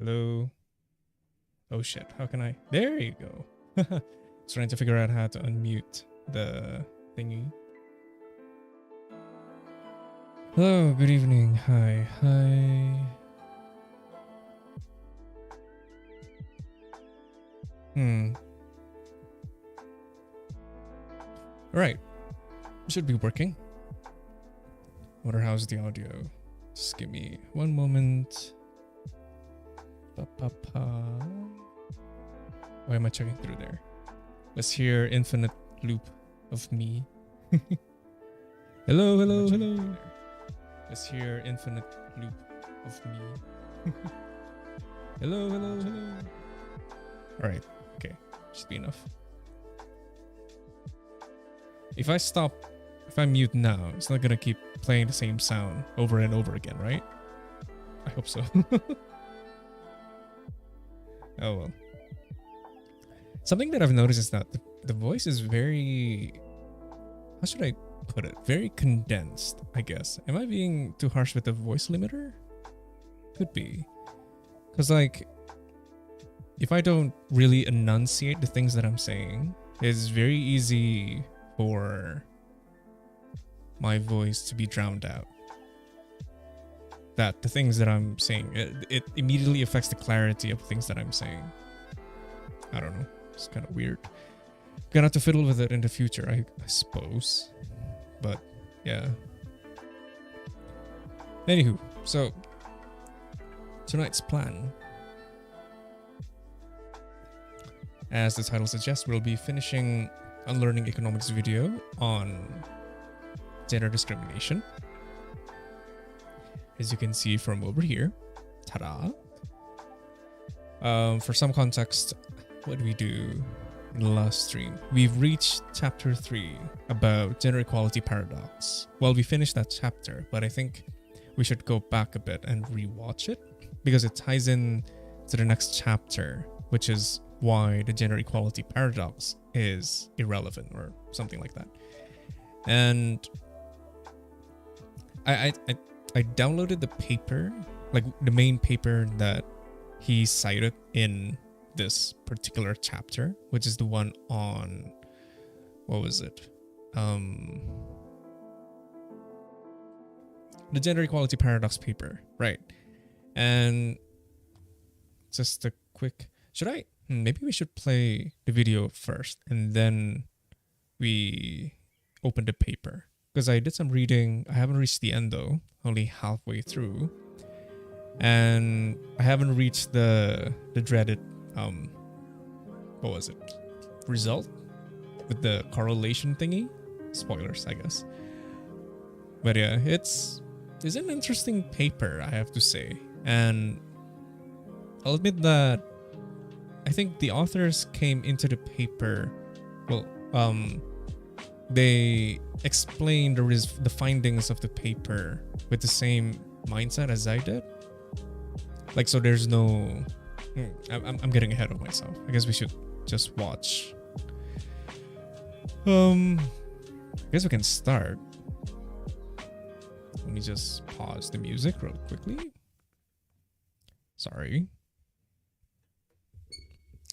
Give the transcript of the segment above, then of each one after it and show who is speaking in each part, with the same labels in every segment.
Speaker 1: Hello? Oh shit, how can I? There you go. Trying to figure out how to unmute the thingy. Hello, good evening. Hi. Alright. Should be working. Wonder how's the audio. Just give me one moment. Why am I checking through there? Let's hear infinite loop of me. Hello. Let's hear infinite loop of me. Hello. Alright, okay. Should be enough. If I mute now, it's not gonna keep playing the same sound over and over again, right? I hope so. Oh well. Something that I've noticed is that the voice is very, how should I put it? Very condensed, I guess. Am I being too harsh with the voice limiter? Could be. Because like, if I don't really enunciate the things that I'm saying, it's very easy for my voice to be drowned out. That the things that I'm saying, it immediately affects the clarity of things that I'm saying. I don't know. It's kind of weird. Gonna have to fiddle with it in the future, I suppose. But yeah. Anywho, so tonight's plan, as the title suggests, we'll be finishing Unlearning Economics video on gender discrimination. As you can see from over here. Ta-da! For some context, what did we do in the last stream? We've reached chapter 3 about gender equality paradox. Well, we finished that chapter, but I think we should go back a bit and rewatch it because it ties in to the next chapter, which is why the gender equality paradox is irrelevant or something like that. And I downloaded the paper, like the main paper that he cited in this particular chapter, which is the one on, what was it? The gender equality paradox paper, right? And just a quick, maybe we should play the video first and then we open the paper. Because I did some reading. I haven't reached the end though, only halfway through. And I haven't reached the dreaded, what was it? Result? With the correlation thingy? Spoilers, I guess. But yeah, it's an interesting paper, I have to say. And I'll admit that I think the authors came into the paper, well, they explained the findings of the paper with the same mindset as I did. Like, so there's no... I'm getting ahead of myself. I guess we should just watch. I guess we can start. Let me just pause the music real quickly. Sorry.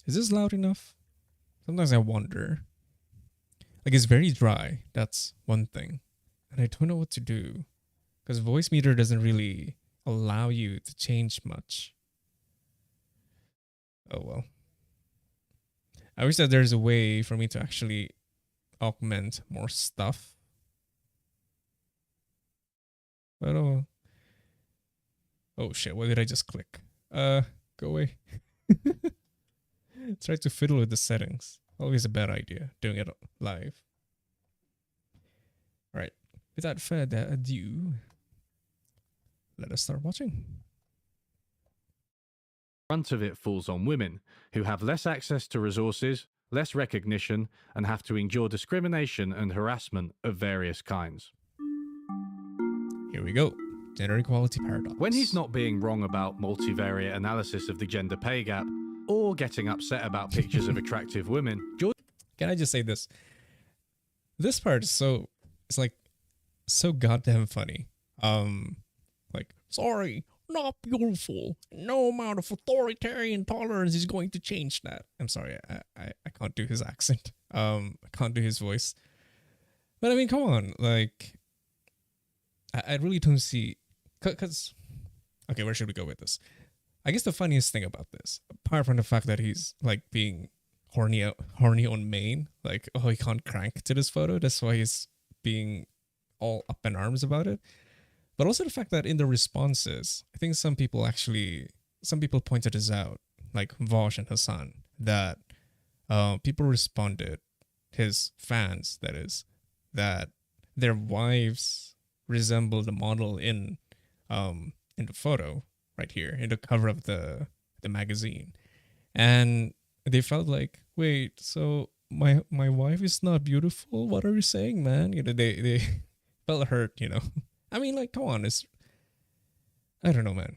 Speaker 1: Is this loud enough? Sometimes I wonder. Like, it's very dry. That's one thing. And I don't know what to do. Because voice meter doesn't really allow you to change much. Oh well. I wish that there's a way for me to actually augment more stuff. But oh shit, what did I just click? Go away. Try to fiddle with the settings. Always a bad idea, doing it live. Alright, without further ado, let us start watching.
Speaker 2: Brunt of it falls on women, who have less access to resources, less recognition, and have to endure discrimination and harassment of various kinds.
Speaker 1: Here we go. Gender equality paradox.
Speaker 2: When he's not being wrong about multivariate analysis of the gender pay gap, or getting upset about pictures of attractive women, George...
Speaker 1: Can I just say this? This part is it's like so goddamn funny. Like, sorry, not beautiful. No amount of authoritarian tolerance is going to change that. I'm sorry, I can't do his accent. I can't do his voice. But I mean, come on, like, I really don't see, cause okay, where should we go with this? I guess the funniest thing about this, apart from the fact that he's like being horny on main, like, oh, he can't crank to this photo, that's why he's being all up in arms about it. But also the fact that in the responses, I think some people pointed this out, like Vosh and Hassan, that people responded, his fans, that is, that their wives resemble the model in the photo right here, in the cover of the magazine. And they felt like, wait, so my wife is not beautiful? What are you saying, man? You know, they felt hurt, you know. I mean, like, come on, I don't know, man.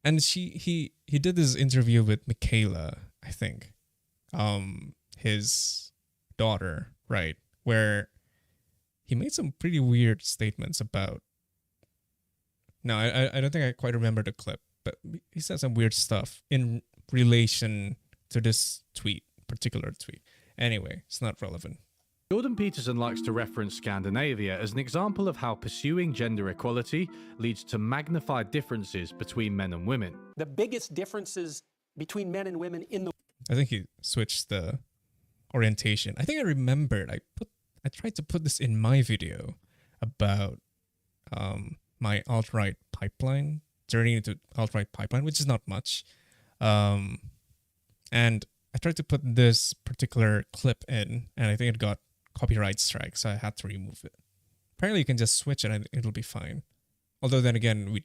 Speaker 1: And he did this interview with Michaela, I think, his daughter, right, where he made some pretty weird statements about. No, I don't think I quite remember the clip, but he said some weird stuff in relation to this particular tweet. Anyway, it's not relevant.
Speaker 2: Jordan Peterson likes to reference Scandinavia as an example of how pursuing gender equality leads to magnified differences between men and women.
Speaker 3: The biggest differences between men and women in the...
Speaker 1: I think he switched the orientation. I think I remembered. I tried to put this in my video about my alt-right pipeline, journey into alt-right pipeline, which is not much. And I tried to put this particular clip in, and I think it got copyright strike, so I had to remove it. Apparently you can just switch it and it'll be fine. Although then again,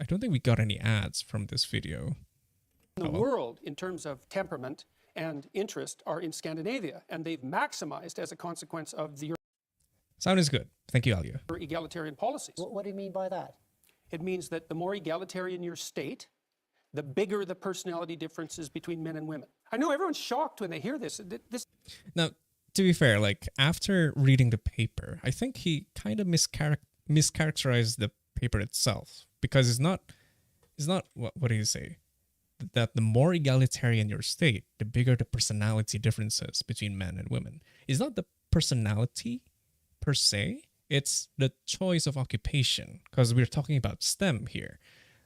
Speaker 1: I don't think we got any ads from this video.
Speaker 3: The world, in terms of temperament and interest, are in Scandinavia, and they've maximized as a consequence of the
Speaker 1: Sound is good. Thank you, Alia.
Speaker 3: egalitarian policies.
Speaker 4: What do you mean by that?
Speaker 3: It means that the more egalitarian your state, the bigger the personality differences between men and women. I know everyone's shocked when they hear this.
Speaker 1: Now, to be fair, like, after reading the paper, I think he kind of mischaracterized the paper itself, because it's not what do you say? That the more egalitarian your state, the bigger the personality differences between men and women. It's not the personality per se, it's the choice of occupation, because we're talking about STEM here.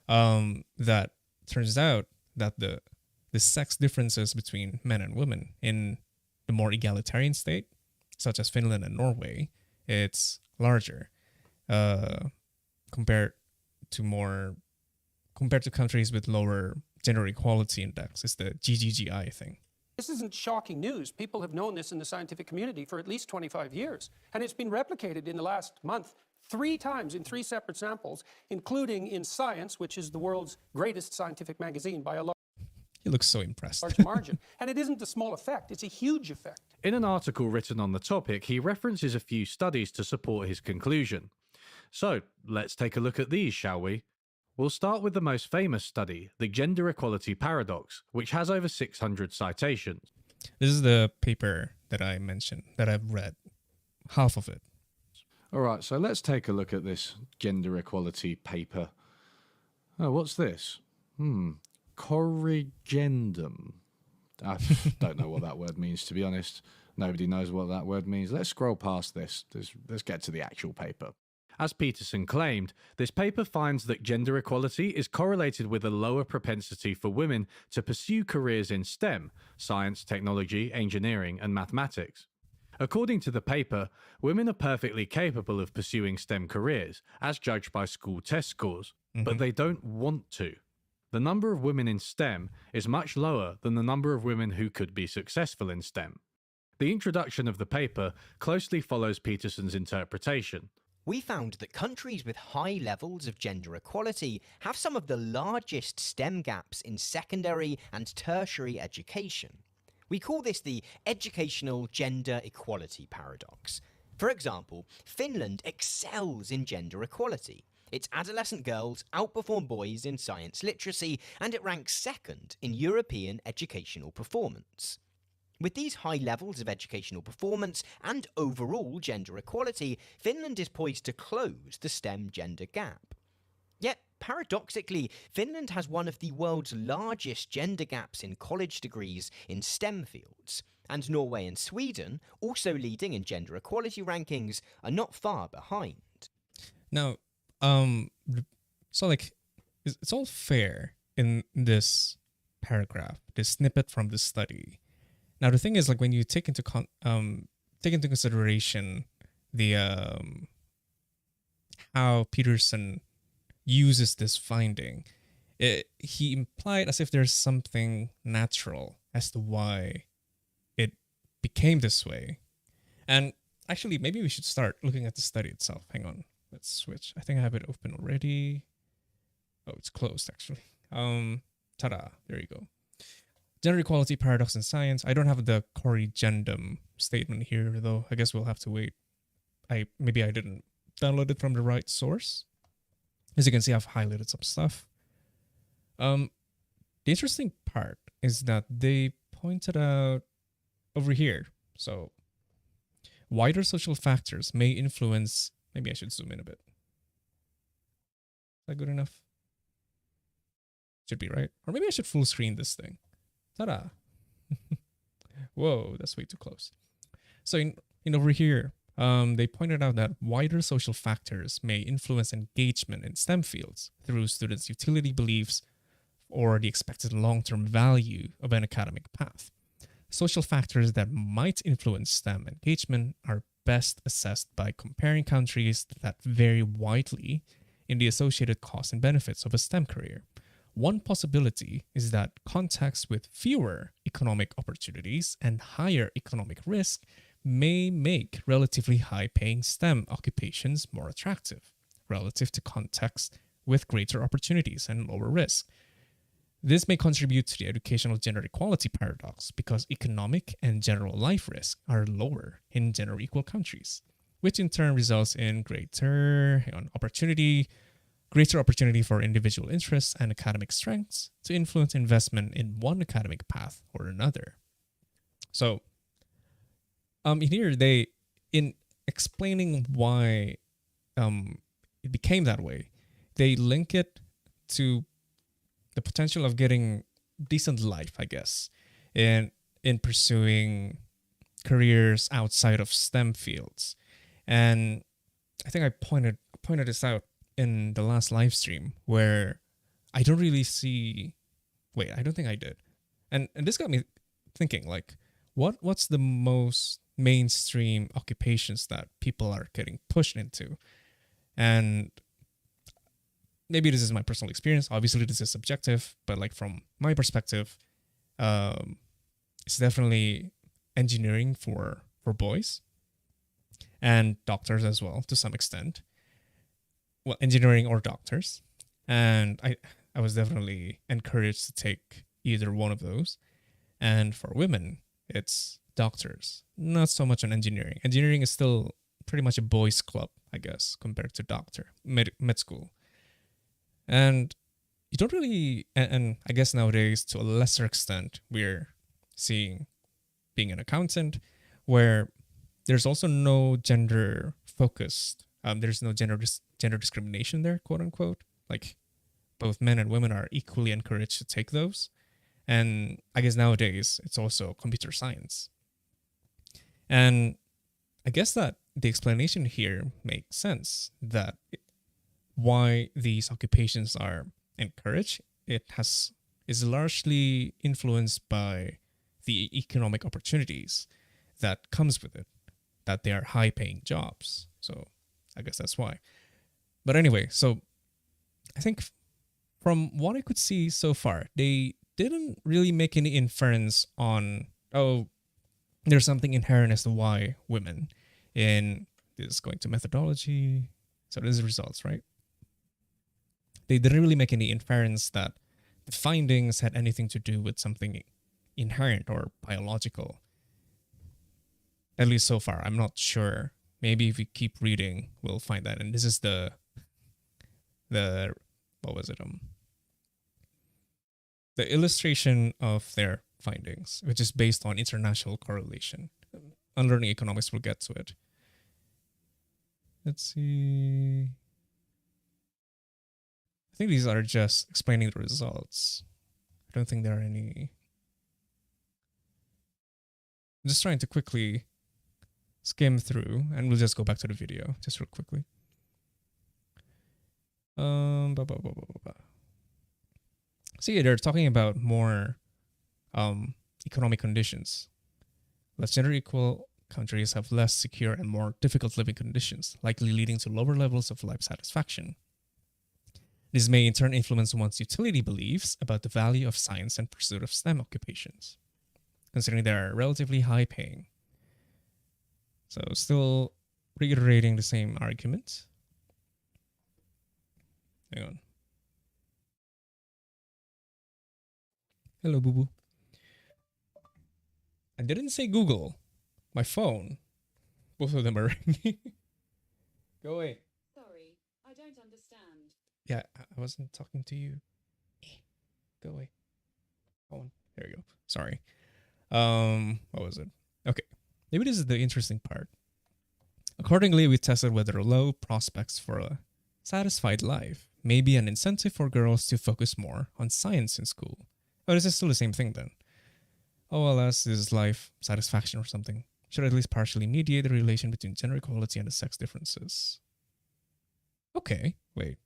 Speaker 1: That turns out that the sex differences between men and women in the more egalitarian state, such as Finland and Norway, it's larger compared to countries with lower gender equality index. It's the GGGI thing.
Speaker 3: This isn't shocking news. People have known this in the scientific community for at least 25 years. And it's been replicated in the last month 3 times in 3 separate samples, including in Science, which is the world's greatest scientific magazine by a large
Speaker 1: He looks so impressed.
Speaker 3: margin. And it isn't a small effect, it's a huge effect.
Speaker 2: In an article written on the topic, he references a few studies to support his conclusion. So, let's take a look at these, shall we? We'll start with the most famous study, the gender equality paradox, which has over 600 citations.
Speaker 1: This is the paper that I mentioned, that I've read. Half of it.
Speaker 2: All right, so let's take a look at this gender equality paper. Oh, what's this? Corrigendum. I don't know what that word means, to be honest. Nobody knows what that word means. Let's scroll past this. Let's get to the actual paper. As Peterson claimed, this paper finds that gender equality is correlated with a lower propensity for women to pursue careers in STEM, science, technology, engineering, and mathematics. According to the paper, women are perfectly capable of pursuing STEM careers, as judged by school test scores, but they don't want to. The number of women in STEM is much lower than the number of women who could be successful in STEM. The introduction of the paper closely follows Peterson's interpretation.
Speaker 5: We found that countries with high levels of gender equality have some of the largest STEM gaps in secondary and tertiary education. We call this the educational gender equality paradox. For example, Finland excels in gender equality. Its adolescent girls outperform boys in science literacy, and it ranks second in European educational performance. With these high levels of educational performance and overall gender equality, Finland is poised to close the STEM gender gap. Yet, Paradoxically, Finland has one of the world's largest gender gaps in college degrees in STEM fields, and Norway and Sweden, also leading in gender equality rankings, are not far behind.
Speaker 1: Now, so like, it's all fair in this paragraph, this snippet from this study. Now, the thing is, like, when you take into consideration the how Peterson uses this finding, he implied as if there's something natural as to why it became this way. And actually, maybe we should start looking at the study itself. Hang on, let's switch. I think I have it open already. Oh, it's closed actually. Ta-da! There you go. Gender equality paradox in science. I don't have the corrigendum statement here though. I guess we'll have to wait. Maybe I didn't download it from the right source. As you can see, I've highlighted some stuff. The interesting part is that they pointed out over here. So, wider social factors may influence. Maybe I should zoom in a bit. Is that good enough? Should be, right? Or maybe I should full screen this thing. Ta-da! Whoa, that's way too close. So in over here, they pointed out that wider social factors may influence engagement in STEM fields through students' utility beliefs or the expected long-term value of an academic path. Social factors that might influence STEM engagement are best assessed by comparing countries that vary widely in the associated costs and benefits of a STEM career. One possibility is that contexts with fewer economic opportunities and higher economic risk may make relatively high-paying STEM occupations more attractive, relative to contexts with greater opportunities and lower risk. This may contribute to the educational gender equality paradox because economic and general life risk are lower in gender-equal countries, which in turn results in greater opportunity for individual interests and academic strengths to influence investment in one academic path or another. So, here in explaining why it became that way, they link it to the potential of getting decent life, I guess, in pursuing careers outside of STEM fields. And I think I pointed this out in the last live stream where I don't really see. Wait, I don't think I did. And this got me thinking, like, what's the most mainstream occupations that people are getting pushed into? And maybe this is my personal experience. Obviously, this is subjective, but like from my perspective, it's definitely engineering for boys and doctors as well to some extent. Well, engineering or doctors. And I was definitely encouraged to take either one of those. And for women, it's doctors. Not so much on engineering. Engineering is still pretty much a boys' club, I guess, compared to med school. And you don't really, and I guess nowadays, to a lesser extent, we're seeing being an accountant, where there's also no gender focused. There's no gender discrimination there, quote unquote. Like both men and women are equally encouraged to take those. And I guess nowadays it's also computer science. And I guess that the explanation here makes sense that why these occupations are encouraged. Is largely influenced by the economic opportunities that comes with it, that they are high paying jobs. So I guess that's why. But anyway, so I think from what I could see so far, they didn't really make any inference on, there's something inherent as to why women in this, going to methodology. So this is results, right? They didn't really make any inference that the findings had anything to do with something inherent or biological. At least so far. I'm not sure. Maybe if we keep reading, we'll find that. And this is the what was it? The illustration of their findings, which is based on international correlation. Unlearning economics will get to it. Let's see. I think these are just explaining the results. I don't think there are any. I'm just trying to quickly skim through, and we'll just go back to the video just real quickly. So yeah, they're talking about more economic conditions. Less gender equal countries have less secure and more difficult living conditions, likely leading to lower levels of life satisfaction. This may in turn influence one's utility beliefs about the value of science and pursuit of STEM occupations, considering they are relatively high paying. So still reiterating the same argument. Hang on. Hello, boo boo. I didn't say Google. My phone. Both of them are ringing. Go away.
Speaker 4: Sorry, I don't understand.
Speaker 1: Yeah, I wasn't talking to you. Go away. Phone. There you go. Sorry. What was it? Okay. Maybe this is the interesting part. Accordingly, we tested whether low prospects for a satisfied life may be an incentive for girls to focus more on science in school. Oh, this is still the same thing then. OLS is life satisfaction or something. Should at least partially mediate the relation between gender equality and the sex differences. Okay, wait.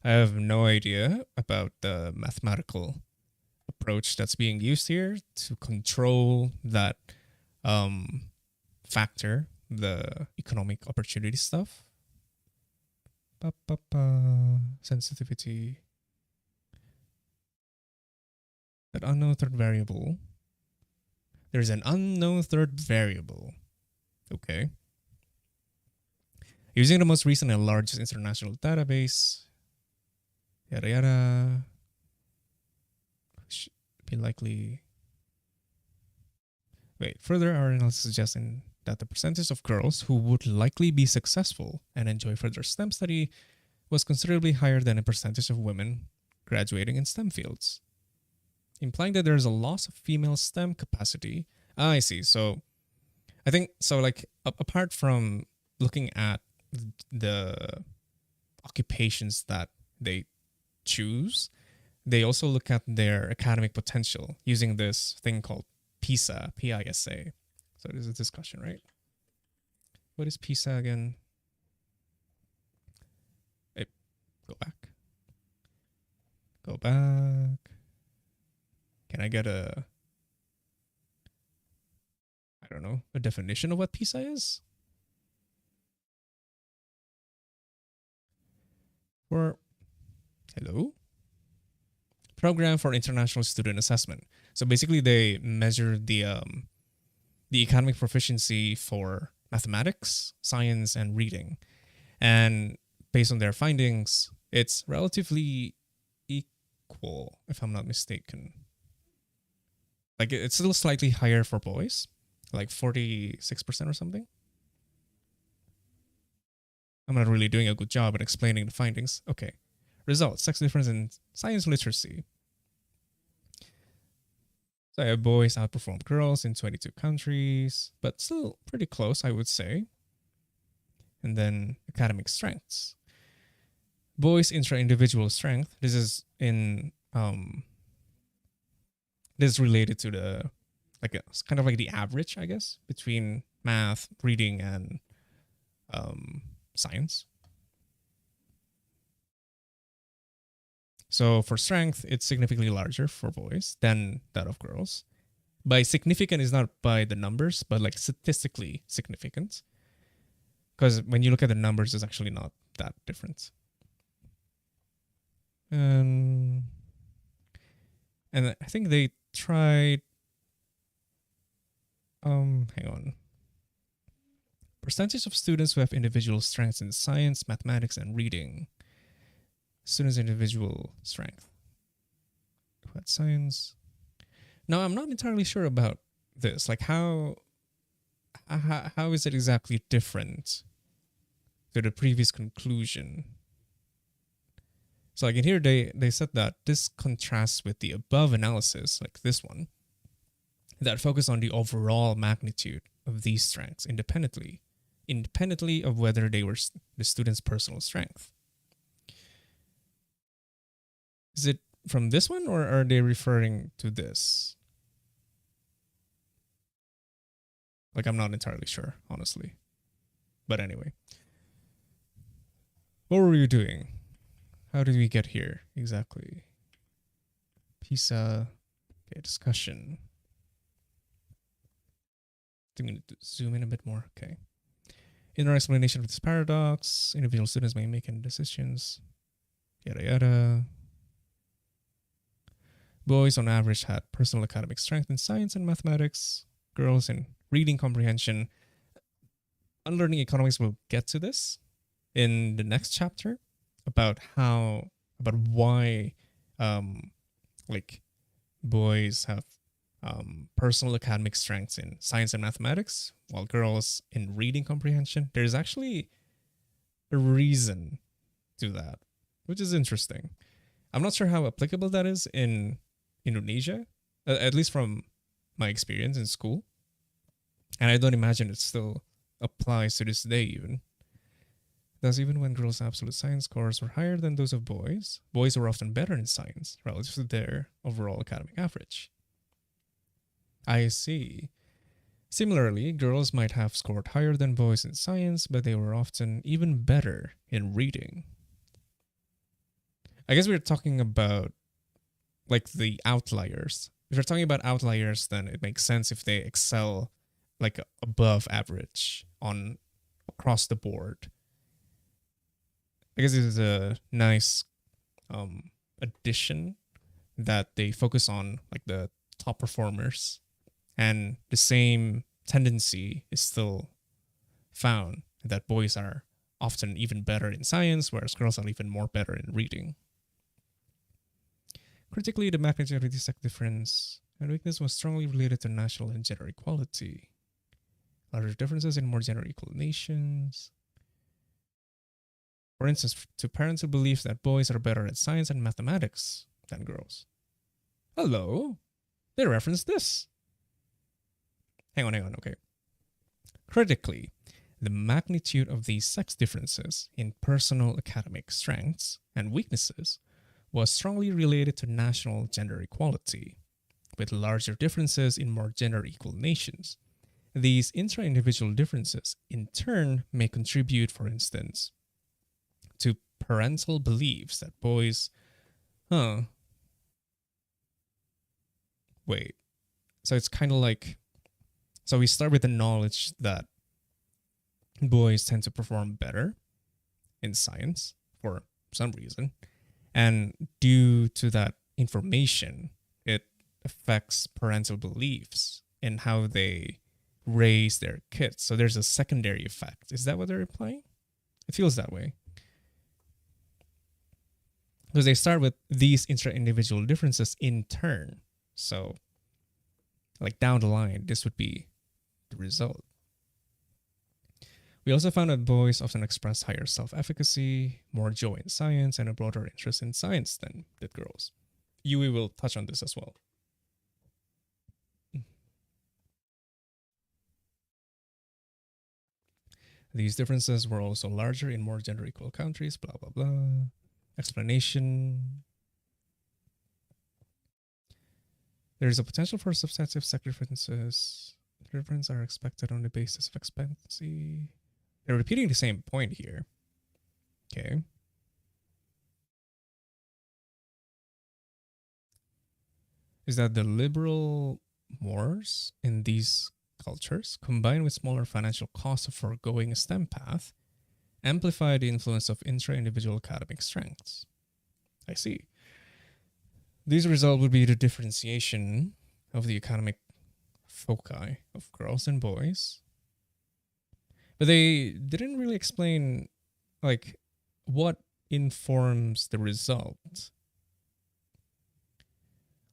Speaker 1: I have no idea about the mathematical approach that's being used here to control that factor, the economic opportunity stuff. Sensitivity. That unknown third variable. There's an unknown third variable. Okay. Using the most recent and largest international database. Yada yada. Should be likely. Wait, further, our analysis suggesting that the percentage of girls who would likely be successful and enjoy further STEM study was considerably higher than a percentage of women graduating in STEM fields, implying that there is a loss of female STEM capacity. I see. So I think so. Like apart from looking at the occupations that they choose, they also look at their academic potential using this thing called PISA, P-I-S-A. So there's a discussion, right? What is PISA again? Hey, go back. Go back. Can I get a, I don't know, a definition of what PISA is? For, hello? Program for International Student Assessment. So basically they measure the academic proficiency for mathematics, science, and reading. And based on their findings, it's relatively equal, if I'm not mistaken. Like it's still slightly higher for boys, like 46% or something. I'm not really doing a good job at explaining the findings. Okay. Results, sex difference in science literacy. So boys outperformed girls in 22 countries, but still pretty close, I would say. And then academic strengths. Boys intra-individual strength. This is in this is related to the it's kind of like the average, I guess, between math, reading, and science. So for strength, it's significantly larger for boys than that of girls. By significant is not by the numbers, but like statistically significant. Because when you look at the numbers, it's actually not that different. And I think they tried, hang on. Percentage of students who have individual strengths in science, mathematics, and reading. Students' individual strength. What science? Now, I'm not entirely sure about this. Like, how is it exactly different to the previous conclusion? So, like in here, they said that this contrasts with the above analysis, like this one, that focus on the overall magnitude of these strengths independently of whether they were the student's personal strength. from this one, or are they referring to this? Like, I'm not entirely sure, honestly. But anyway. What were you doing? How did we get here exactly? PISA. Okay, discussion. I think we need to zoom in a bit more. Okay. In our explanation of this paradox, individual students may make any decisions. Yada yada. Boys on average had personal academic strength in science and mathematics. Girls in reading comprehension. Unlearning economics will get to this in the next chapter about why like boys have personal academic strengths in science and mathematics while girls in reading comprehension. There's actually a reason to that, which is interesting. I'm not sure how applicable that is in Indonesia, at least from my experience in school. And I don't imagine it still applies to this day even. Thus, even when girls' absolute science scores were higher than those of boys, boys were often better in science relative to their overall academic average. I see. Similarly, girls might have scored higher than boys in science, but they were often even better in reading. I guess we're talking about like the outliers. If we're talking about outliers, then it makes sense if they excel like above average on across the board. I guess this is a nice addition that they focus on like the top performers, and the same tendency is still found that boys are often even better in science, whereas girls are even more better in reading. Critically, the magnitude of the sex difference and weakness was strongly related to national and gender equality. Larger differences in more gender equal nations. For instance, to parents who believe that boys are better at science and mathematics than girls. Hello? They reference this. Hang on, okay. Critically, the magnitude of these sex differences in personal academic strengths and weaknesses was strongly related to national gender equality, with larger differences in more gender equal nations. These intra-individual differences, in turn, may contribute, for instance, to parental beliefs that boys... Wait. So it's kind of like... So we start with the knowledge that boys tend to perform better in science for some reason. And due to that information, it affects parental beliefs in how they raise their kids. So there's a secondary effect. Is that what they're implying? It feels that way. Because they start with these intra-individual differences in turn. So, like down the line, this would be the result. We also found that boys often express higher self-efficacy, more joy in science, and a broader interest in science than did girls. Yui will touch on this as well. These differences were also larger in more gender equal countries, blah, blah, blah. Explanation. There is a potential for substantive sex differences. The differences are expected on the basis of expectancy. They're repeating the same point here. Okay. Is that the liberal mores in these cultures, combined with smaller financial costs of foregoing a STEM path, amplify the influence of intra-individual academic strengths. I see. These result would be the differentiation of the academic foci of girls and boys. But they didn't really explain like what informs the result.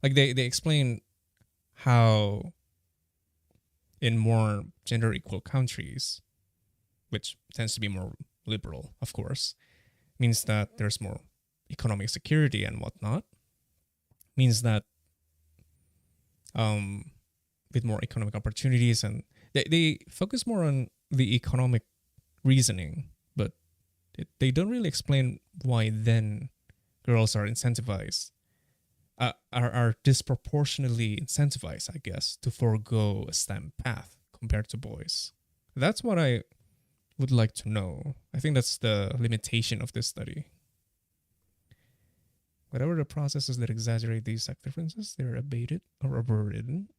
Speaker 1: Like they explain how in more gender equal countries, which tends to be more liberal, of course, means that there's more economic security and whatnot. Means that with more economic opportunities, and they focus more on the economic reasoning, but they don't really explain why then girls are incentivized are disproportionately incentivized, I guess, to forego a STEM path compared to boys. That's what I would like to know. I think that's the limitation of this study. Whatever the processes that exaggerate these sex differences, they're abated or overridden.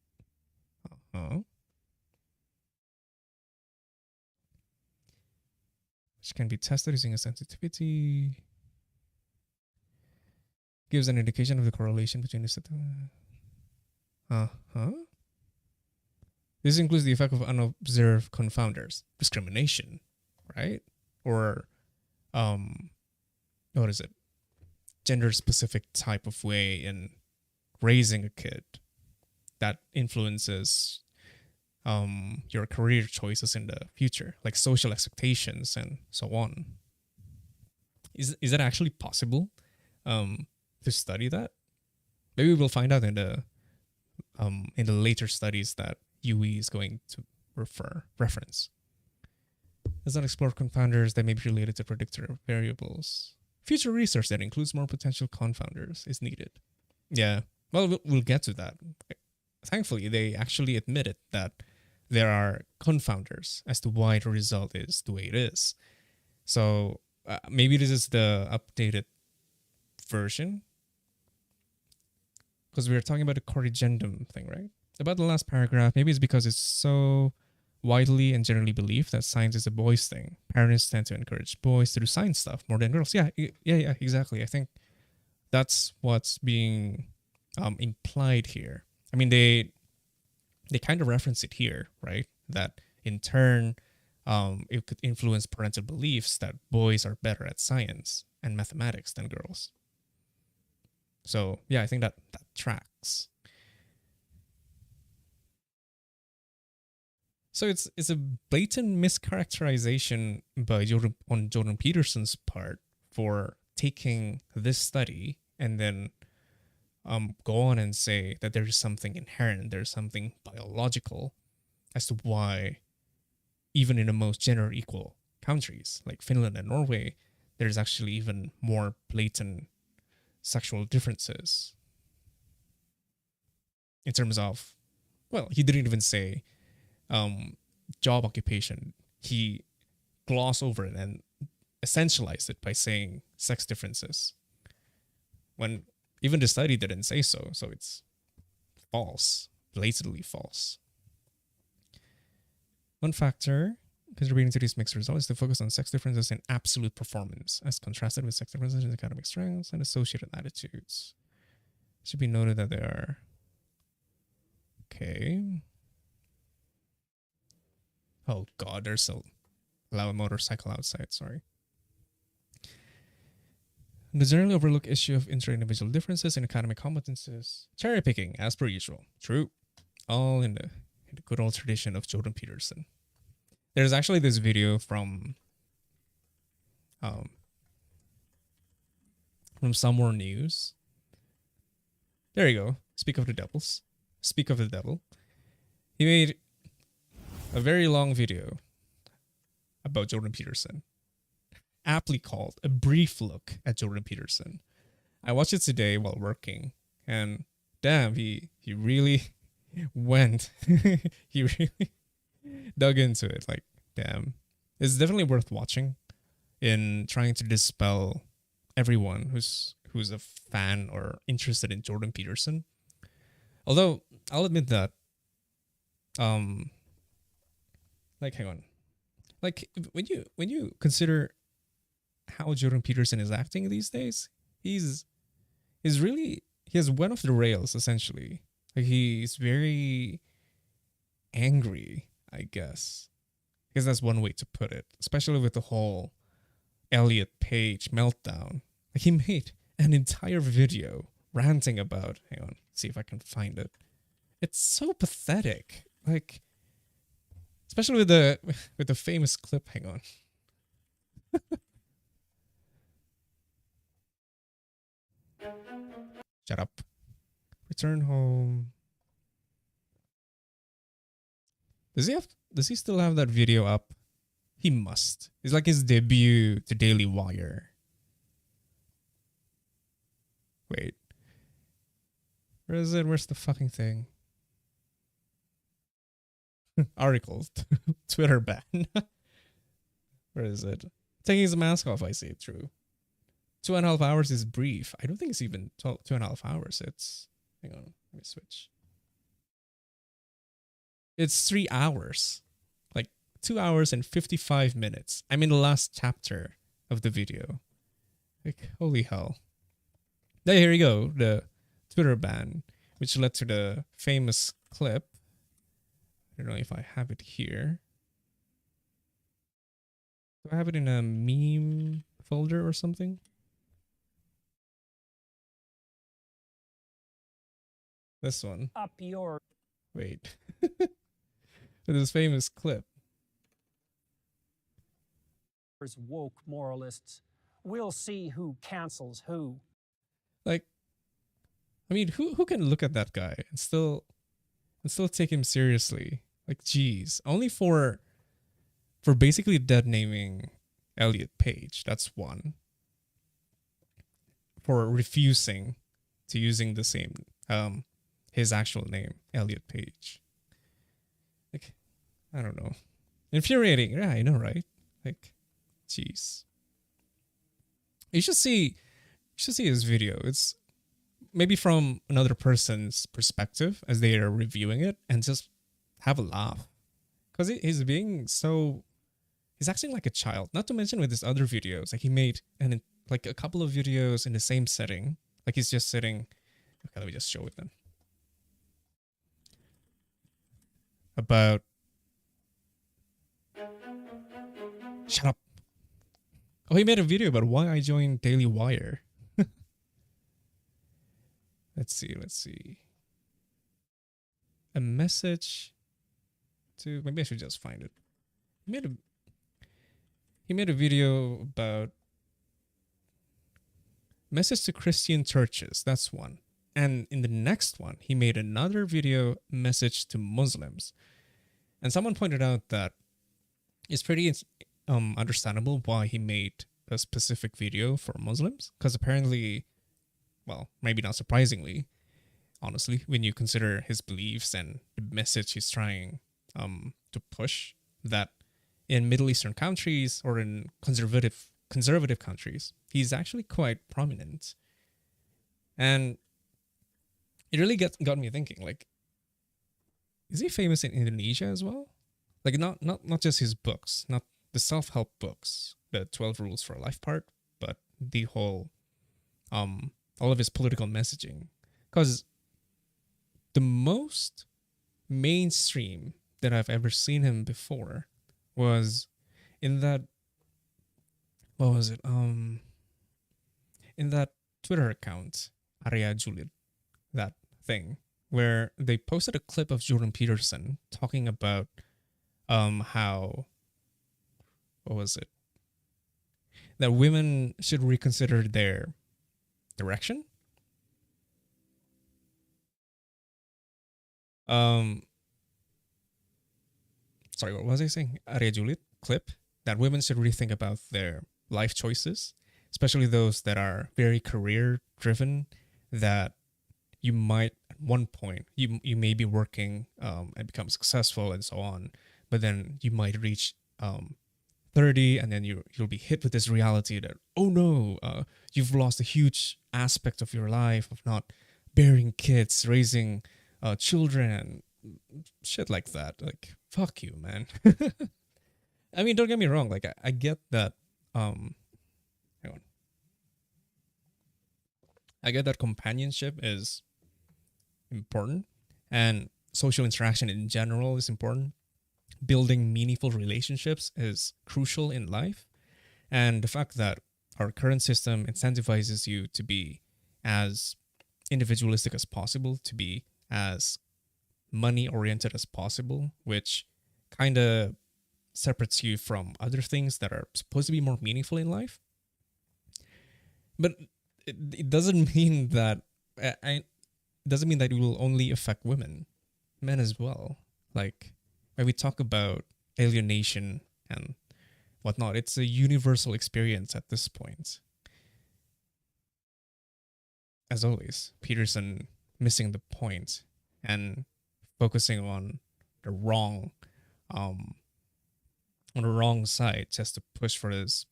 Speaker 1: Which can be tested using a sensitivity. Gives an indication of the correlation between the This includes the effect of unobserved confounders, discrimination, right? Or what is it? Gender-specific type of way in raising a kid that influences your career choices in the future, like social expectations and so on. Is that actually possible to study that? Maybe we'll find out in the later studies that UE is going to reference. Does not explore confounders that may be related to predictor variables. Future research that includes more potential confounders is needed. Yeah, well, we'll get to that. Thankfully, they actually admitted that there are confounders as to why the result is the way it is. So maybe this is the updated version. Because we were talking about the corrigendum thing, right? About the last paragraph, maybe it's because it's so widely and generally believed that science is a boys' thing. Parents tend to encourage boys to do science stuff more than girls. Yeah, exactly. I think that's what's being implied here. I mean, they kind of reference it here, right? That in turn, it could influence parental beliefs that boys are better at science and mathematics than girls. So yeah, I think that tracks. So it's a blatant mischaracterization by Jordan Peterson's part for taking this study and then go on and say that there's something inherent, there's something biological as to why even in the most gender equal countries like Finland and Norway, there's actually even more blatant sexual differences in terms of, well, he didn't even say job occupation. He glossed over it and essentialized it by saying sex differences, when even the study didn't say so. So it's false, blatantly false. One factor contributing to these mixed results is to focus on sex differences in absolute performance as contrasted with sex differences in academic strengths and associated attitudes. It should be noted that there are... Okay. Oh god, there's a loud motorcycle outside, sorry. The generally overlooked issue of inter-individual differences in academic competences. Cherry picking, as per usual. True. All in the good old tradition of Jordan Peterson. There's actually this video from Somewhere News. There you go. Speak of the devils. Speak of the devil. He made a very long video about Jordan Peterson, aptly called A Brief Look at Jordan Peterson. I watched it today while working, and damn, he really went. He really dug into it. Like, damn. It's definitely worth watching in trying to dispel everyone who's a fan or interested in Jordan Peterson. Although, I'll admit that, like, hang on. Like, when you consider how Jordan Peterson is acting these days, he has went off the rails, essentially. Like, he's very angry, I guess. Because that's one way to put it. Especially with the whole Elliot Page meltdown. Like, he made an entire video ranting about, hang on, see if I can find it. It's so pathetic. Like, especially with the famous clip, hang on. Shut up. Return home. Does he still have that video up? He must. It's like his debut to Daily Wire. Wait. Where is it? Where's the fucking thing? Articles. Twitter ban. Where is it? Taking his mask off, I see it through. 2.5 hours is brief. I don't think it's even 2.5 hours. It's, hang on, let me switch. It's 3 hours. Like 2 hours and 55 minutes. I'm in the last chapter of the video. Like, holy hell. There, here we go. The Twitter ban, which led to the famous clip. I don't know if I have it here. Do I have it in a meme folder or something? This one.
Speaker 3: Up your
Speaker 1: Wait. This famous clip.
Speaker 3: woke moralists. We'll see who cancels who.
Speaker 1: Like, I mean, who can look at that guy and still take him seriously? Like, geez, only for basically dead naming Elliot Page. That's one. For refusing to using the same his actual name, Elliot Page. Like, I don't know. Infuriating. Yeah, I know, right? Like, jeez. You should see his video. It's maybe from another person's perspective as they are reviewing it, and just have a laugh. Because he's acting like a child. Not to mention with his other videos. Like, he made like a couple of videos in the same setting. Like, he's just sitting. Okay, let me just show it then. About. Shut up. Oh, he made a video about why I joined Daily Wire. Let's see. A message to, maybe I should just find it. He made a video about message to Christian churches. That's one. And in the next one, he made another video, message to Muslims. And someone pointed out that it's pretty understandable why he made a specific video for Muslims. Because apparently, well, maybe not surprisingly, honestly, when you consider his beliefs and the message he's trying to push, that in Middle Eastern countries or in conservative countries, he's actually quite prominent. And it really got me thinking, like, is he famous in Indonesia as well? Like, not just his books, not the self-help books, the 12 Rules for Life part, but the whole, all of his political messaging. Because the most mainstream that I've ever seen him before was in that, what was it? In that Twitter account, Arya Julid, that thing, where they posted a clip of Jordan Peterson talking about how, what was it? That women should reconsider their direction. Sorry, what was I saying? Arya Julit clip that women should rethink about their life choices, especially those that are very career driven, that you might at one point you may be working and become successful and so on, but then you might reach 30 and then you'll be hit with this reality that, oh no, you've lost a huge aspect of your life of not bearing kids, raising children, shit like that. Like, fuck you, man. I mean, don't get me wrong, like I get that hang on. I get that companionship is important and social interaction in general is important. Building meaningful relationships is crucial in life. And the fact that our current system incentivizes you to be as individualistic as possible, to be as money oriented as possible, which kind of separates you from other things that are supposed to be more meaningful in life. But it doesn't mean that it doesn't mean that it will only affect women, men as well. Like, when we talk about alienation and whatnot, it's a universal experience at this point. As always, Peterson missing the point and focusing on the wrong on the wrong side just to push for his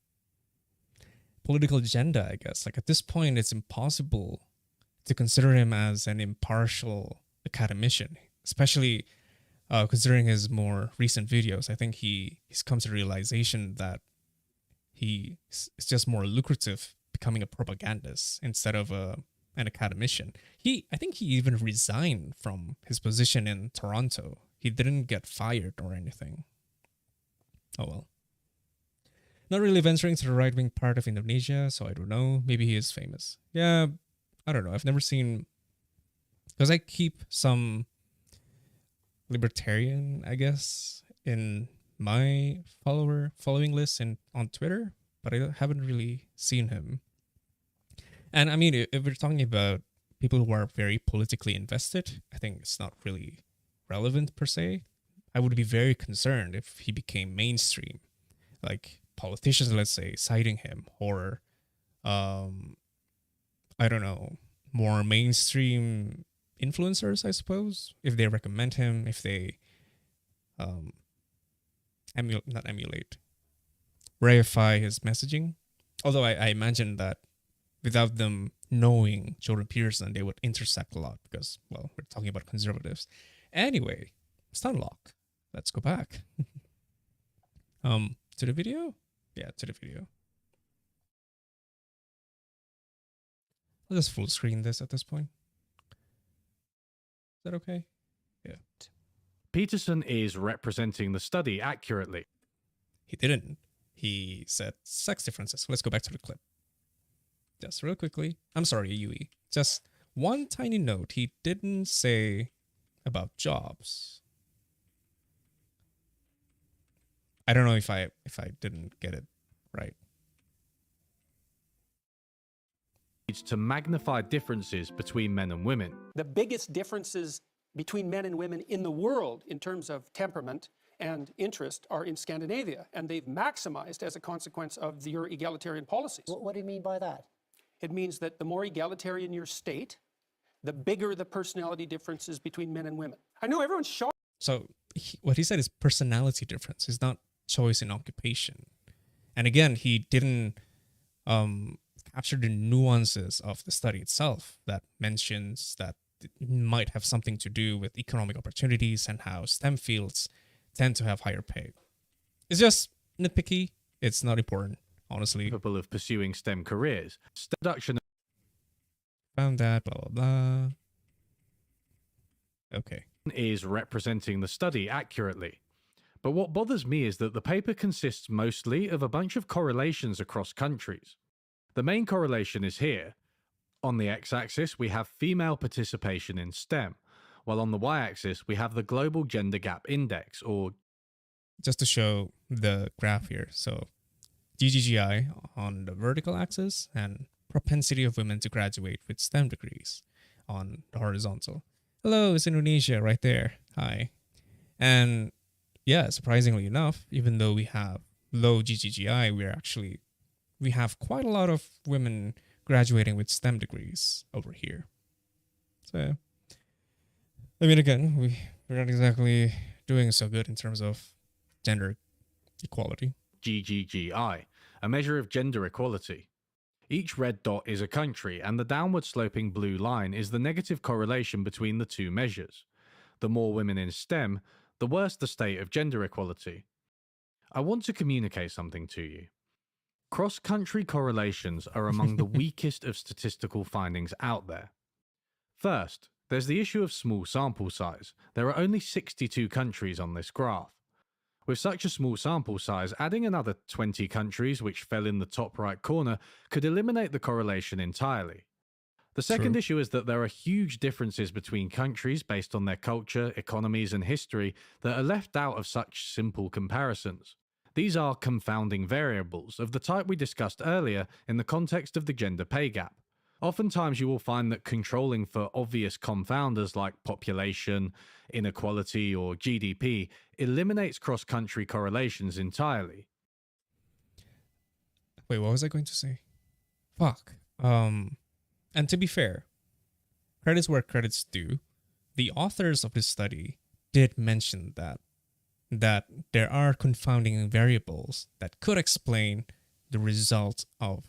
Speaker 1: political agenda, I guess. Like at this point, it's impossible to consider him as an impartial academician, especially considering his more recent videos. I think he's come to the realization that it's just more lucrative becoming a propagandist instead of an academician. I think he even resigned from his position in Toronto. He didn't get fired or anything. Oh well. Not really venturing to the right-wing part of Indonesia, so I don't know. Maybe he is famous. Yeah, I don't know. I've never seen... Because I keep some libertarian, I guess, in my following list and on Twitter, but I haven't really seen him. And I mean, if we're talking about people who are very politically invested, I think it's not really relevant per se. I would be very concerned if he became mainstream, like politicians, let's say, citing him, or I don't know, more mainstream influencers, I suppose, if they recommend him, if they reify his messaging. Although I imagine that without them knowing Jordan Peterson, they would intersect a lot because, well, we're talking about conservatives. Anyway, Stunlock. Let's go back. To the video? Yeah, to the video. I'll just full screen this at this point. Is that okay? Yeah.
Speaker 2: Peterson is representing the study accurately.
Speaker 1: He didn't. He said sex differences. Let's go back to the clip. Just real quickly. I'm sorry, Yui. Just one tiny note. He didn't say about jobs. I don't know if I didn't get it right.
Speaker 2: Needs to magnify differences between men and women.
Speaker 3: The biggest differences between men and women in the world in terms of temperament and interest are in Scandinavia, and they've maximized as a consequence of your egalitarian policies.
Speaker 6: What do you mean by that?
Speaker 3: It means that the more egalitarian your state, the bigger the personality differences between men and women. I know everyone's shocked.
Speaker 1: So what he said is personality difference. It's not choice in occupation. And again, he didn't capture the nuances of the study itself that mentions that it might have something to do with economic opportunities and how STEM fields tend to have higher pay. It's just nitpicky. It's not important, honestly.
Speaker 2: Capable of pursuing STEM careers. Deduction
Speaker 1: Found that, blah, blah, blah. Okay.
Speaker 2: is representing the study accurately. But what bothers me is that the paper consists mostly of a bunch of correlations across countries. The main correlation is here. On the x-axis, we have female participation in STEM, while on the y-axis, we have the Global Gender Gap Index, or...
Speaker 1: Just to show the graph here. So GGGI on the vertical axis and propensity of women to graduate with STEM degrees on the horizontal. Hello, it's Indonesia right there. Hi. And yeah, surprisingly enough, even though we have low GGGI, we have quite a lot of women graduating with STEM degrees over here. So, I mean, again, we're not exactly doing so good in terms of gender equality.
Speaker 2: GGGI, a measure of gender equality. Each red dot is a country, and the downward sloping blue line is the negative correlation between the two measures. The more women in STEM, the worse the state of gender equality. I want to communicate something to you. Cross-country correlations are among the weakest of statistical findings out there. First, there's the issue of small sample size. There are only 62 countries on this graph. With such a small sample size, adding another 20 countries, which fell in the top right corner, could eliminate the correlation entirely. The second issue is that there are huge differences between countries based on their culture, economies, and history that are left out of such simple comparisons. These are confounding variables of the type we discussed earlier in the context of the gender pay gap. Oftentimes you will find that controlling for obvious confounders like population, inequality, or GDP eliminates cross-country correlations entirely.
Speaker 1: Wait, what was I going to say? Fuck. And to be fair, credits where credits due. The authors of this study did mention that there are confounding variables that could explain the results of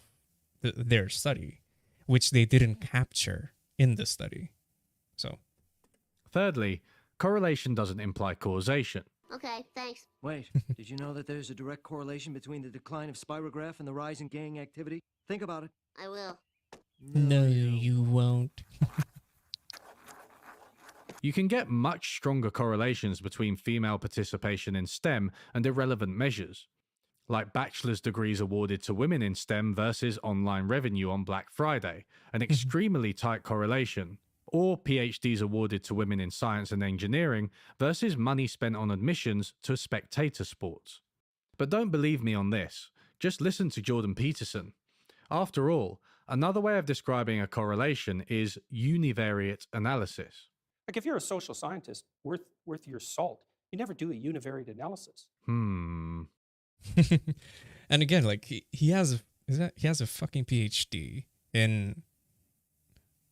Speaker 1: their study, which they didn't capture in the study. So,
Speaker 2: Thirdly, correlation doesn't imply causation.
Speaker 6: Okay, thanks.
Speaker 7: Wait, did you know that there's a direct correlation between the decline of spirograph and the rise in gang activity? Think about it.
Speaker 6: I will.
Speaker 1: no, you won't.
Speaker 2: You can get much stronger correlations between female participation in STEM and irrelevant measures, like bachelor's degrees awarded to women in STEM versus online revenue on Black Friday, an extremely tight correlation, or PhDs awarded to women in science and engineering versus money spent on admissions to spectator sports. But don't believe me on this, just listen to Jordan Peterson. After all, another way of describing a correlation is univariate analysis.
Speaker 3: Like if you're a social scientist worth your salt, you never do a univariate analysis.
Speaker 1: And again, like he has a fucking PhD in,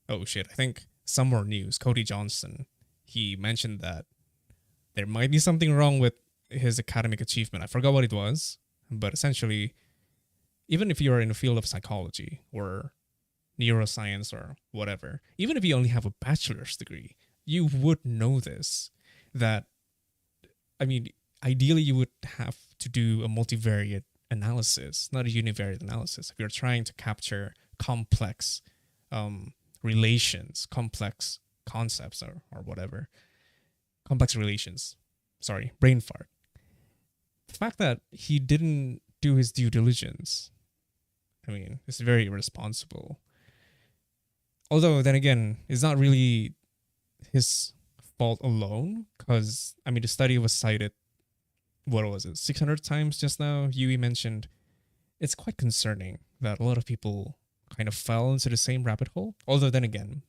Speaker 1: oh shit, I think some more news. Cody Johnson, he mentioned that there might be something wrong with his academic achievement. I forgot what it was, but essentially, even if you're in the field of psychology or neuroscience or whatever, even if you only have a bachelor's degree, you would know this. That, I mean, ideally you would have to do a multivariate analysis, not a univariate analysis. If you're trying to capture complex relations, complex concepts or whatever. Complex relations. Sorry, brain fart. The fact that he didn't do his due diligence, I mean, it's very irresponsible. Although, then again, it's not really his fault alone, because, I mean, the study was cited, what was it, 600 times just now? Yui mentioned it's quite concerning that a lot of people kind of fell into the same rabbit hole. Although, then again,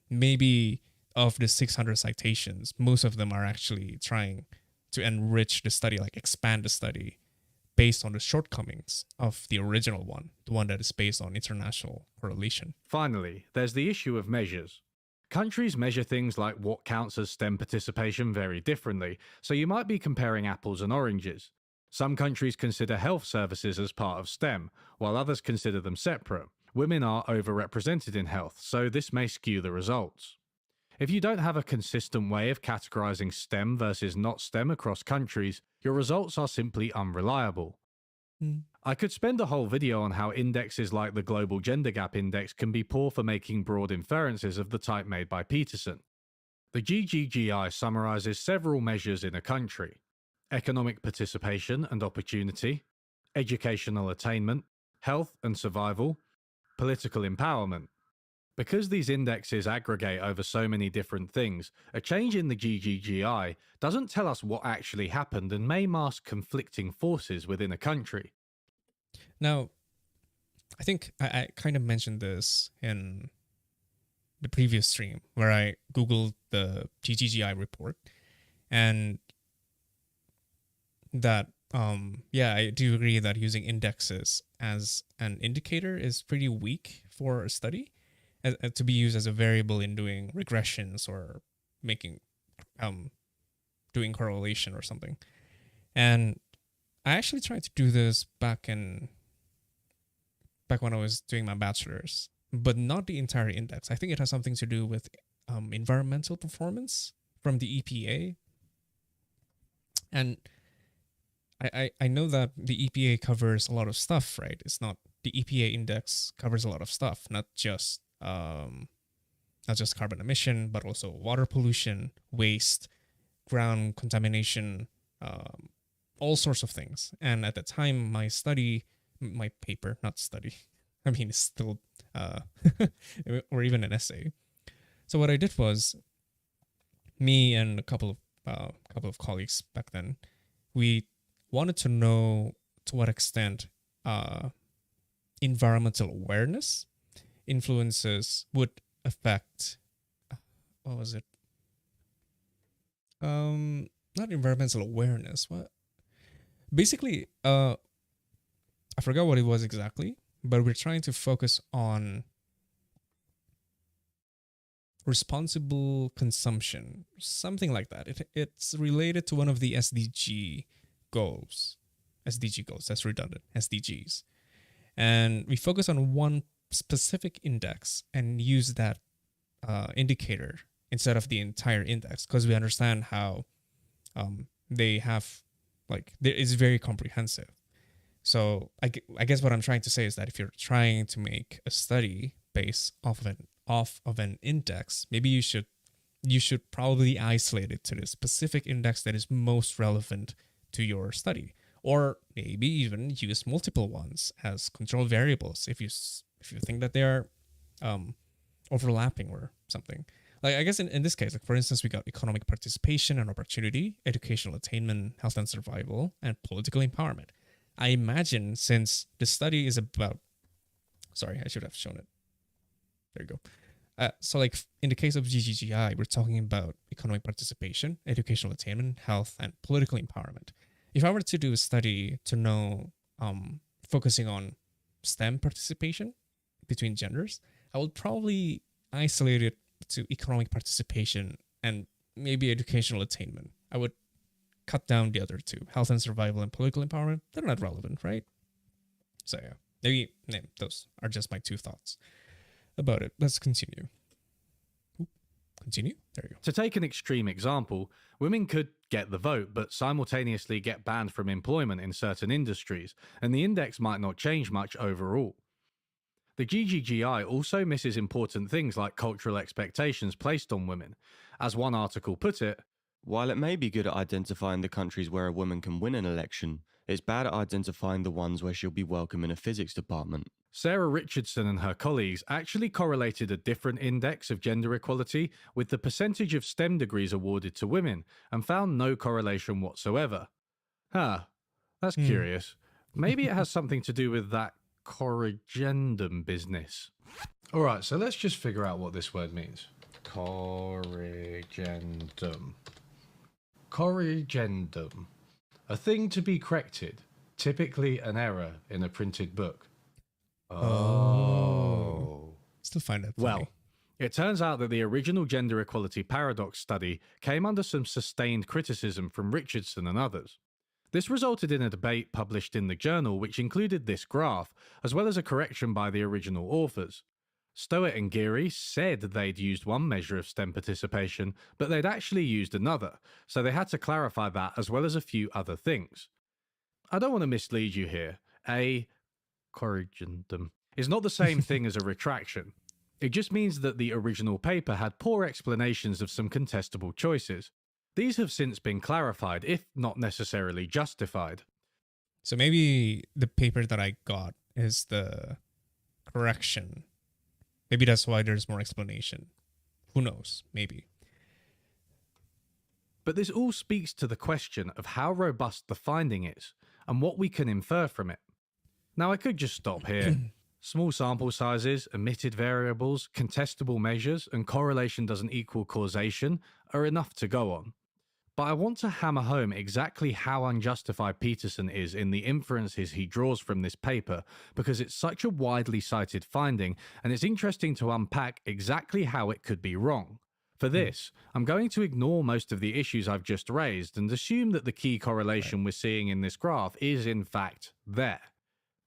Speaker 1: maybe of the 600 citations, most of them are actually trying to enrich the study, like expand the study based on the shortcomings of the original one, the one that is based on international correlation.
Speaker 2: Finally, there's the issue of measures. Countries measure things like what counts as STEM participation very differently, so you might be comparing apples and oranges. Some countries consider health services as part of STEM, while others consider them separate. Women are overrepresented in health, so this may skew the results. If you don't have a consistent way of categorizing STEM versus not STEM across countries, your results are simply unreliable. I could spend a whole video on how indexes like the Global Gender Gap Index can be poor for making broad inferences of the type made by Peterson. The GGGI summarizes several measures in a country: economic participation and opportunity, educational attainment, health and survival, political empowerment. Because these indexes aggregate over so many different things, a change in the GGGI doesn't tell us what actually happened and may mask conflicting forces within a country.
Speaker 1: Now, I think I kind of mentioned this in the previous stream where I Googled the GGGI report, and that, I do agree that using indexes as an indicator is pretty weak for a study, to be used as a variable in doing regressions or making, doing correlation or something. And I actually tried to do this back when I was doing my bachelor's, but not the entire index. I think it has something to do with environmental performance from the EPA. And I know that the EPA covers a lot of stuff, right? It's not, the EPA index covers a lot of stuff, not just carbon emission, but also water pollution, waste, ground contamination, all sorts of things. And at the time, my paper, not study, I mean, it's still, or even an essay. So what I did was, me and a couple of colleagues back then, we wanted to know to what extent environmental awareness influences would affect, what was it? Not environmental awareness. What? Basically, I forgot what it was exactly, but we're trying to focus on responsible consumption, something like that. It's related to one of the SDG goals. SDG goals, that's redundant, SDGs. And we focus on one specific index and use that indicator instead of the entire index, because we understand how they have, like, it's very comprehensive. So I guess what I'm trying to say is that if you're trying to make a study based off of an index, maybe you should probably isolate it to the specific index that is most relevant to your study, or maybe even use multiple ones as control variables if you think that they are overlapping or something. Like, I guess in this case, like, for instance, we got economic participation and opportunity, educational attainment, health and survival, and political empowerment. I imagine, since the study is about, sorry, I should have shown it. There you go. So, like, in the case of GGGI, we're talking about economic participation, educational attainment, health, and political empowerment. If I were to do a study to know, focusing on STEM participation between genders, I would probably isolate it to economic participation and maybe educational attainment. I would cut down the other two, health and survival and political empowerment. They're not relevant, right? So yeah, maybe those are just my 2 thoughts about it. Let's continue. Continue? There you go.
Speaker 2: To take an extreme example, women could get the vote, but simultaneously get banned from employment in certain industries, and the index might not change much overall. The GGGI also misses important things like cultural expectations placed on women. As one article put it,
Speaker 6: while it may be good at identifying the countries where a woman can win an election, it's bad at identifying the ones where she'll be welcome in a physics department.
Speaker 2: Sarah Richardson and her colleagues actually correlated a different index of gender equality with the percentage of STEM degrees awarded to women and found no correlation whatsoever. That's curious. Maybe it has something to do with that corrigendum business. Alright, so let's just figure out what this word means. Corrigendum. Corrigendum. A thing to be corrected, typically an error in a printed book. Oh.
Speaker 1: Still find that funny.
Speaker 2: Well, it turns out that the original gender equality paradox study came under some sustained criticism from Richardson and others. This resulted in a debate published in the journal which included this graph, as well as a correction by the original authors. Stowett and Geary said they'd used one measure of STEM participation, but they'd actually used another, so they had to clarify that as well as a few other things. I don't want to mislead you here. A corrigendum is not the same thing as a retraction. It just means that the original paper had poor explanations of some contestable choices. These have since been clarified, if not necessarily justified.
Speaker 1: So maybe the paper that I got is the correction. Maybe that's why there's more explanation. Who knows? Maybe.
Speaker 2: But this all speaks to the question of how robust the finding is and what we can infer from it. Now, I could just stop here. Small sample sizes, omitted variables, contestable measures, and correlation doesn't equal causation are enough to go on. But I want to hammer home exactly how unjustified Peterson is in the inferences he draws from this paper, because it's such a widely cited finding, and it's interesting to unpack exactly how it could be wrong. For this, I'm going to ignore most of the issues I've just raised and assume that the key correlation we're seeing in this graph is in fact there.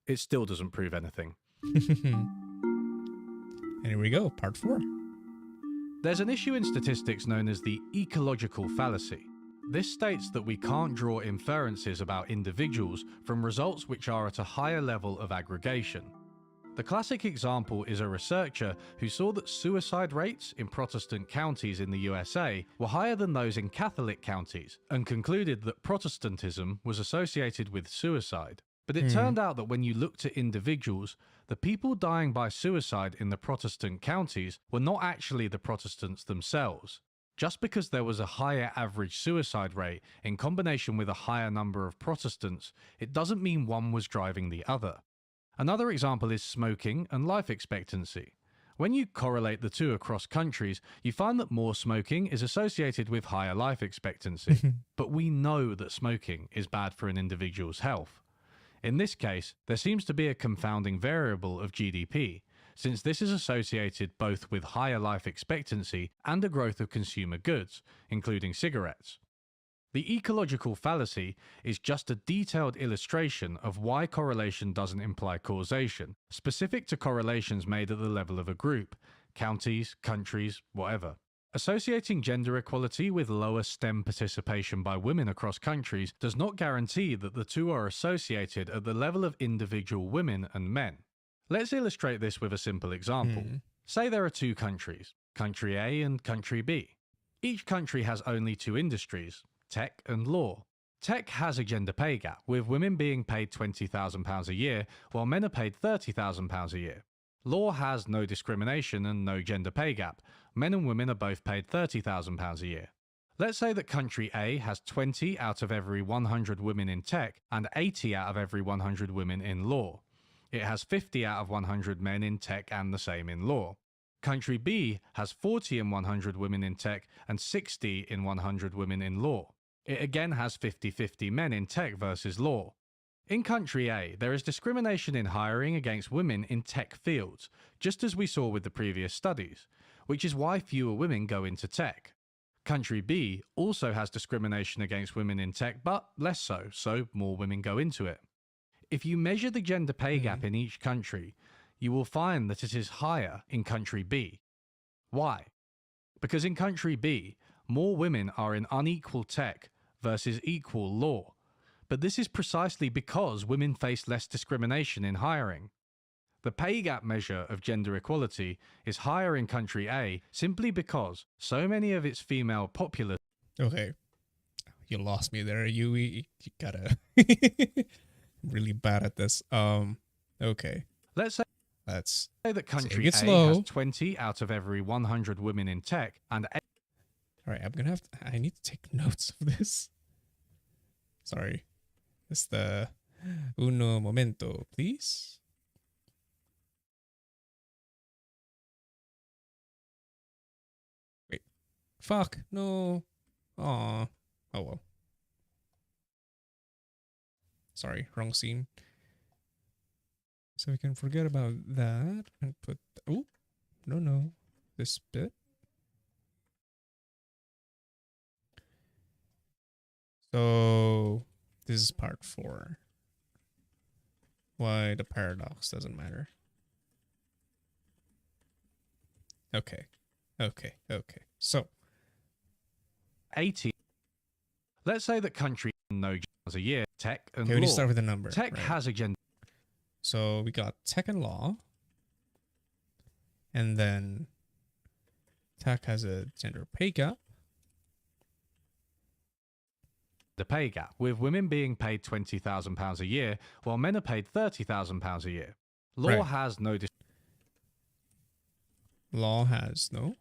Speaker 2: It still doesn't prove anything.
Speaker 1: And here we go, part 4.
Speaker 2: There's an issue in statistics known as the ecological fallacy. This states that we can't draw inferences about individuals from results which are at a higher level of aggregation. The classic example is a researcher who saw that suicide rates in Protestant counties in the USA were higher than those in Catholic counties, and concluded that Protestantism was associated with suicide. But it turned out that when you looked at individuals, the people dying by suicide in the Protestant counties were not actually the Protestants themselves. Just because there was a higher average suicide rate in combination with a higher number of Protestants, it doesn't mean one was driving the other. Another example is smoking and life expectancy. When you correlate the two across countries, you find that more smoking is associated with higher life expectancy. But we know that smoking is bad for an individual's health. In this case, there seems to be a confounding variable of GDP. since this is associated both with higher life expectancy and a growth of consumer goods, including cigarettes. The ecological fallacy is just a detailed illustration of why correlation doesn't imply causation, specific to correlations made at the level of a group, counties, countries, whatever. Associating gender equality with lower STEM participation by women across countries does not guarantee that the two are associated at the level of individual women and men. Let's illustrate this with a simple example. Say there are two countries, country A and country B. Each country has only two industries, tech and law. Tech has a gender pay gap, with women being paid £20,000 a year, while men are paid £30,000 a year. Law has no discrimination and no gender pay gap. Men and women are both paid £30,000 a year. Let's say that country A has 20 out of every 100 women in tech and 80 out of every 100 women in law. It has 50 out of 100 men in tech and the same in law. Country B has 40 in 100 women in tech and 60 in 100 women in law. It again has 50-50 men in tech versus law. In country A, there is discrimination in hiring against women in tech fields, just as we saw with the previous studies, which is why fewer women go into tech. Country B also has discrimination against women in tech, but less so more women go into it. If you measure the gender pay gap in each country, you will find that it is higher in country B. Why? Because in country B, more women are in unequal tech versus equal law. But this is precisely because women face less discrimination in hiring. The pay gap measure of gender equality is higher in country A simply because so many of its female populace.
Speaker 1: Okay. You lost me there. You gotta really bad at this. Okay.
Speaker 2: Let's say that country A has 20 out of every 100 women in tech and
Speaker 1: all right, I need to take notes of this. Sorry. It's the uno momento, please. Wait. Fuck. No. Aw. Oh well. Sorry, wrong scene. So we can forget about that and put... Oh, no. This bit. So this is part 4. Why the paradox doesn't matter. Okay. So
Speaker 2: 80. Let's say that country no jobs a year, tech and
Speaker 1: okay,
Speaker 2: law.
Speaker 1: we need to start with a number.
Speaker 2: Tech
Speaker 1: right?
Speaker 2: has a gender.
Speaker 1: So we got tech and law. And then tech has a gender pay gap.
Speaker 2: The pay gap, with women being paid £20,000 a year, while men are paid £30,000 a year. Law
Speaker 1: Right.
Speaker 2: has no
Speaker 1: Law has no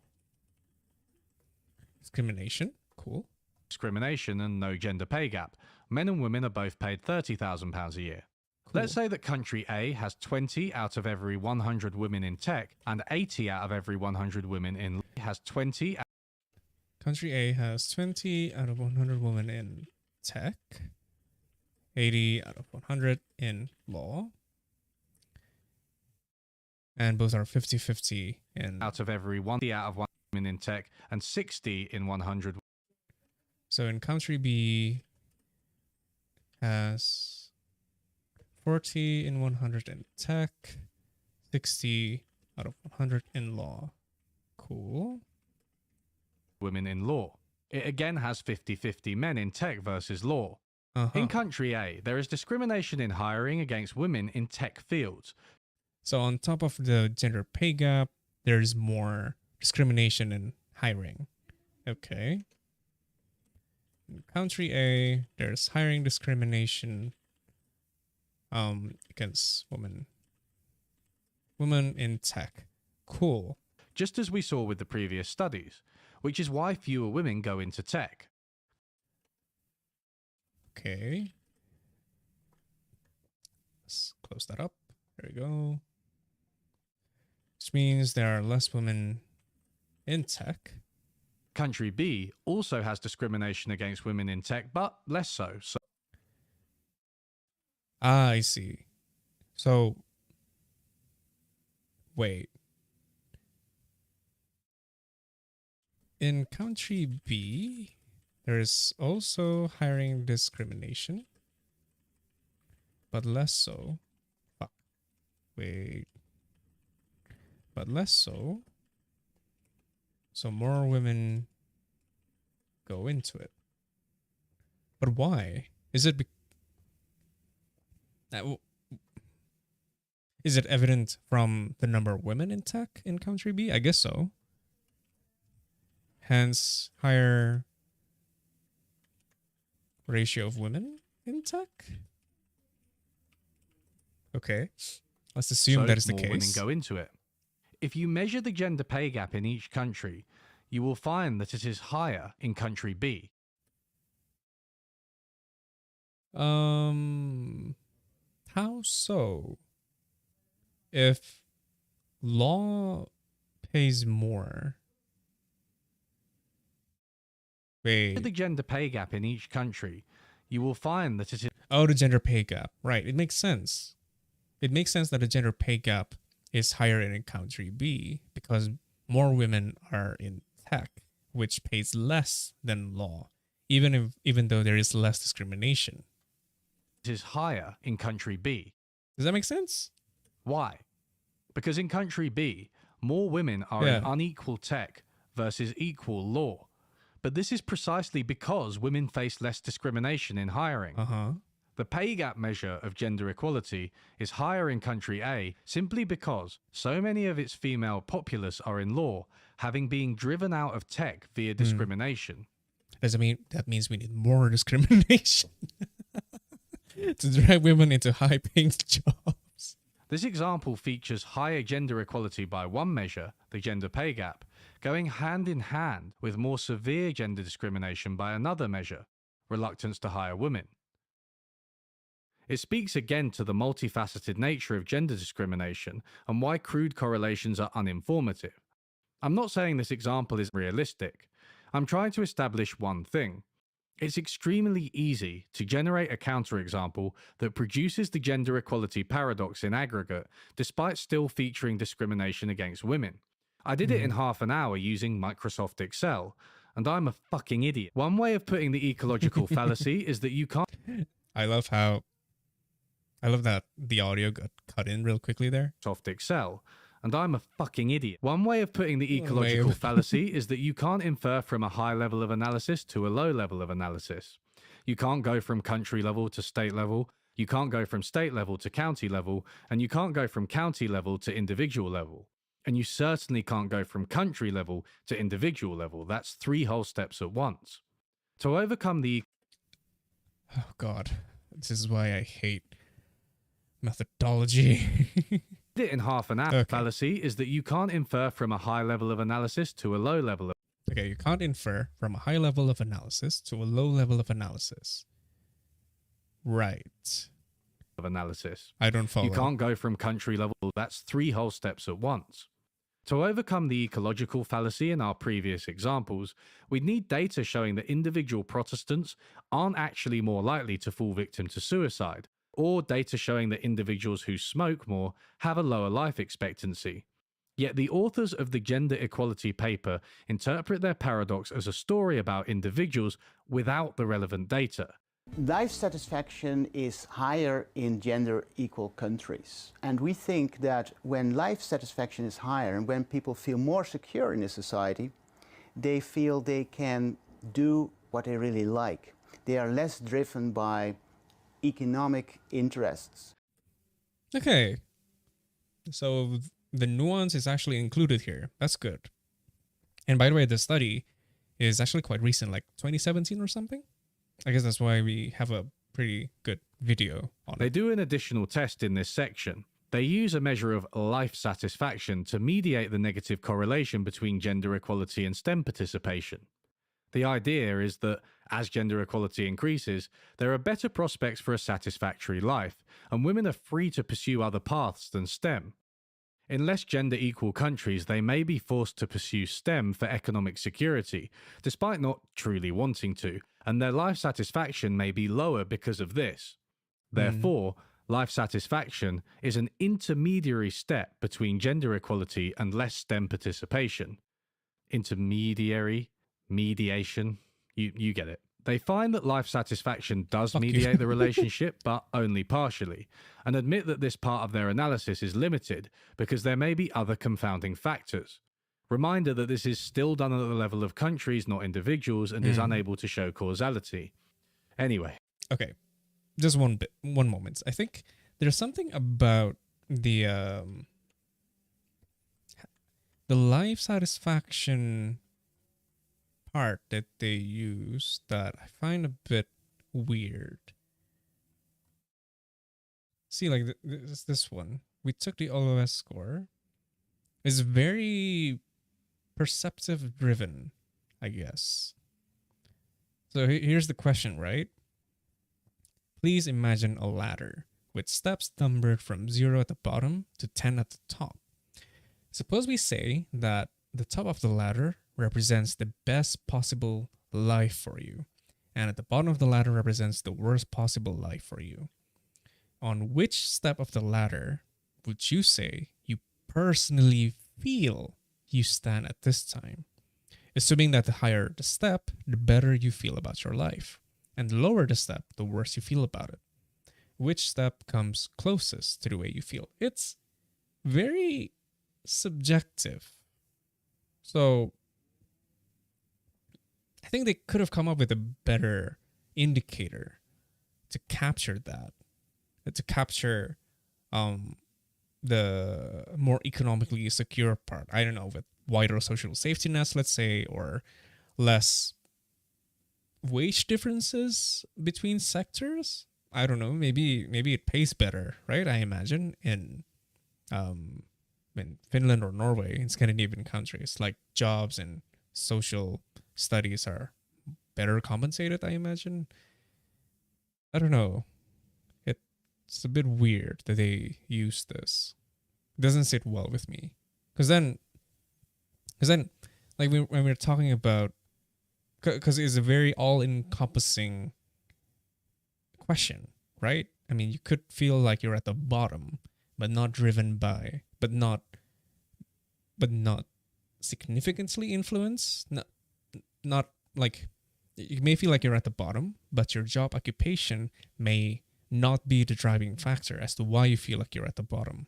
Speaker 1: discrimination. Cool.
Speaker 2: discrimination and no gender pay gap. Men and women are both paid £30,000 a year.
Speaker 1: Cool.
Speaker 2: Let's say that country A has 20 out of every 100 women in tech and 80 out of every 100 women in has 20.
Speaker 1: Country A has 20 out of 100 women in tech, 80 out of 100 in law, and both are 50-50 in...
Speaker 2: out of every 1 out of 1 women in tech and 60 in 100.
Speaker 1: So in country B has 40 in 100 in tech, 60 out of 100 in law. Cool.
Speaker 2: Women in law. It again has 50-50 men in tech versus law. In country A, there is discrimination in hiring against women in tech fields.
Speaker 1: So on top of the gender pay gap, there's more discrimination in hiring. Okay. In country A, there's hiring discrimination against women in tech. Cool.
Speaker 2: Just as we saw with the previous studies, which is why fewer women go into tech.
Speaker 1: Okay. Let's close that up. There we go. Which means there are less women in tech.
Speaker 2: Country B also has discrimination against women in tech, but less so.
Speaker 1: Ah, I see. So Wait. In country B, there is also hiring discrimination, but less so. Fuck. Wait. But less so. So more women go into it. But why? Is it is it evident from the number of women in tech in country B? I guess so. Hence, higher ratio of women in tech? Okay. Let's assume
Speaker 2: So
Speaker 1: that is the
Speaker 2: more women
Speaker 1: case.
Speaker 2: go into it. If you measure the gender pay gap in each country, you will find that it is higher in country B.
Speaker 1: How so? If law pays more.
Speaker 2: The
Speaker 1: Wait.
Speaker 2: gender pay gap in each country, you will find that it is
Speaker 1: Oh, the gender pay gap. Right. It makes sense. It makes sense that the gender pay gap is higher in country B because more women are in tech, which pays less than law, even though there is less discrimination.
Speaker 2: higher in country B.
Speaker 1: Does that make sense?
Speaker 2: Why? Because in country B, more women are in
Speaker 1: Yeah.
Speaker 2: unequal tech versus equal law. But this is precisely because women face less discrimination in hiring.
Speaker 1: Uh-huh.
Speaker 2: The pay gap measure of gender equality is higher in country A simply because so many of its female populace are in law, having been driven out of tech via discrimination.
Speaker 1: Does it mean that means we need more discrimination to drag women into high-paying jobs?
Speaker 2: This example features higher gender equality by one measure, the gender pay gap, going hand in hand with more severe gender discrimination by another measure, reluctance to hire women. It speaks again to the multifaceted nature of gender discrimination and why crude correlations are uninformative. I'm not saying this example is realistic. I'm trying to establish one thing. It's extremely easy to generate a counterexample that produces the gender equality paradox in aggregate, despite still featuring discrimination against women. I did it in half an hour using Microsoft Excel, and I'm a fucking idiot. One way of putting the ecological fallacy is that you can't
Speaker 1: I love that the audio got cut in real quickly there.
Speaker 2: Microsoft Excel, and I'm a fucking idiot. One way of putting the ecological
Speaker 1: Lame.
Speaker 2: fallacy is that you can't infer from a high level of analysis to a low level of analysis. You can't go from country level to state level, you can't go from state level to county level, and you can't go from county level to individual level. And you certainly can't go from country level to individual level. That's 3 whole steps at once. To overcome the
Speaker 1: Oh God, this is why I hate methodology.
Speaker 2: it in half an hour
Speaker 1: Okay.
Speaker 2: fallacy is that you can't infer from a high level of analysis to a low level
Speaker 1: Okay, you can't infer from a high level of analysis to a low level of analysis. Right.
Speaker 2: of analysis.
Speaker 1: I don't follow.
Speaker 2: You can't go from country level. That's 3 whole steps at once. To overcome the ecological fallacy in our previous examples, we'd need data showing that individual Protestants aren't actually more likely to fall victim to suicide, or data showing that individuals who smoke more have a lower life expectancy. Yet the authors of the gender equality paper interpret their paradox as a story about individuals without the relevant data.
Speaker 8: Life satisfaction is higher in gender equal countries. And we think that when life satisfaction is higher and when people feel more secure in a society, they feel they can do what they really like. They are less driven by economic interests.
Speaker 1: Okay. So the nuance is actually included here. That's good. And by the way, the study is actually quite recent, like 2017 or something. I guess that's why we have a pretty good video on
Speaker 2: They
Speaker 1: it.
Speaker 2: do an additional test in this section. They use a measure of life satisfaction to mediate the negative correlation between gender equality and STEM participation. The idea is that as gender equality increases, there are better prospects for a satisfactory life, and women are free to pursue other paths than STEM. In less gender equal countries, they may be forced to pursue STEM for economic security, despite not truly wanting to, and their life satisfaction may be lower because of this. Therefore, life satisfaction is an intermediary step between gender equality and less STEM participation. Intermediary, mediation, you get it. They find that life satisfaction does
Speaker 1: Fuck you.
Speaker 2: mediate the relationship, but only partially, and admit that this part of their analysis is limited because there may be other confounding factors. Reminder that this is still done at the level of countries, not individuals, and is unable to show causality. Anyway.
Speaker 1: Okay, just one moment. I think there's something about the life satisfaction part that they use that I find a bit weird. See, like this one, we took the OS score. It's very perceptive driven, I guess. So here's the question, right? Please imagine a ladder with steps numbered from 0 at the bottom to 10 at the top. Suppose we say that the top of the ladder represents the best possible life for you, and at the bottom of the ladder represents the worst possible life for you. On which step of the ladder would you say you personally feel you stand at this time? Assuming that the higher the step, the better you feel about your life, and the lower the step, the worse you feel about it. Which step comes closest to the way you feel? It's very subjective. So I think they could have come up with a better indicator to capture that, to capture the more economically secure part. I don't know, with wider social safety nets, let's say, or less wage differences between sectors. I don't know. Maybe it pays better, right? I imagine in Finland or Norway, in Scandinavian countries, like jobs and social studies are better compensated, I imagine. I don't know. It's a bit weird that they use this. It doesn't sit well with me. Because then, like when we're talking about, because it's a very all-encompassing question, right? I mean, you could feel like you're at the bottom, but not driven by, but not significantly influenced. Not like, you may feel like you're at the bottom, but your job occupation may not be the driving factor as to why you feel like you're at the bottom.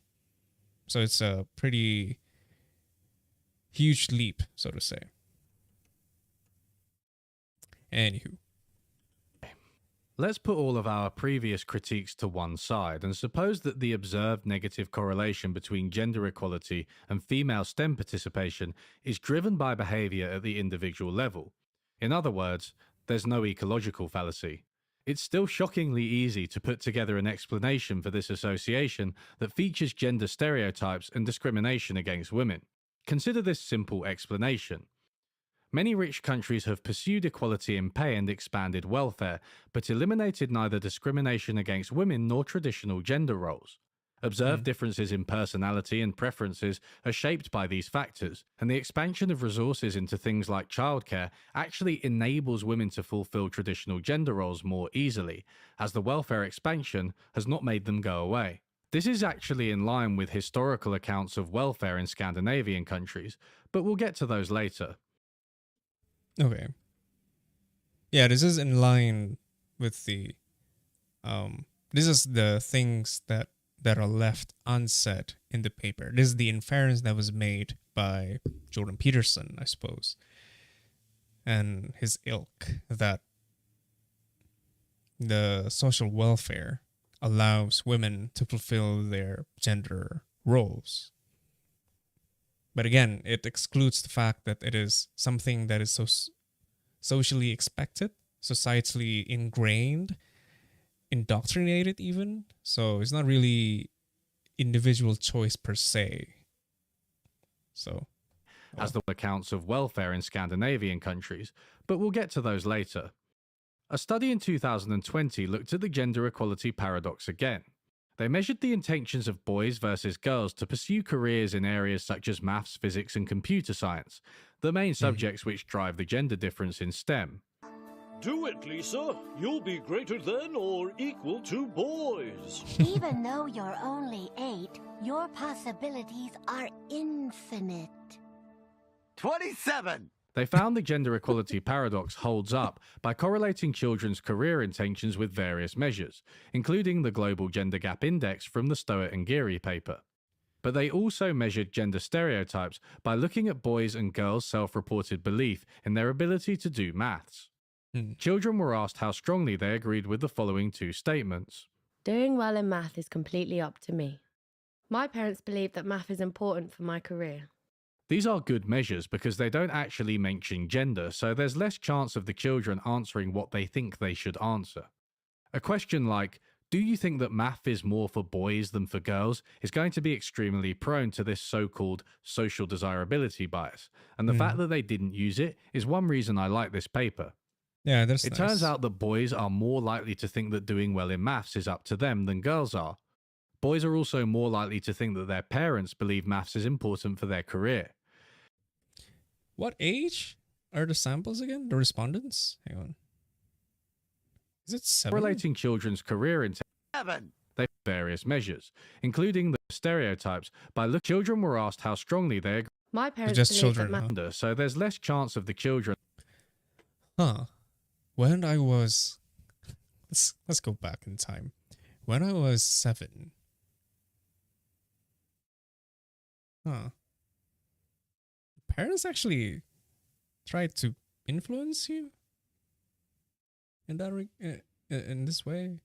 Speaker 1: So it's a pretty huge leap, so to say. Anywho.
Speaker 2: Let's put all of our previous critiques to one side and suppose that the observed negative correlation between gender equality and female STEM participation is driven by behavior at the individual level. In other words, there's no ecological fallacy. It's still shockingly easy to put together an explanation for this association that features gender stereotypes and discrimination against women. Consider this simple explanation. Many rich countries have pursued equality in pay and expanded welfare, but eliminated neither discrimination against women nor traditional gender roles. Observed differences in personality and preferences are shaped by these factors, and the expansion of resources into things like childcare actually enables women to fulfill traditional gender roles more easily, as the welfare expansion has not made them go away. This is actually in line with historical accounts of welfare in Scandinavian countries, but we'll get to those later.
Speaker 1: Okay. Yeah, this is in line with the this is the things that are left unsaid in the paper. This is the inference that was made by Jordan Peterson, I suppose, and his ilk, that the social welfare allows women to fulfill their gender roles. But again, it excludes the fact that it is something that is so socially expected, societally ingrained, indoctrinated even. So it's not really individual choice per se. So,
Speaker 2: as the accounts of welfare in Scandinavian countries, but we'll get to those later. A study in 2020 looked at the gender equality paradox again. They measured the intentions of boys versus girls to pursue careers in areas such as maths, physics, and computer science, the main subjects which drive the gender difference in STEM.
Speaker 9: Do it, Lisa. You'll be greater than or equal to boys.
Speaker 10: Even though you're only 8, your possibilities are infinite.
Speaker 11: 27!
Speaker 2: They found the gender equality paradox holds up by correlating children's career intentions with various measures, including the Global Gender Gap Index from the Stowett and Geary paper. But they also measured gender stereotypes by looking at boys' and girls' self-reported belief in their ability to do maths. Children were asked how strongly they agreed with the following 2 statements.
Speaker 12: Doing well in math is completely up to me. My parents believe that math is important for my career.
Speaker 2: These are good measures because they don't actually mention gender, so there's less chance of the children answering what they think they should answer. A question like, do you think that math is more for boys than for girls, is going to be extremely prone to this so-called social desirability bias, and the fact that they didn't use it is one reason I like this paper.
Speaker 1: Yeah, that's
Speaker 2: It
Speaker 1: nice.
Speaker 2: turns out that boys are more likely to think that doing well in maths is up to them than girls are. Boys are also more likely to think that their parents believe maths is important for their career.
Speaker 1: What age are the samples again? The respondents? Hang on. Is it 7?
Speaker 2: Correlating children's career intentions
Speaker 11: 7!
Speaker 2: they various measures, including the stereotypes. Children were asked how strongly they agree.
Speaker 12: My parents
Speaker 1: just
Speaker 12: believe
Speaker 1: children,
Speaker 12: that math
Speaker 1: huh?
Speaker 2: So there's less chance of the children.
Speaker 1: Huh. When I was... Let's go back in time. When I was 7... Huh. Parents actually tried to influence you in that in this way.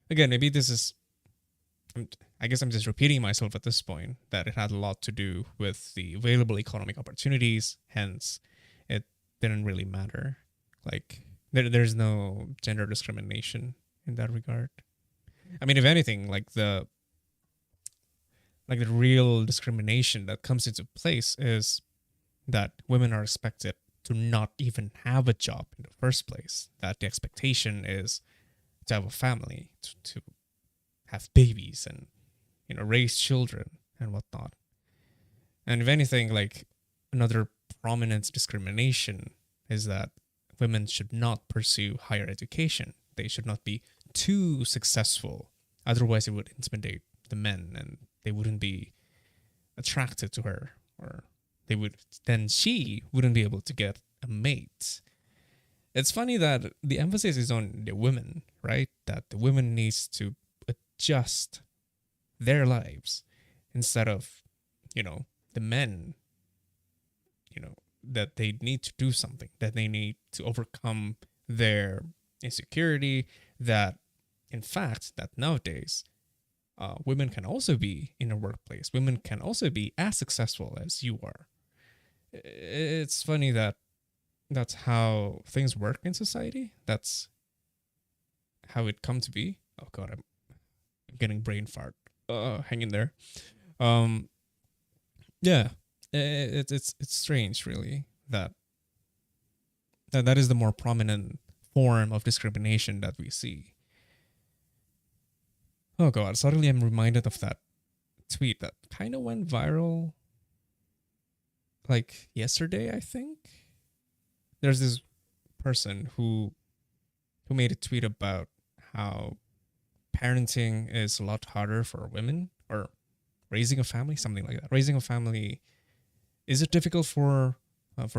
Speaker 1: Again, maybe this is. I guess I'm just repeating myself at this point that it had a lot to do with the available economic opportunities. Hence, it didn't really matter. Like there's no gender discrimination in that regard. I mean, if anything, like the real discrimination that comes into place is that women are expected to not even have a job in the first place. That the expectation is to have a family, to have babies and, raise children and whatnot. And if anything, like another prominent discrimination is that women should not pursue higher education. They should not be too successful. Otherwise, it would intimidate the men and they wouldn't be attracted to her, or she wouldn't be able to get a mate. It's funny that the emphasis is on the women, right? That the women needs to adjust their lives instead of, the men, that they need to do something, that they need to overcome their insecurity, that in fact, that nowadays, women can also be in a workplace. Women can also be as successful as you are. It's funny that that's how things work in society. That's how it come to be. Oh God, I'm getting brain fart. Hang in there. Yeah, it's strange, really, that is the more prominent form of discrimination that we see. Oh God, suddenly I'm reminded of that tweet that kind of went viral like yesterday, I think. There's this person who made a tweet about how parenting is a lot harder for women, or raising a family, something like that. Raising a family, is it difficult for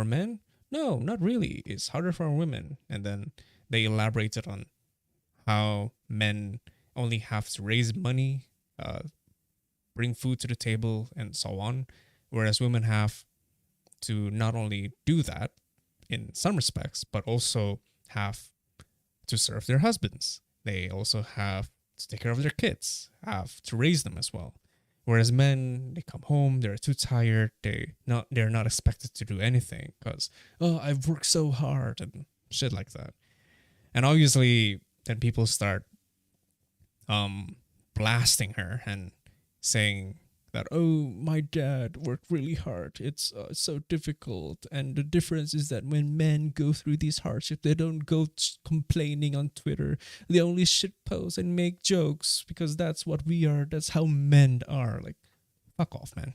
Speaker 1: men? No, not really. It's harder for women. And then they elaborated on how men only have to raise money, bring food to the table, and so on, whereas women have to not only do that in some respects, but also have to serve their husbands. They also have to take care of their kids, have to raise them as well. Whereas men, they come home, they're too tired, they're not expected to do anything because, I've worked so hard and shit like that. And obviously, then people start blasting her and saying that, my dad worked really hard. It's so difficult. And the difference is that when men go through these hardships, they don't go complaining on Twitter. They only shitpost and make jokes because that's what we are. That's how men are. Like, fuck off, man.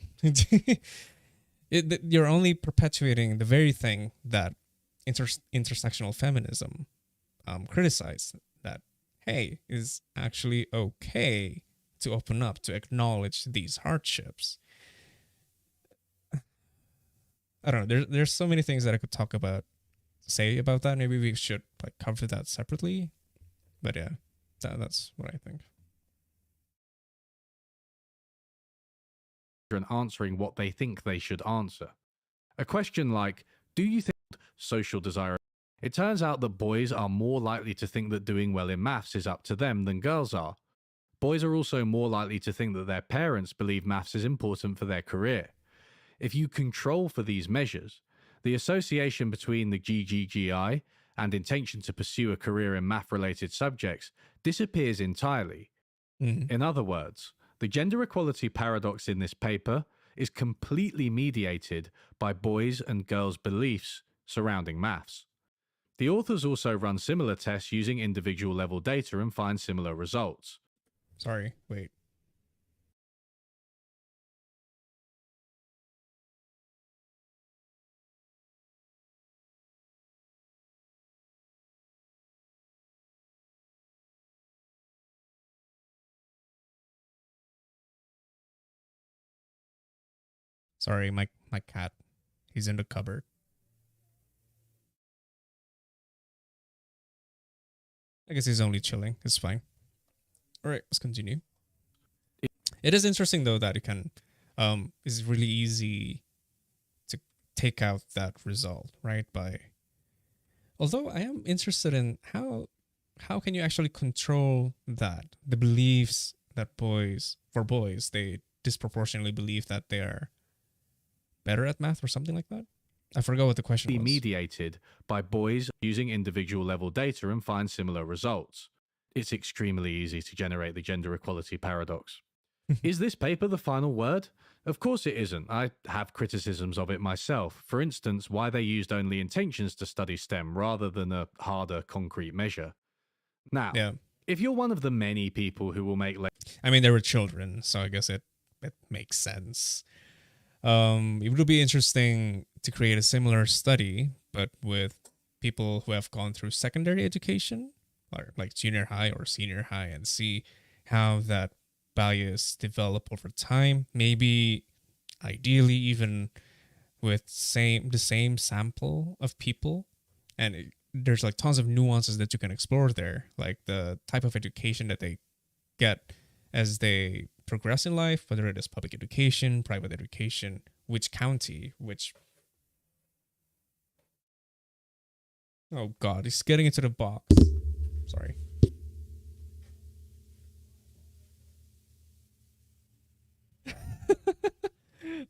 Speaker 1: You're only perpetuating the very thing that intersectional feminism criticized that, hey, it's actually okay to open up, to acknowledge these hardships. I don't know. There's so many things that I could say about that. Maybe we should like cover that separately. But yeah, that's what I think.
Speaker 2: And answering what they think they should answer. A question like, do you think social desire? It turns out that boys are more likely to think that doing well in maths is up to them than girls are. Boys are also more likely to think that their parents believe maths is important for their career. If you control for these measures, the association between the GGGI and intention to pursue a career in math-related subjects disappears entirely. In other words, the gender equality paradox in this paper is completely mediated by boys' and girls' beliefs surrounding maths. The authors also run similar tests using individual level data and find similar results.
Speaker 1: Sorry, wait. Sorry, my cat. He's in the cupboard. I guess he's only chilling. It's fine. All right, let's continue. It is interesting though that it can is really easy to take out that result, right? Although I am interested in how can you actually control that? The beliefs that boys they disproportionately believe that they are better at math or something like that. I forgot what the question was.
Speaker 2: Mediated by boys using individual level data and find similar results. It's extremely easy to generate the gender equality paradox. Is this paper the final word? Of course it isn't. I have criticisms of it myself. For instance, why they used only intentions to study STEM rather than a harder, concrete measure. Now, if you're one of the many people who will make...
Speaker 1: I mean, they were children, so I guess it makes sense. It would be interesting to create a similar study, but with people who have gone through secondary education, or like junior high or senior high, and see how that bias develop over time. Maybe, ideally, even with the same sample of people, and there's like tons of nuances that you can explore there, like the type of education that they get as they progress in life, whether it is public education, private education, which county, which... Oh God, he's getting into the box. Sorry.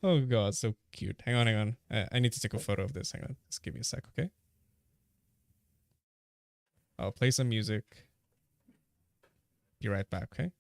Speaker 1: Oh God, so cute. Hang on. I need to take a photo of this. Hang on. Just give me a sec, okay? I'll play some music. Be right back, okay?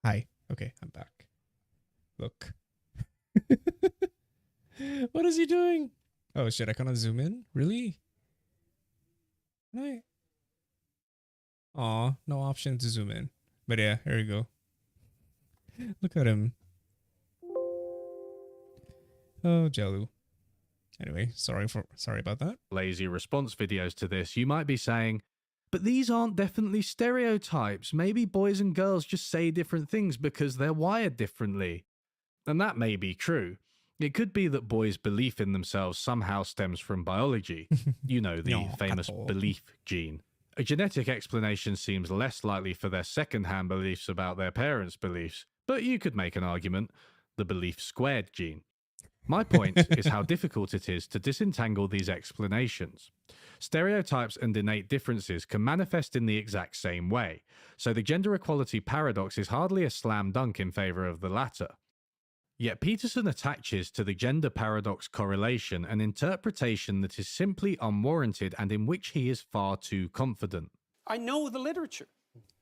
Speaker 1: Hi. Okay, I'm back. Look. What is he doing? Oh shit, I cannot zoom in? Really? Can I? Aw, no option to zoom in. But yeah, here we go. Look at him. Oh, Jellu. Anyway, sorry about that.
Speaker 2: Lazy response videos to this, you might be saying, but these aren't definitely stereotypes. Maybe boys and girls just say different things because they're wired differently. And that may be true. It could be that boys' belief in themselves somehow stems from biology. You know, the
Speaker 1: No,
Speaker 2: famous
Speaker 1: at all.
Speaker 2: belief gene. A genetic explanation seems less likely for their second-hand beliefs about their parents' beliefs, but you could make an argument, the belief squared gene. My point is how difficult it is to disentangle these explanations. Stereotypes and innate differences can manifest in the exact same way, so the gender equality paradox is hardly a slam dunk in favor of the latter. Yet Peterson attaches to the gender paradox correlation an interpretation that is simply unwarranted and in which he is far too confident.
Speaker 3: I know the literature,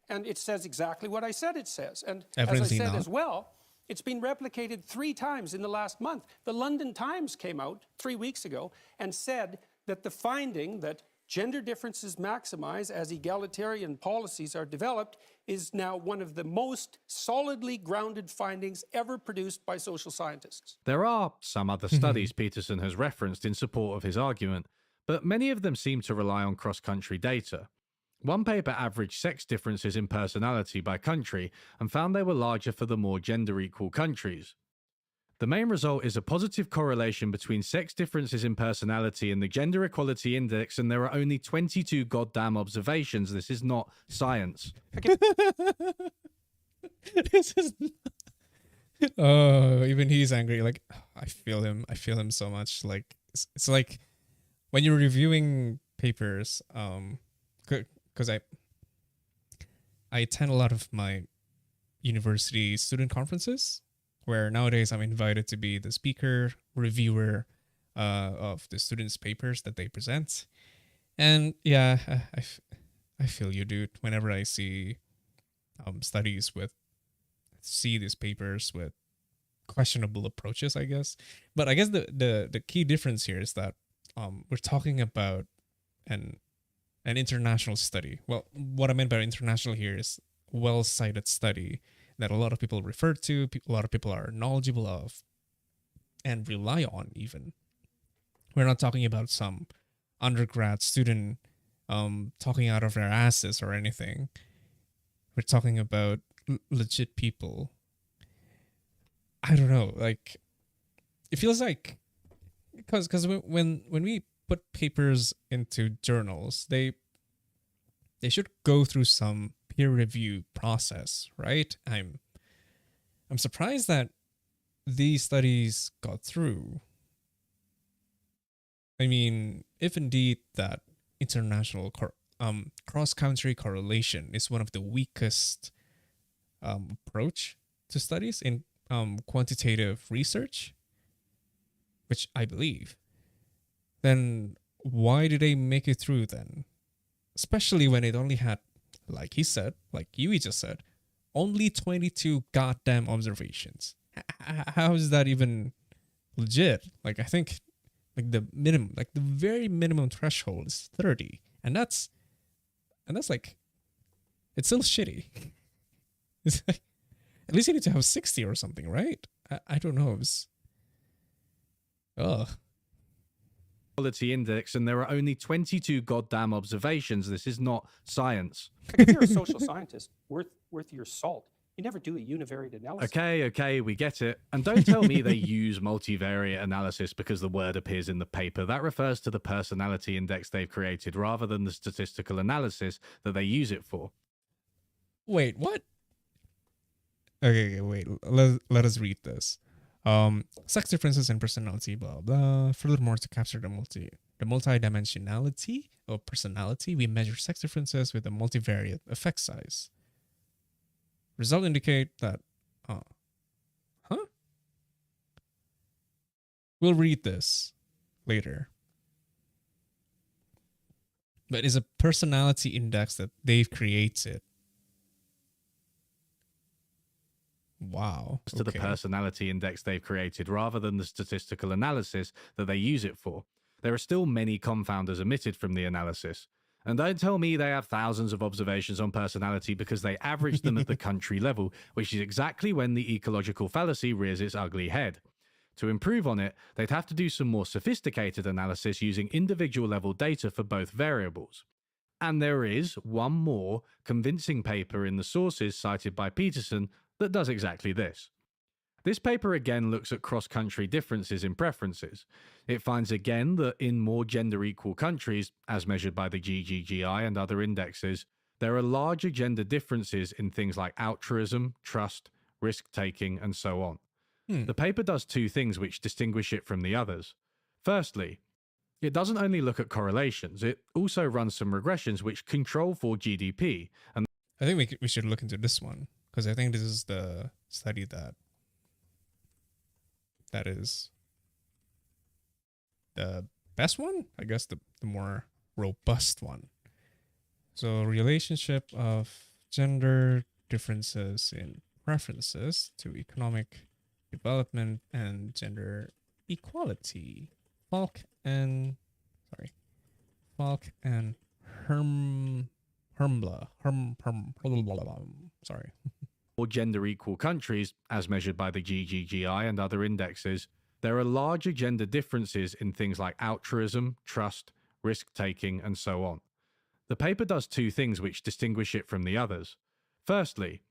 Speaker 3: and it says exactly what I said it says. And
Speaker 1: Evidently
Speaker 3: as I said
Speaker 1: not.
Speaker 3: as well, it's been replicated 3 times in the last month. The London Times came out 3 weeks ago and said that the finding that gender differences maximize as egalitarian policies are developed is now one of the most solidly grounded findings ever produced by social scientists.
Speaker 2: There are some other studies Peterson has referenced in support of his argument, but many of them seem to rely on cross-country data. One paper averaged sex differences in personality by country and found they were larger for the more gender-equal countries. The main result is a positive correlation between sex differences in personality and the Gender Equality Index, and there are only 22 goddamn observations. This is not science.
Speaker 1: This is. Oh, even he's angry. Like, I feel him. I feel him so much. Like, it's like when you're reviewing papers. Because I attend a lot of my university student conferences, where nowadays I'm invited to be the speaker, reviewer of the students' papers that they present. And yeah, I feel you, dude. Whenever I see see these papers with questionable approaches, I guess. But I guess the key difference here is that we're talking about an international study. Well, what I meant by international here is well-cited study that a lot of people refer to, a lot of people are knowledgeable of, and rely on even. We're not talking about some undergrad student talking out of their asses or anything. We're talking about legit people. I don't know, like, it feels like, because when we put papers into journals, they should go through some peer review process, right? I'm surprised that these studies got through. I mean, if indeed that international cross-country correlation is one of the weakest approach to studies in quantitative research, which I believe, then why did they make it through then? Especially when it only had, like he said, like Yui just said, only 22 goddamn observations. How is that even legit? Like, I think like the very minimum threshold is 30. And that's like, it's still shitty. It's like, at least you need to have 60 or something, right? I don't know.
Speaker 2: Quality Index, and there are only 22 goddamn observations. This is not science.
Speaker 3: If you're a social scientist worth your salt, you never do a univariate analysis.
Speaker 2: Okay, we get it. And don't tell me they use multivariate analysis because the word appears in the paper. That refers to the personality index they've created rather than the statistical analysis that they use it for.
Speaker 1: Wait, what? Okay, wait. Let us read this. Sex differences in personality, blah blah. Furthermore, to capture the multidimensionality of personality, we measure sex differences with a multivariate effect size. Results indicate that, We'll read this later. But it's a personality index that they've created. Wow.
Speaker 2: to the personality index they've created rather than the statistical analysis that they use it for. There are still many confounders omitted from the analysis. And don't tell me they have thousands of observations on personality because they average them at the country level, which is exactly when the ecological fallacy rears its ugly head. To improve on it, they'd have to do some more sophisticated analysis using individual level data for both variables. And there is one more convincing paper in the sources cited by Peterson that does exactly this. This paper again looks at cross-country differences in preferences. It finds again that in more gender-equal countries, as measured by the GGGI and other indexes, there are larger gender differences in things like altruism, trust, risk-taking, and so on. The paper does two things which distinguish it from the others. Firstly, it doesn't only look at correlations, it also runs some regressions which control for GDP. And
Speaker 1: I think we should look into this one, because I think this is the study that is the best one, I guess the more robust one. So relationship of gender differences in preferences to economic development and gender equality. Falk and Hermbla. Sorry.
Speaker 2: Or gender equal countries, as measured by the GGGI and other indexes, there are larger gender differences in things like altruism, trust, risk-taking, and so on. The paper does two things which distinguish it from the others. Firstly,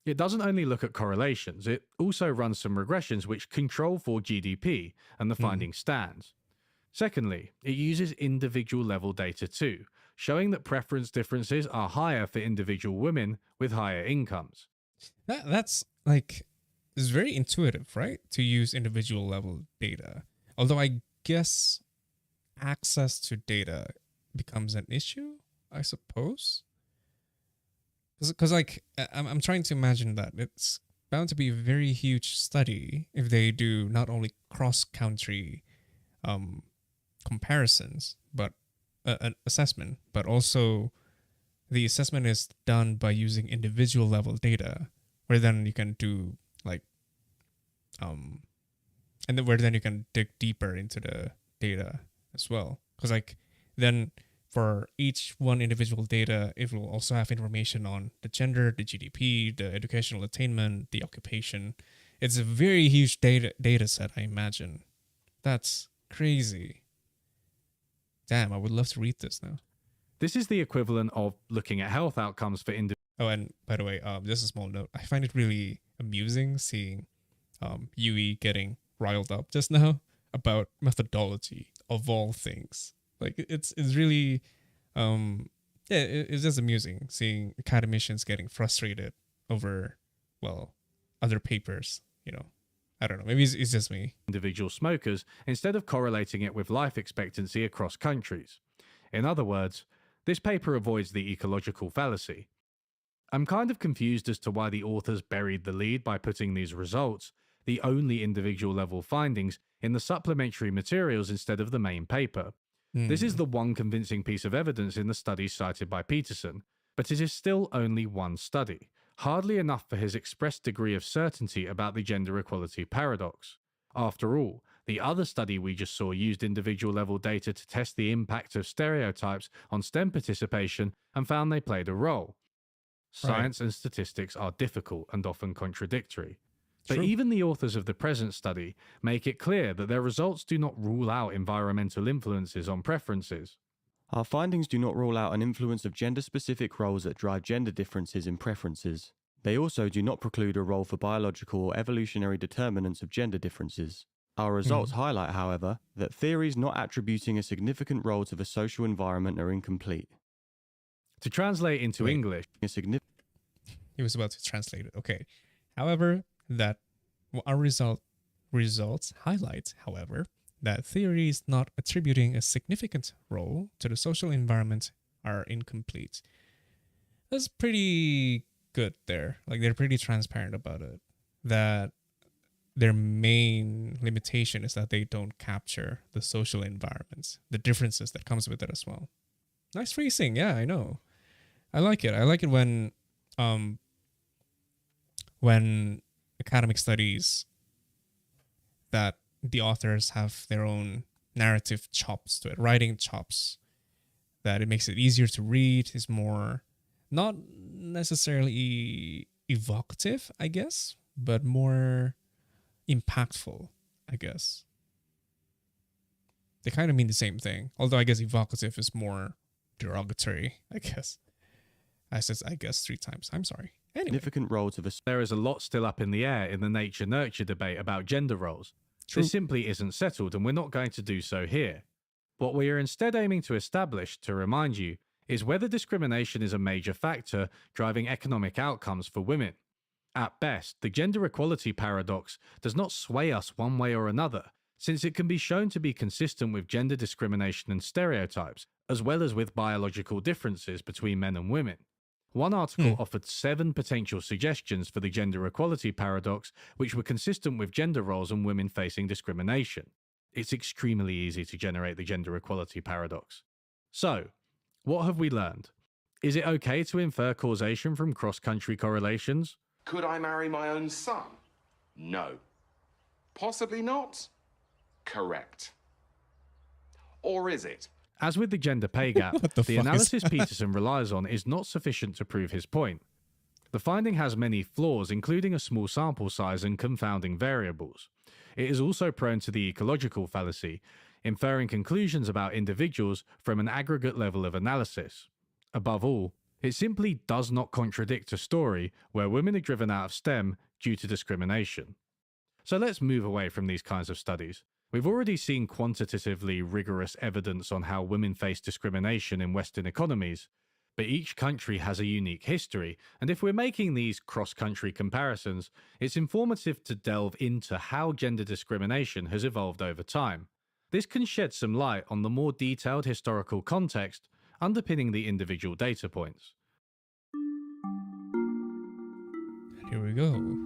Speaker 2: it doesn't only look at correlations, it also runs some regressions which control for GDP, and the finding stands. Secondly, it uses individual level data too, showing that preference differences are higher for individual women with higher incomes.
Speaker 1: That's like, it's very intuitive, right? To use individual level data. Although I guess access to data becomes an issue, I suppose. Because like, I'm trying to imagine that it's bound to be a very huge study if they do not only cross-country comparisons, but an assessment, but also the assessment is done by using individual level data, where then you can do like, and then where then you can dig deeper into the data as well. Because like then for each one individual data, it will also have information on the gender, the GDP, the educational attainment, the occupation. It's a very huge data set, I imagine. That's crazy. Damn, I would love to read this now.
Speaker 2: This is the equivalent of looking at health outcomes for individuals.
Speaker 1: Oh, and by the way, just a small note. I find it really amusing seeing Yui getting riled up just now about methodology of all things. Like it's really, it's just amusing seeing academicians getting frustrated over, well, other papers. You know, I don't know. Maybe it's just me.
Speaker 2: Individual smokers instead of correlating it with life expectancy across countries. In other words, this paper avoids the ecological fallacy. I'm kind of confused as to why the authors buried the lead by putting these results, the only individual level findings, in the supplementary materials instead of the main paper. This is the one convincing piece of evidence in the studies cited by Peterson, but it is still only one study, hardly enough for his expressed degree of certainty about the gender equality paradox. After all, the other study we just saw used individual level data to test the impact of stereotypes on STEM participation and found they played a role. Science and statistics are difficult and often contradictory. But even the authors of the present study make it clear that their results do not rule out environmental influences on preferences.
Speaker 6: Our findings do not rule out an influence of gender-specific roles that drive gender differences in preferences. They also do not preclude a role for biological or evolutionary determinants of gender differences. Our results highlight, however, that theories not attributing a significant role to the social environment are incomplete.
Speaker 2: To translate into English,
Speaker 1: he was about to translate it. Okay. However, that our results highlight, however, that theories not attributing a significant role to the social environment are incomplete. That's pretty good there. Like they're pretty transparent about it. That their main limitation is that they don't capture the social environments, the differences that comes with it as well. Nice phrasing. Yeah, I know. I like it. I like it when academic studies that the authors have their own narrative chops to it, writing chops, that it makes it easier to read, is more not necessarily evocative, I guess, but more impactful, I guess. They kind of mean the same thing, although I guess evocative is more derogatory, I guess. I said I guess 3 times. I'm sorry. Anyway.
Speaker 6: Significant role to the
Speaker 2: There is a lot still up in the air in the nature-nurture debate about gender roles.
Speaker 1: True.
Speaker 2: This simply isn't settled, and we're not going to do so here. What we are instead aiming to establish, to remind you, is whether discrimination is a major factor driving economic outcomes for women. At best, the gender equality paradox does not sway us one way or another, since it can be shown to be consistent with gender discrimination and stereotypes, as well as with biological differences between men and women. One article offered 7 potential suggestions for the gender equality paradox, which were consistent with gender roles and women facing discrimination. It's extremely easy to generate the gender equality paradox. So, what have we learned? Is it okay to infer causation from cross-country correlations?
Speaker 11: Could I marry my own son? No. Possibly not? Correct. Or is it?
Speaker 2: As with the gender pay gap,
Speaker 1: What the
Speaker 2: the
Speaker 1: fuck is
Speaker 2: analysis
Speaker 1: that?
Speaker 2: Peterson relies on is not sufficient to prove his point. The finding has many flaws, including a small sample size and confounding variables. It is also prone to the ecological fallacy, inferring conclusions about individuals from an aggregate level of analysis. Above all, it simply does not contradict a story where women are driven out of STEM due to discrimination. So let's move away from these kinds of studies. We've already seen quantitatively rigorous evidence on how women face discrimination in Western economies, but each country has a unique history, and if we're making these cross-country comparisons, it's informative to delve into how gender discrimination has evolved over time. This can shed some light on the more detailed historical context underpinning the individual data points.
Speaker 1: Here we go.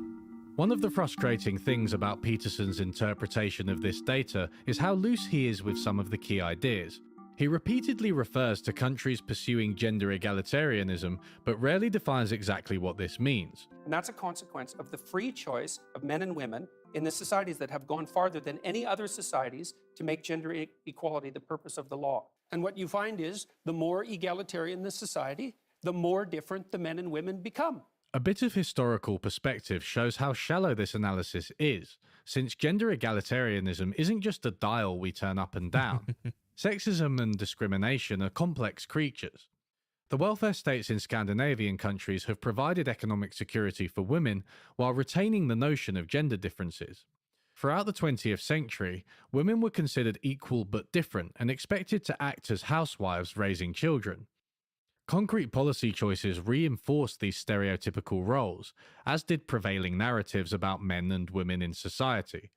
Speaker 2: One of the frustrating things about Peterson's interpretation of this data is how loose he is with some of the key ideas. He repeatedly refers to countries pursuing gender egalitarianism, but rarely defines exactly what this means.
Speaker 3: And that's a consequence of the free choice of men and women in the societies that have gone farther than any other societies to make gender equality the purpose of the law. And what you find is the more egalitarian the society, the more different the men and women become.
Speaker 2: A bit of historical perspective shows how shallow this analysis is, since gender egalitarianism isn't just a dial we turn up and down. Sexism and discrimination are complex creatures. The welfare states in Scandinavian countries have provided economic security for women while retaining the notion of gender differences. Throughout the 20th century, women were considered equal but different and expected to act as housewives raising children. Concrete policy choices reinforced these stereotypical roles, as did prevailing narratives about men and women in society.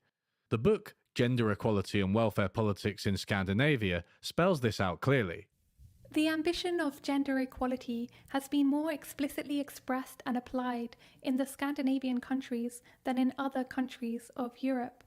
Speaker 2: The book, Gender Equality and Welfare Politics in Scandinavia, spells this out clearly.
Speaker 13: The ambition of gender equality has been more explicitly expressed and applied in the Scandinavian countries than in other countries of Europe.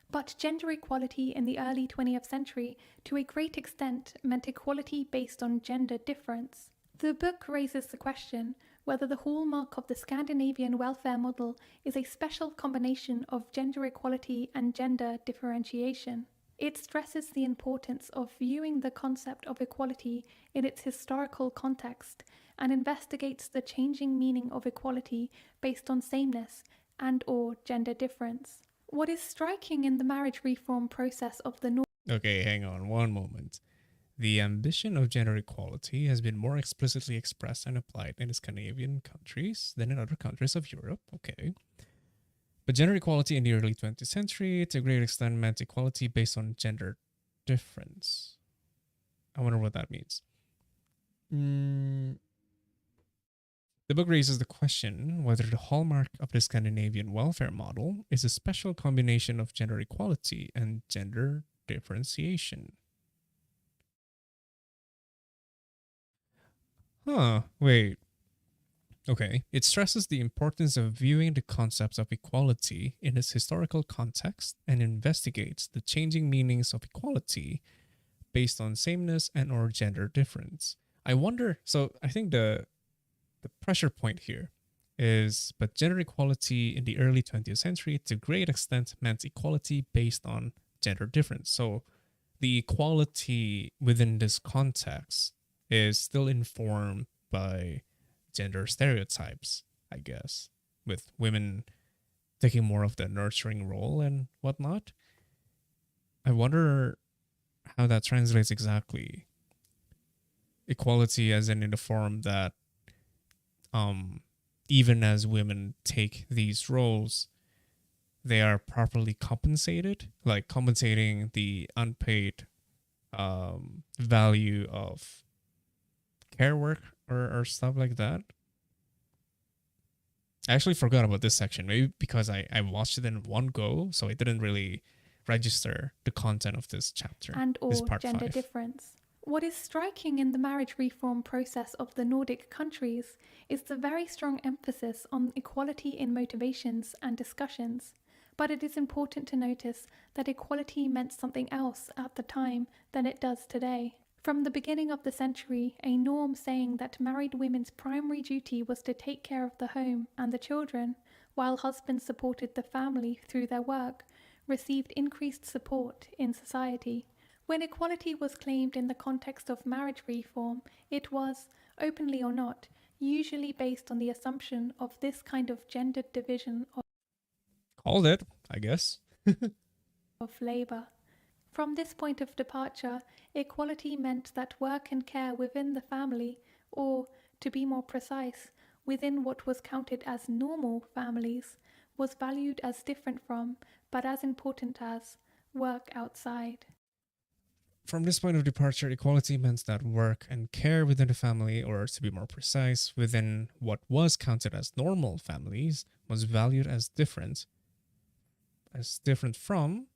Speaker 13: But gender equality in the early 20th century, to a great extent, meant equality based on gender difference. The book raises the question whether the hallmark of the Scandinavian welfare model is a special combination of gender equality and gender differentiation. It stresses the importance of viewing the concept of equality in its historical context and investigates the changing meaning of equality based on sameness and/or gender difference. What is striking in the marriage reform process of the
Speaker 1: Okay, hang on one moment. The ambition of gender equality has been more explicitly expressed and applied in Scandinavian countries than in other countries of Europe. Okay. But gender equality in the early 20th century, to a great extent, meant equality based on gender difference. I wonder what that means. The book raises the question whether the hallmark of the Scandinavian welfare model is a special combination of gender equality and gender differentiation. Wait. Okay, it stresses the importance of viewing the concepts of equality in its historical context and investigates the changing meanings of equality based on sameness and or gender difference. I wonder, so I think the pressure point here but gender equality in the early 20th century to a great extent meant equality based on gender difference. So the equality within this context is still informed by gender stereotypes, I guess, with women taking more of the nurturing role and whatnot. I wonder how that translates exactly. Equality as in the form that even as women take these roles, they are properly compensated, like compensating the unpaid value of care work or stuff like that. I actually forgot about this section, maybe because I watched it in one go, so it didn't really register the content of this chapter.
Speaker 13: And or
Speaker 1: this part
Speaker 13: gender
Speaker 1: 5.
Speaker 13: difference. What is striking in the marriage reform process of the Nordic countries is the very strong emphasis on equality in motivations and discussions. But it is important to notice that equality meant something else at the time than it does today. From the beginning of the century, a norm saying that married women's primary duty was to take care of the home and the children, while husbands supported the family through their work, received increased support in society. When equality was claimed in the context of marriage reform, it was, openly or not, usually based on the assumption of this kind of gendered division
Speaker 1: Called it, I guess.
Speaker 13: of labour. From this point of departure, equality meant that work and care within the family, or, to be more precise, within what was counted as normal families, was valued as different from, but as important as, work outside.
Speaker 1: From this point of departure, equality meant that work and care within the family, or to be more precise, within what was counted as normal families, was valued as different from,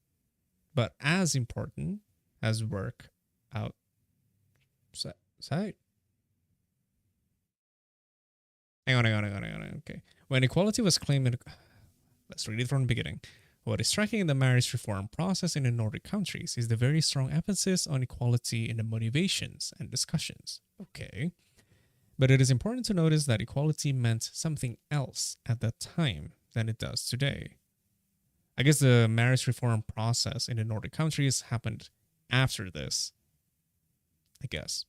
Speaker 1: but as important as work outside. Hang on. Okay. When equality was claimed, let's read it from the beginning. What is striking in the marriage reform process in the Nordic countries is the very strong emphasis on equality in the motivations and discussions. Okay. But it is important to notice that equality meant something else at that time than it does today. I guess the marriage reform process in the Nordic countries happened after this, I guess.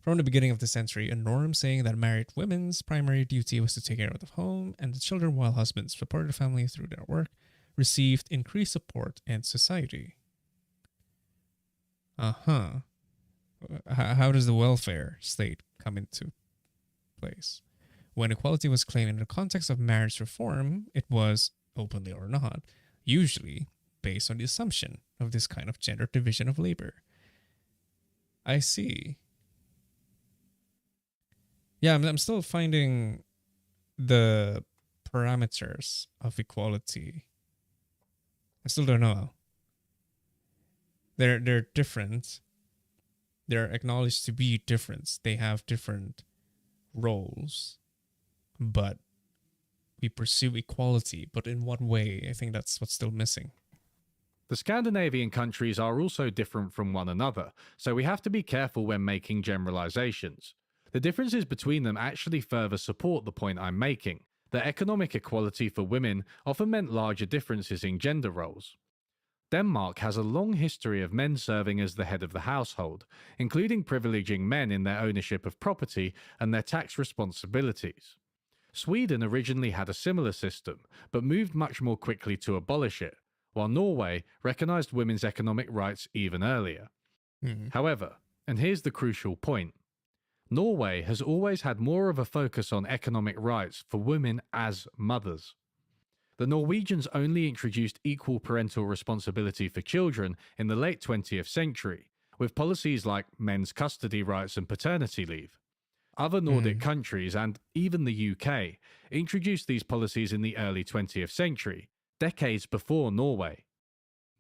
Speaker 1: From the beginning of the century, a norm saying that married women's primary duty was to take care of the home and the children while husbands supported the family through their work received increased support in society. How does the welfare state come into place? When equality was claimed in the context of marriage reform, it was, openly or not, usually based on the assumption of this kind of gender division of labor. I see. Yeah, I'm still finding the parameters of equality. I still don't know. They're different. They're acknowledged to be different. They have different roles, but we pursue equality. But in what way? I think that's what's still missing.
Speaker 2: The Scandinavian countries are also different from one another, so we have to be careful when making generalizations. The differences between them actually further support the point I'm making, that economic equality for women often meant larger differences in gender roles. Denmark has a long history of men serving as the head of the household, including privileging men in their ownership of property and their tax responsibilities. Sweden originally had a similar system, but moved much more quickly to abolish it, while Norway recognized women's economic rights even earlier. However, and here's the crucial point, Norway has always had more of a focus on economic rights for women as mothers. The Norwegians only introduced equal parental responsibility for children in the late 20th century, with policies like men's custody rights and paternity leave. Other Nordic countries, and even the UK, introduced these policies in the early 20th century, decades before Norway.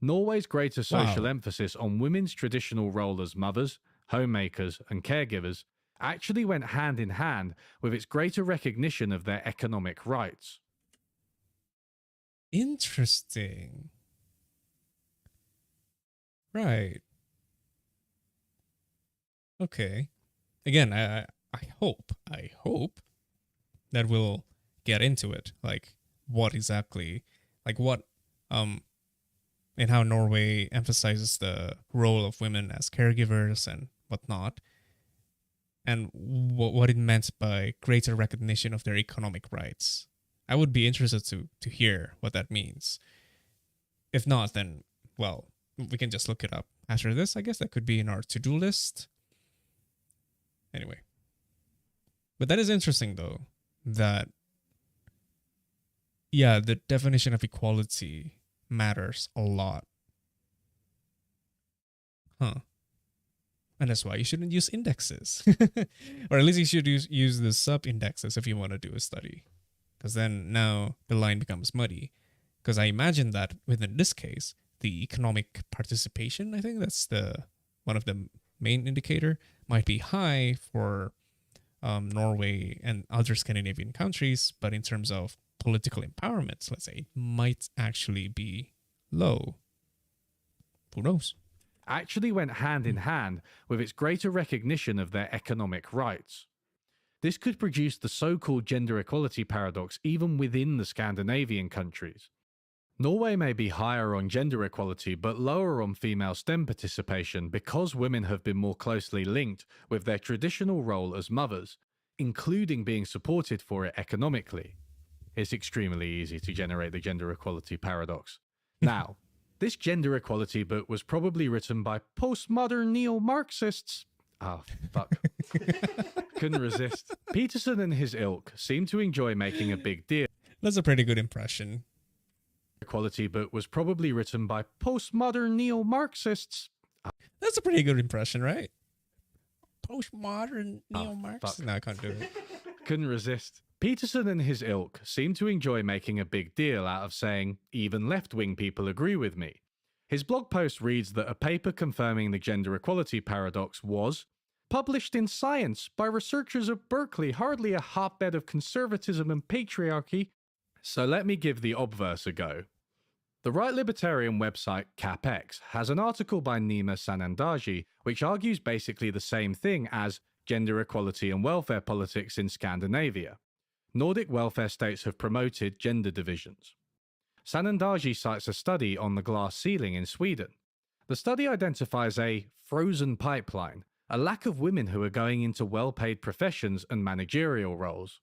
Speaker 2: Norway's greater social emphasis on women's traditional role as mothers, homemakers, and caregivers actually went hand in hand with its greater recognition of their economic rights.
Speaker 1: Interesting. Right. Okay. Again, I hope that we'll get into it, like what exactly, like what and how Norway emphasizes the role of women as caregivers and whatnot, and what it meant by greater recognition of their economic rights. I would be interested to hear what that means. If not, then, well, we can just look it up after this. I guess that could be in our to-do list. Anyway. But that is interesting, though, that, yeah, the definition of equality matters a lot. Huh. And that's why you shouldn't use indexes. Or at least you should use the sub-indexes if you want to do a study. Because then now the line becomes muddy. Because I imagine that within this case, the economic participation, I think that's one of the main indicator, might be high for Norway and other Scandinavian countries, but in terms of political empowerment, let's say, it might actually be low. Who knows?
Speaker 2: Actually went hand in hand with its greater recognition of their economic rights. This could produce the so-called gender equality paradox even within the Scandinavian countries. Norway may be higher on gender equality but lower on female STEM participation because women have been more closely linked with their traditional role as mothers, including being supported for it economically. It's extremely easy to generate the gender equality paradox. Now, this gender equality book was probably written by postmodern neo-Marxists. Ah, fuck. Couldn't resist. Peterson and his ilk seem to enjoy making a big deal.
Speaker 1: That's a pretty good impression.
Speaker 2: Equality book was probably written by postmodern neo-Marxists.
Speaker 1: That's a pretty good impression, right? Postmodern neo-Marxists. No, I can't do it.
Speaker 2: Couldn't resist. Peterson and his ilk seem to enjoy making a big deal out of saying, even left-wing people agree with me. His blog post reads that a paper confirming the gender equality paradox was published in Science by researchers at Berkeley, hardly a hotbed of conservatism and patriarchy. So let me give the obverse a go. The right libertarian website CapX has an article by Nima Sanandaji which argues basically the same thing as gender equality and welfare politics in Scandinavia. Nordic welfare states have promoted gender divisions. Sanandaji cites a study on the glass ceiling in Sweden. The study identifies a frozen pipeline, a lack of women who are going into well-paid professions and managerial roles.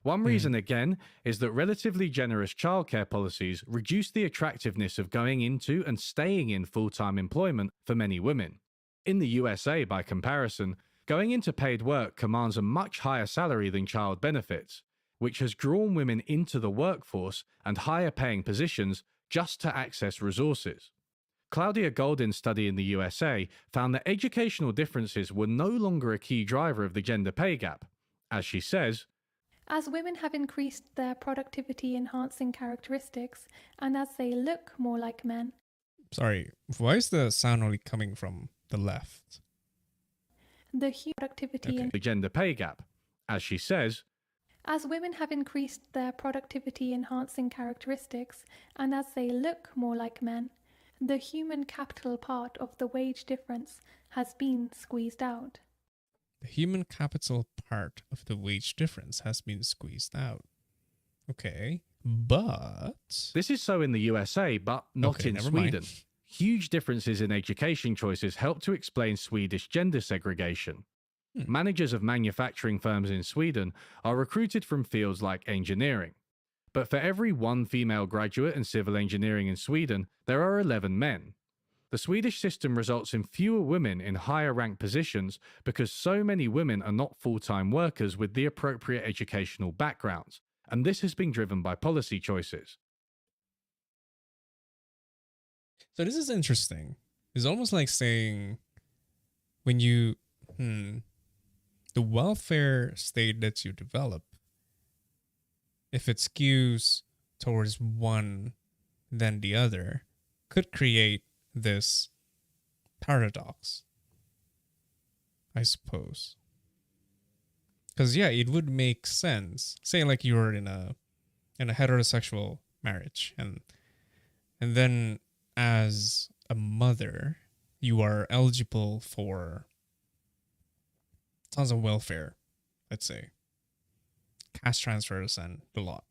Speaker 2: One reason, again, is that relatively generous childcare policies reduce the attractiveness of going into and staying in full-time employment for many women. In the USA, by comparison, going into paid work commands a much higher salary than child benefits, which has drawn women into the workforce and higher paying positions just to access resources. Claudia Goldin's study in the USA found that educational differences were no longer a key driver of the gender pay gap. As she says,
Speaker 13: as women have increased their productivity-enhancing characteristics, and as they look more like men.
Speaker 1: Sorry, why is the sound only coming from the left?
Speaker 13: The productivity
Speaker 2: the gender pay gap. As she says,
Speaker 13: as women have increased their productivity-enhancing characteristics, and as they look more like men, the human capital part of the wage difference has been squeezed out.
Speaker 1: The human capital part of the wage difference has been squeezed out. Okay, but...
Speaker 2: This is so in the USA, but not in Sweden.
Speaker 1: Mind.
Speaker 2: Huge differences in education choices help to explain Swedish gender segregation. Managers of manufacturing firms in Sweden are recruited from fields like engineering. But for every one female graduate in civil engineering in Sweden, there are 11 men. The Swedish system results in fewer women in higher ranked positions because so many women are not full-time workers with the appropriate educational backgrounds, and this has been driven by policy choices.
Speaker 1: So this is interesting. It's almost like saying when you... the welfare state that you develop, if it skews towards one than the other, could create this paradox, I suppose. Because yeah, it would make sense. Say like you're in a heterosexual marriage, and then as a mother, you are eligible for tons of welfare, let's say. cash transfers and the lot.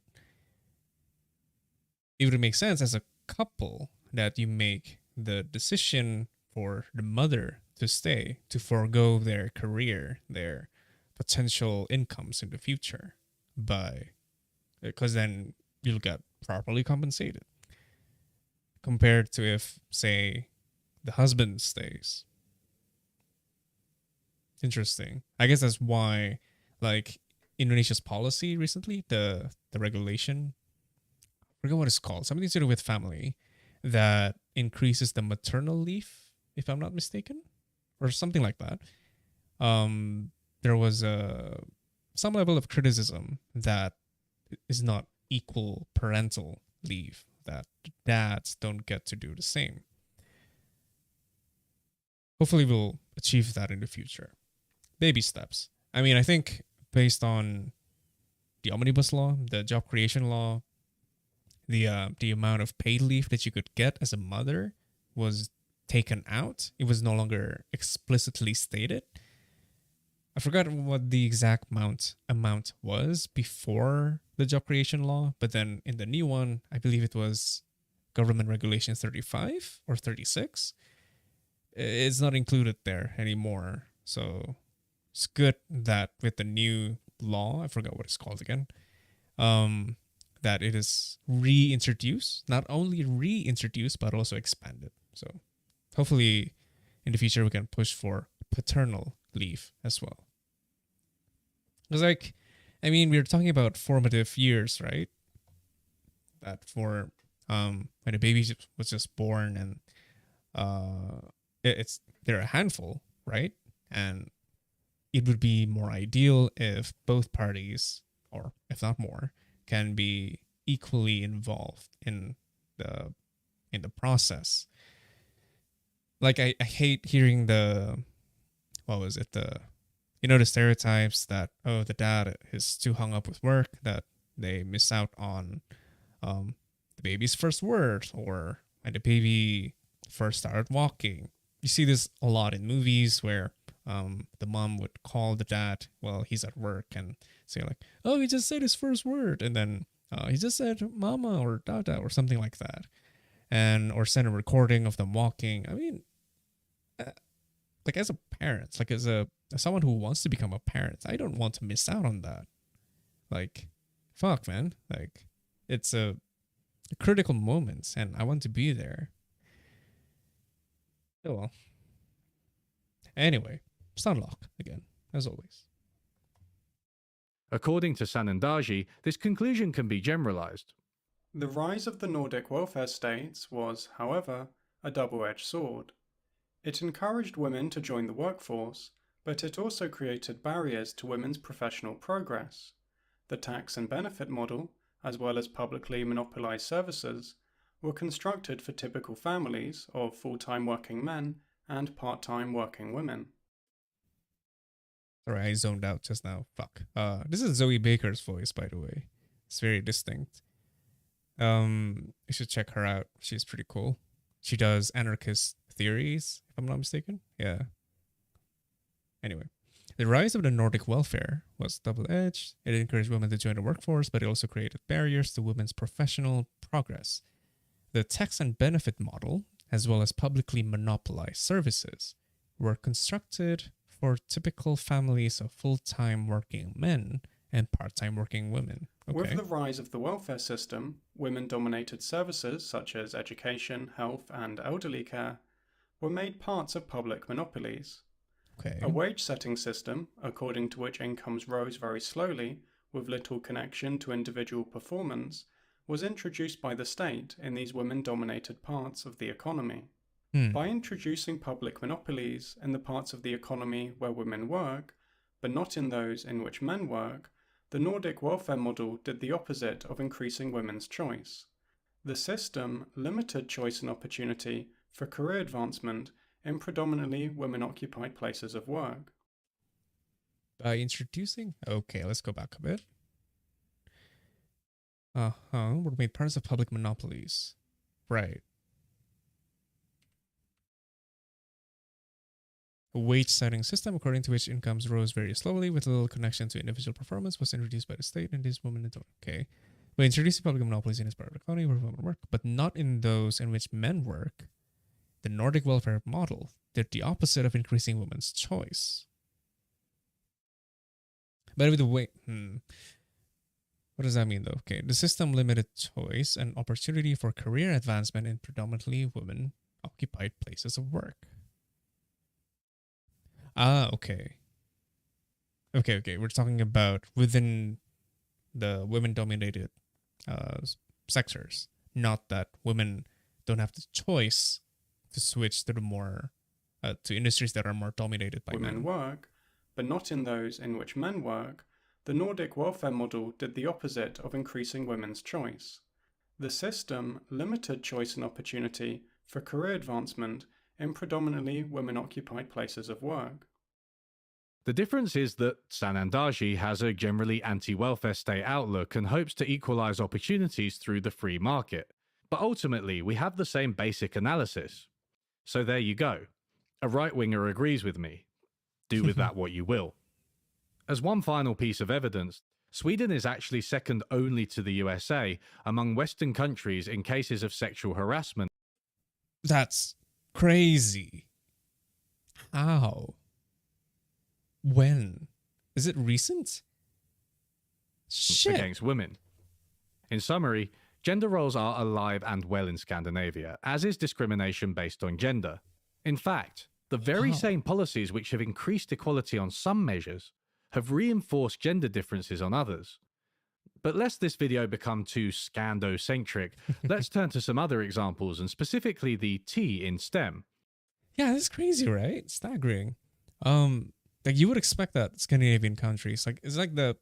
Speaker 1: It would make sense as a couple that you make the decision for the mother to stay, to forego their career, their potential incomes in the future, because then you'll get properly compensated. Compared to if, say, the husband stays. Interesting. I guess that's why, like, Indonesia's policy recently, the regulation, I forget what it's called, something to do with family, that increases the maternal leave, if I'm not mistaken, or something like that. There was some level of criticism that is not equal parental leave, that dads don't get to do the same. Hopefully we'll achieve that in the future. Baby steps. I mean, I think based on the omnibus law, the job creation law, the amount of paid leave that you could get as a mother was taken out. It was no longer explicitly stated. I forgot what the exact amount was before the job creation law, but then in the new one, I believe it was Government Regulation 35 or 36. It's not included there anymore. So it's good that with the new law, I forgot what it's called again, that it is reintroduced, not only reintroduced, but also expanded. So hopefully in the future we can push for paternal leave as well. Because, like, I mean, we're talking about formative years, right? That for when a baby was just born, and they're a handful, right? And it would be more ideal if both parties, or if not more, can be equally involved in the process. Like, I hate hearing the stereotypes that, oh, the dad is too hung up with work that they miss out on the baby's first word, or when the baby first started walking. You see this a lot in movies where the mom would call the dad while he's at work and say, like, oh, he just said his first word, and then he just said mama or dada or something like that, or send a recording of them walking. I mean, like, as a parent, like as someone who wants to become a parent, I don't want to miss out on that. Like, fuck, man. Like, it's a critical moment, and I want to be there. Oh well. Anyway, Sunlock again, as always.
Speaker 2: According to Sanandaji, this conclusion can be generalized.
Speaker 14: The rise of the Nordic welfare states was, however, a double-edged sword. It encouraged women to join the workforce, but it also created barriers to women's professional progress. The tax and benefit model, as well as publicly monopolized services, were constructed for typical families of full-time working men and part-time working women.
Speaker 1: Sorry, I zoned out just now. Fuck. This is Zoe Baker's voice, by the way. It's very distinct. You should check her out. She's pretty cool. She does anarchist theories, if I'm not mistaken. Yeah. Anyway, the rise of the Nordic welfare was double-edged. It encouraged women to join the workforce, but it also created barriers to women's professional progress. The tax and benefit model, as well as publicly monopolized services, were constructed for typical families of full-time working men and part-time working women. Okay.
Speaker 14: With the rise of the welfare system, women-dominated services such as education, health, and elderly care were made parts of public monopolies.
Speaker 1: Okay.
Speaker 14: A wage-setting system, according to which incomes rose very slowly, with little connection to individual performance, was introduced by the state in these women-dominated parts of the economy. By introducing public monopolies in the parts of the economy where women work, but not in those in which men work, the Nordic welfare model did the opposite of increasing women's choice. The system limited choice and opportunity for career advancement in predominantly women-occupied places of work.
Speaker 1: By introducing... Okay, let's go back a bit. Were made parts of public monopolies. Right. A wage setting system according to which incomes rose very slowly with little connection to individual performance was introduced by the state, and these women don't. Okay. By introducing public monopolies in its part of the economy where women work, but not in those in which men work, the Nordic welfare model did the opposite of increasing women's choice. By the way, what does that mean though? Okay, the system limited choice and opportunity for career advancement in predominantly women-occupied places of work. Okay. Okay. We're talking about within the women-dominated sectors, not that women don't have the choice to switch to the more to industries that are more dominated by
Speaker 14: women
Speaker 1: men.
Speaker 14: Work, but not in those in which men work. The Nordic welfare model did the opposite of increasing women's choice. The system limited choice and opportunity for career advancement in predominantly women-occupied places of work.
Speaker 2: The difference is that Sanandaji has a generally anti-welfare state outlook and hopes to equalize opportunities through the free market. But ultimately, we have the same basic analysis. So there you go. A right-winger agrees with me. Do with that what you will. As one final piece of evidence, Sweden is actually second only to the USA among Western countries in cases of sexual harassment.
Speaker 1: That's crazy. How? When? Is it recent? Shit.
Speaker 2: Against women. In summary, gender roles are alive and well in Scandinavia, as is discrimination based on gender. In fact, the very same policies which have increased equality on some measures have reinforced gender differences on others. But lest this video become too Scando-centric, let's turn to some other examples, and specifically the T in STEM.
Speaker 1: Yeah, that's crazy, right? Staggering. Like you would expect that Scandinavian countries, like it's like the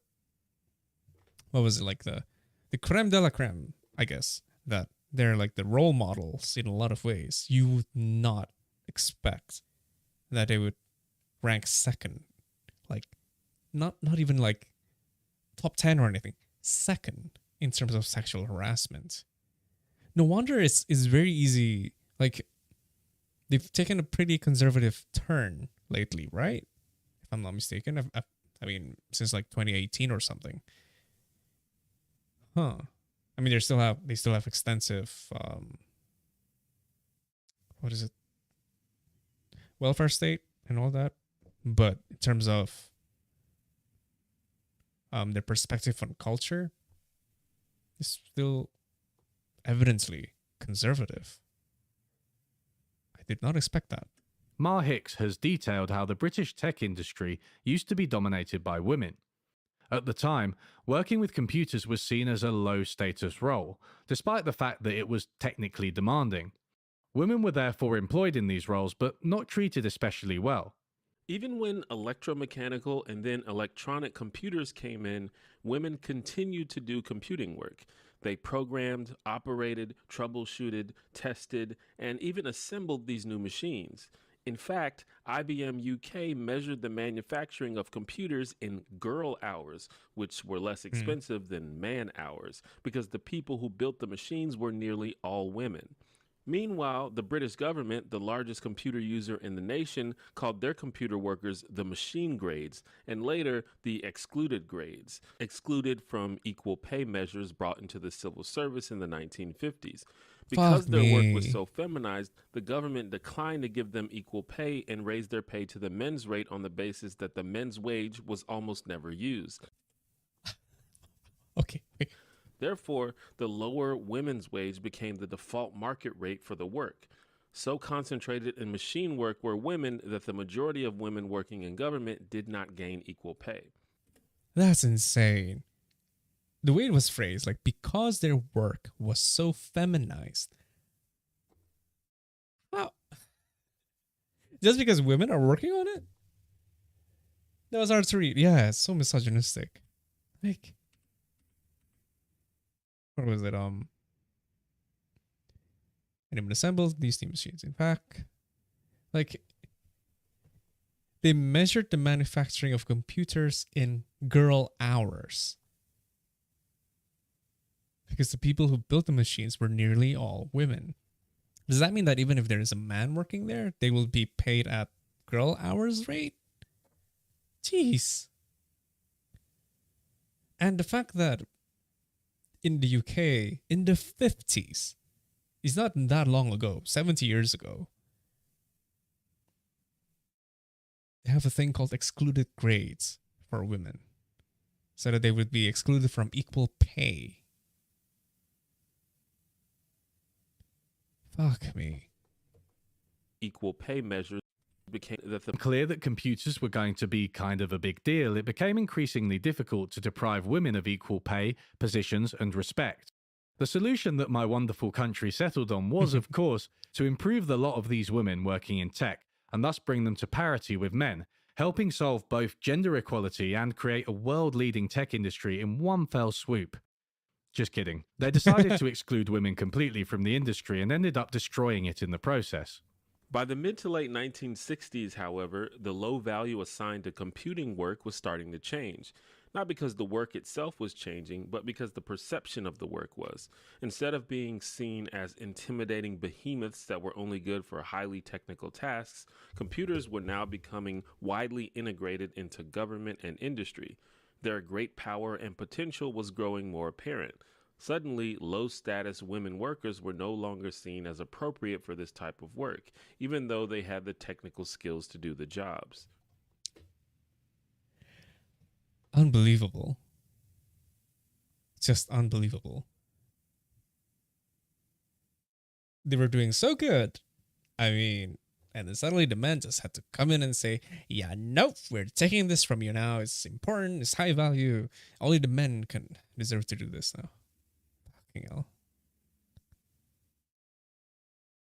Speaker 1: creme de la creme, I guess, that they're like the role models in a lot of ways. You would not expect that they would rank second, like not even like top 10 or anything, second in terms of sexual harassment. No wonder it's very easy. Like they've taken a pretty conservative turn lately, right? If I'm not mistaken, I mean since like 2018 or something. Huh. I mean they still have extensive what is it? Welfare state and all that, but in terms of their perspective on culture is still evidently conservative. I did not expect that.
Speaker 2: Ma Hicks has detailed how the British tech industry used to be dominated by women. At the time, working with computers was seen as a low-status role, despite the fact that it was technically demanding. Women were therefore employed in these roles, but not treated especially well.
Speaker 15: Even when electromechanical and then electronic computers came in, women continued to do computing work. They programmed, operated, troubleshooted, tested, and even assembled these new machines. In fact, IBM UK measured the manufacturing of computers in girl hours, which were less expensive than man hours, because the people who built the machines were nearly all women. Meanwhile, the British government, the largest computer user in the nation, called their computer workers the machine grades, and later the excluded grades, excluded from equal pay measures brought into the civil service in the 1950s. Because their work was so feminized, the government declined to give them equal pay and raised their pay to the men's rate on the basis that the men's wage was almost never used.
Speaker 1: Okay.
Speaker 15: Therefore, the lower women's wage became the default market rate for the work. So concentrated in machine work were women that the majority of women working in government did not gain equal pay.
Speaker 1: That's insane. The way it was phrased, like because their work was so feminized. Wow. Just because women are working on it? That was hard to read. Yeah, it's so misogynistic. Like, what was it? And it assembled these steam machines. In fact, like they measured the manufacturing of computers in girl hours. Because the people who built the machines were nearly all women. Does that mean that even if there is a man working there, they will be paid at girl hours rate. Jeez. And the fact that in the UK, in the 50s, it's not that long ago, 70 years ago, they have a thing called excluded grades for women, so that they would be excluded from equal pay. Fuck me.
Speaker 15: Equal pay measures became
Speaker 2: clear that computers were going to be kind of a big deal, it became increasingly difficult to deprive women of equal pay, positions, and respect. The solution that my wonderful country settled on was, of course, to improve the lot of these women working in tech, and thus bring them to parity with men, helping solve both gender equality and create a world-leading tech industry in one fell swoop. Just kidding. They decided to exclude women completely from the industry and ended up destroying it in the process.
Speaker 15: By the mid to late 1960s, however, the low value assigned to computing work was starting to change. Not because the work itself was changing, but because the perception of the work was. Instead of being seen as intimidating behemoths that were only good for highly technical tasks, computers were now becoming widely integrated into government and industry. Their great power and potential was growing more apparent. Suddenly, low-status women workers were no longer seen as appropriate for this type of work, even though they had the technical skills to do the jobs.
Speaker 1: Unbelievable. Just unbelievable. They were doing so good. I mean, and then suddenly the men just had to come in and say, yeah, nope, we're taking this from you now. It's important. It's high value. Only the men can deserve to do this now. Fucking hell.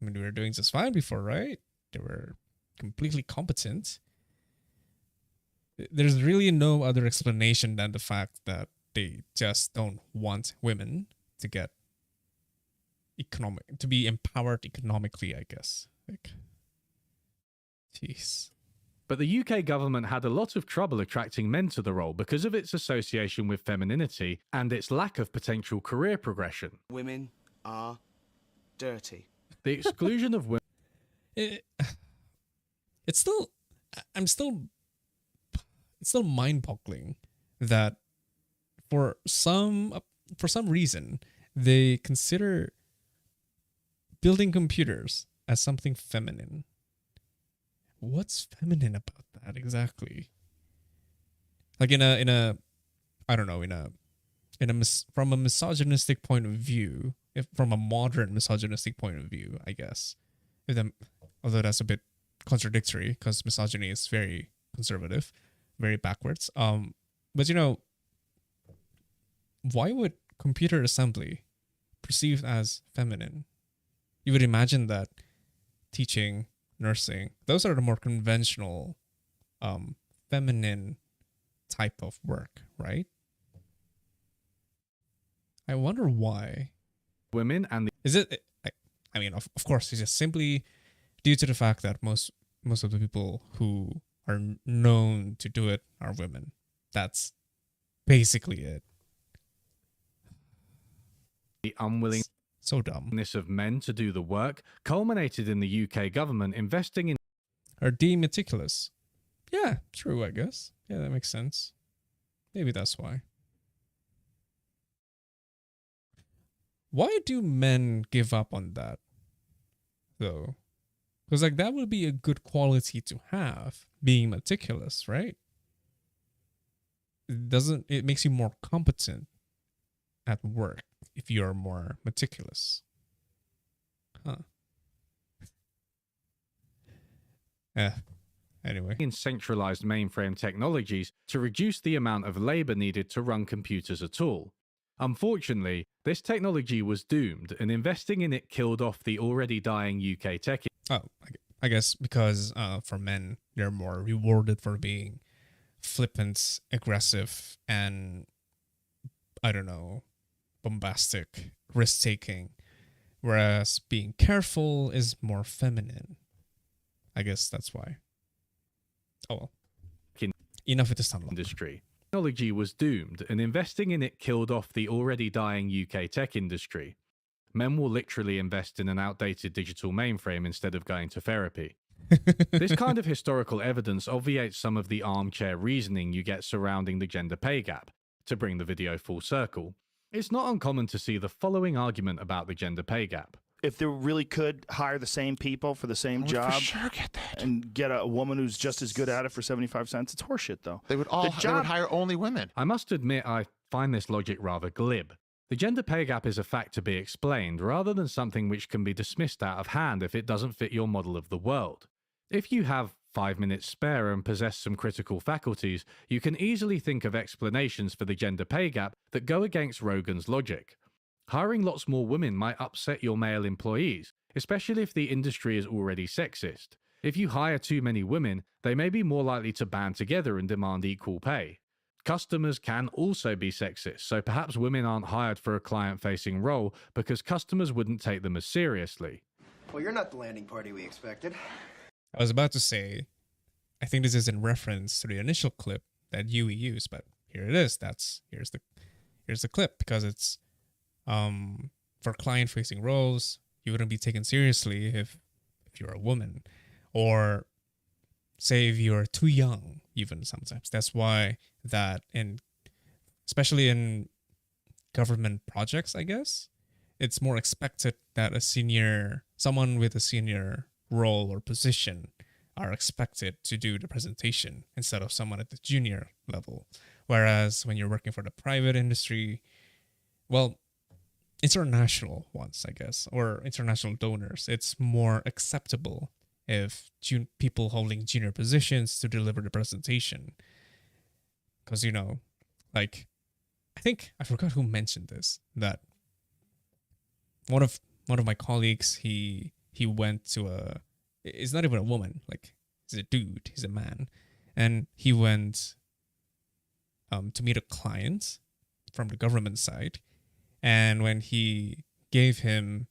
Speaker 1: I mean, we were doing just fine before, right? They were completely competent. There's really no other explanation than the fact that they just don't want women to get to be empowered economically, I guess. Like, jeez.
Speaker 2: But the UK government had a lot of trouble attracting men to the role because of its association with femininity and its lack of potential career progression.
Speaker 16: Women are dirty.
Speaker 2: The exclusion of women...
Speaker 1: It's still mind-boggling that for some reason they consider building computers as something feminine. What's feminine about that exactly? Like from a misogynistic point of view, from a modern misogynistic point of view, I guess. Although that's a bit contradictory because misogyny is very conservative, very backwards. But why would computer assembly perceived as feminine? You would imagine that teaching, nursing, those are the more conventional feminine type of work, right? I wonder why.
Speaker 2: Women and
Speaker 1: is it? I mean, of course, it's just simply due to the fact that most of the people who are known to do it are women. That's basically it.
Speaker 2: The unwillingness
Speaker 1: so dumbness
Speaker 2: of men to do the work culminated in the UK government investing in...
Speaker 1: Are deemed meticulous. Yeah, true, I guess. Yeah, that makes sense. Maybe that's why. Why do men give up on that, though? Because that would be a good quality to have, being meticulous, right? It makes you more competent at work if you're more meticulous. Huh. Anyway.
Speaker 2: In centralized mainframe technologies to reduce the amount of labor needed to run computers at all. Unfortunately, this technology was doomed, and investing in it killed off the already dying UK tech.
Speaker 1: Oh, I guess because for men, they're more rewarded for being flippant, aggressive, and I don't know, bombastic, risk-taking, whereas being careful is more feminine. I guess that's why. Oh well. Enough with this tunnel.
Speaker 2: Industry. Technology was doomed, and investing in it killed off the already dying UK tech industry. Men will literally invest in an outdated digital mainframe instead of going to therapy. This kind of historical evidence obviates some of the armchair reasoning you get surrounding the gender pay gap. To bring the video full circle, it's not uncommon to see the following argument about the gender pay gap.
Speaker 17: If they really could hire the same people for the same job and get a woman who's just as good at it for 75 cents, it's horseshit, though.
Speaker 18: They would hire only women.
Speaker 2: I must admit I find this logic rather glib. The gender pay gap is a fact to be explained rather than something which can be dismissed out of hand if it doesn't fit your model of the world. If you have 5 minutes spare and possess some critical faculties, you can easily think of explanations for the gender pay gap that go against Rogan's logic. Hiring lots more women might upset your male employees, especially if the industry is already sexist. If you hire too many women, they may be more likely to band together and demand equal pay. Customers can also be sexist, so perhaps women aren't hired for a client-facing role because customers wouldn't take them as seriously.
Speaker 7: Well, you're not the landing party we expected.
Speaker 1: I was about to say, I think this is in reference to the initial clip that Yui used, but here it is. Here's the clip, because it's for client-facing roles, you wouldn't be taken seriously if you're a woman, or say if you're too young, even sometimes. That's why that, especially in government projects, I guess, it's more expected that someone with a senior role or position are expected to do the presentation instead of someone at the junior level. Whereas when you're working for the private industry, well, international ones, I guess, or international donors, it's more acceptable if people holding junior positions to deliver the presentation. Because, like, I forgot who mentioned this, that one of my colleagues, he went to it's not even a woman, like, he's a dude, he's a man, and he went to meet a client from the government side, and when he gave them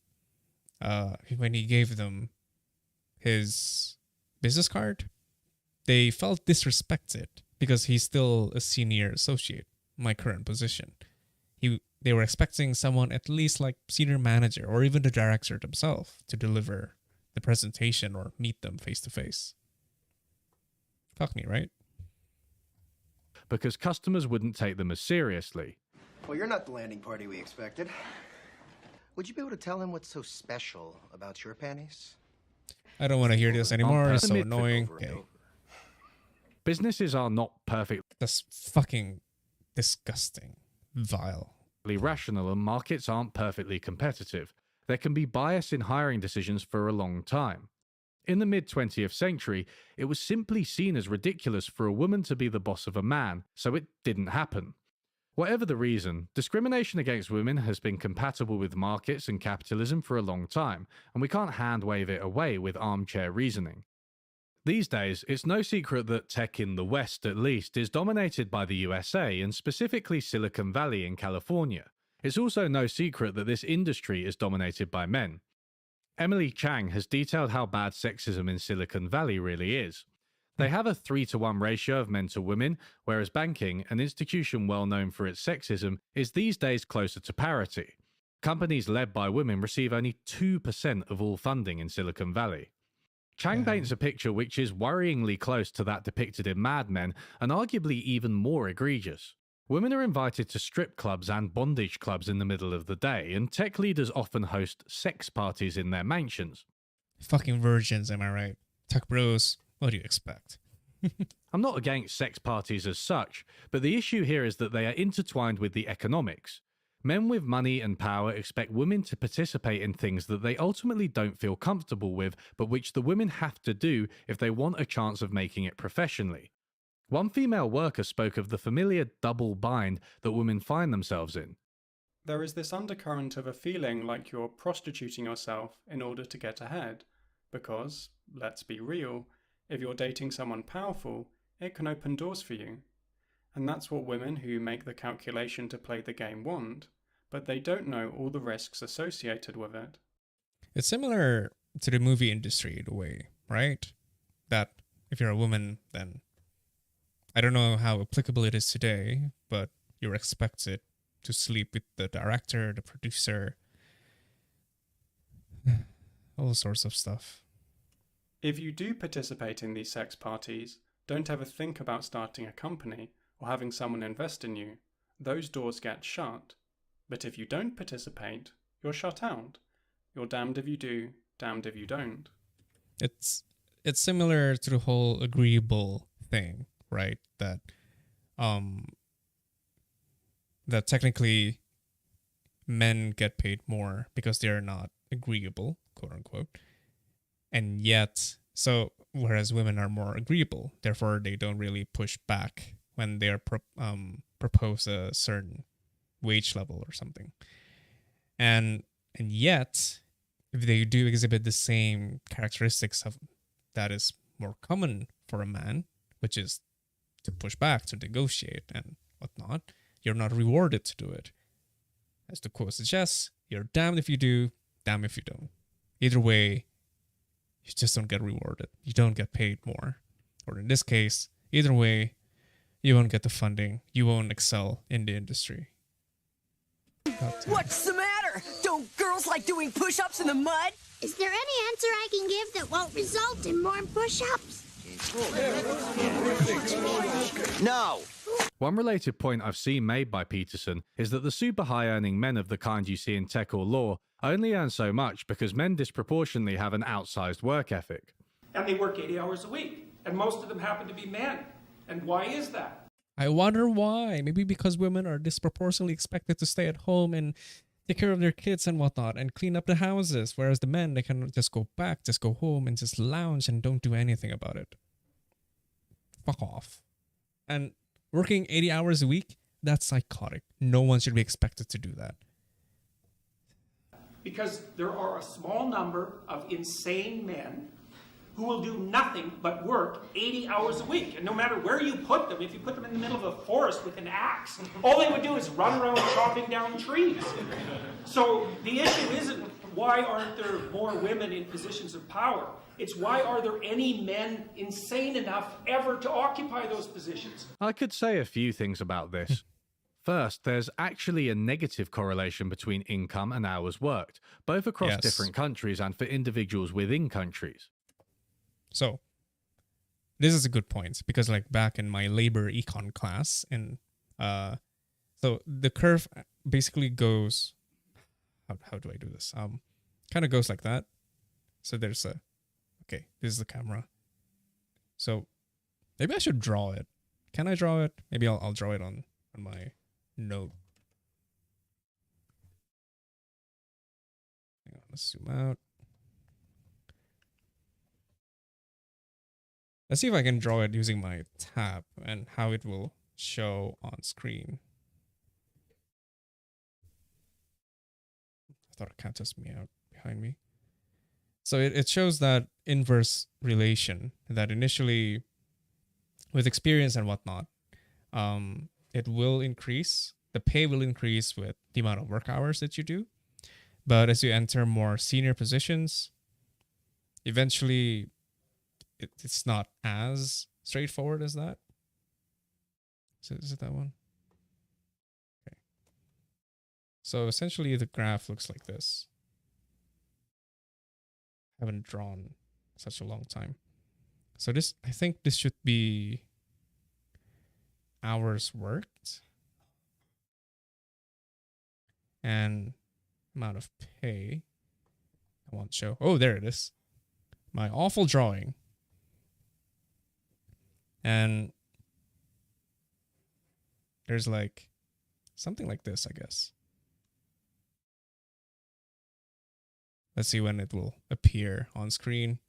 Speaker 1: his business card, they felt disrespected because he's still a senior associate, my current position. They were expecting someone at least like senior manager or even the director themselves to deliver the presentation or meet them face to face. Fuck me, right?
Speaker 2: Because customers wouldn't take them as seriously.
Speaker 7: Well, you're not the landing party we expected. Would you be able to tell him what's so special about your panties?
Speaker 1: I don't want to hear this anymore. It's so annoying. Okay.
Speaker 2: Businesses are not perfect.
Speaker 1: That's fucking disgusting. Vile.
Speaker 2: Rational, and markets aren't perfectly competitive. There can be bias in hiring decisions for a long time. In the mid-20th century, it was simply seen as ridiculous for a woman to be the boss of a man, so it didn't happen. Whatever the reason, discrimination against women has been compatible with markets and capitalism for a long time, and we can't hand-wave it away with armchair reasoning. These days, it's no secret that tech in the West, at least, is dominated by the USA and specifically Silicon Valley in California. It's also no secret that this industry is dominated by men. Emily Chang has detailed how bad sexism in Silicon Valley really is. They have a 3-to-1 ratio of men to women, whereas banking, an institution well known for its sexism, is these days closer to parity. Companies led by women receive only 2% of all funding in Silicon Valley. Chang paints a picture which is worryingly close to that depicted in Mad Men, and arguably even more egregious. Women are invited to strip clubs and bondage clubs in the middle of the day, and tech leaders often host sex parties in their mansions.
Speaker 1: Fucking virgins, am I right? Tech bros, what do you expect?
Speaker 2: I'm not against sex parties as such, but the issue here is that they are intertwined with the economics. Men with money and power expect women to participate in things that they ultimately don't feel comfortable with, but which the women have to do if they want a chance of making it professionally. One female worker spoke of the familiar double bind that women find themselves in.
Speaker 14: There is this undercurrent of a feeling like you're prostituting yourself in order to get ahead, because, let's be real, if you're dating someone powerful, it can open doors for you. And that's what women who make the calculation to play the game want, but they don't know all the risks associated with it.
Speaker 1: It's similar to the movie industry in a way, right? That if you're a woman, then I don't know how applicable it is today, but you're expected to sleep with the director, the producer, all sorts of stuff.
Speaker 14: If you do participate in these sex parties, don't ever think about starting a company or having someone invest in you. Those doors get shut. But if you don't participate, you're shut out. You're damned if you do, damned if you don't.
Speaker 1: It's similar to the whole agreeable thing, right? That that technically men get paid more because they're not agreeable, quote unquote. And yet, so whereas women are more agreeable, therefore they don't really push back when they're propose a certain wage level or something. And yet, if they do exhibit the same characteristics of that is more common for a man, which is to push back, to negotiate and whatnot, you're not rewarded to do it. As the quote suggests, you're damned if you do, damned if you don't. Either way, you just don't get rewarded. You don't get paid more. Or in this case, either way, you won't get the funding. You won't excel in the industry.
Speaker 19: What's the matter? Don't girls like doing push-ups in the mud?
Speaker 10: Is there any answer I can give that won't result in more push-ups?
Speaker 2: No! One related point I've seen made by Peterson is that the super high earning men of the kind you see in tech or law only earn so much because men disproportionately have an outsized work ethic.
Speaker 3: And they work 80 hours a week. And most of them happen to be men. And why is that?
Speaker 1: I wonder why. Maybe because women are disproportionately expected to stay at home and take care of their kids and whatnot and clean up the houses, whereas the men, they can just go back, just go home and just lounge and don't do anything about it. Fuck off. And working 80 hours a week, that's psychotic. No one should be expected to do that.
Speaker 3: Because there are a small number of insane men who will do nothing but work 80 hours a week. And no matter where you put them, if you put them in the middle of a forest with an axe, all they would do is run around chopping down trees. So the issue isn't why aren't there more women in positions of power? It's why are there any men insane enough ever to occupy those positions?
Speaker 2: I could say a few things about this. First, there's actually a negative correlation between income and hours worked, both across different countries and for individuals within countries.
Speaker 1: So, this is a good point because like back in my labor econ class and so the curve basically goes, how do I do this? Kind of goes like that. So there's a, okay, this is the camera. So maybe I should draw it. Can I draw it? Maybe I'll draw it on my note. Hang on, let's zoom out. Let's see if I can draw it using my tab and how it will show on screen. I thought it counted me out behind me. So it shows that inverse relation that initially with experience and whatnot, it will increase. The pay will increase with the amount of work hours that you do. But as you enter more senior positions, eventually it's not as straightforward as that. Is it that one? Okay. So essentially the graph looks like this. I haven't drawn such a long time. So this, I think this should be hours worked and amount of pay. I won't show. Oh, there it is. My awful drawing. And there's like something like this, I guess. Let's see when it will appear on screen.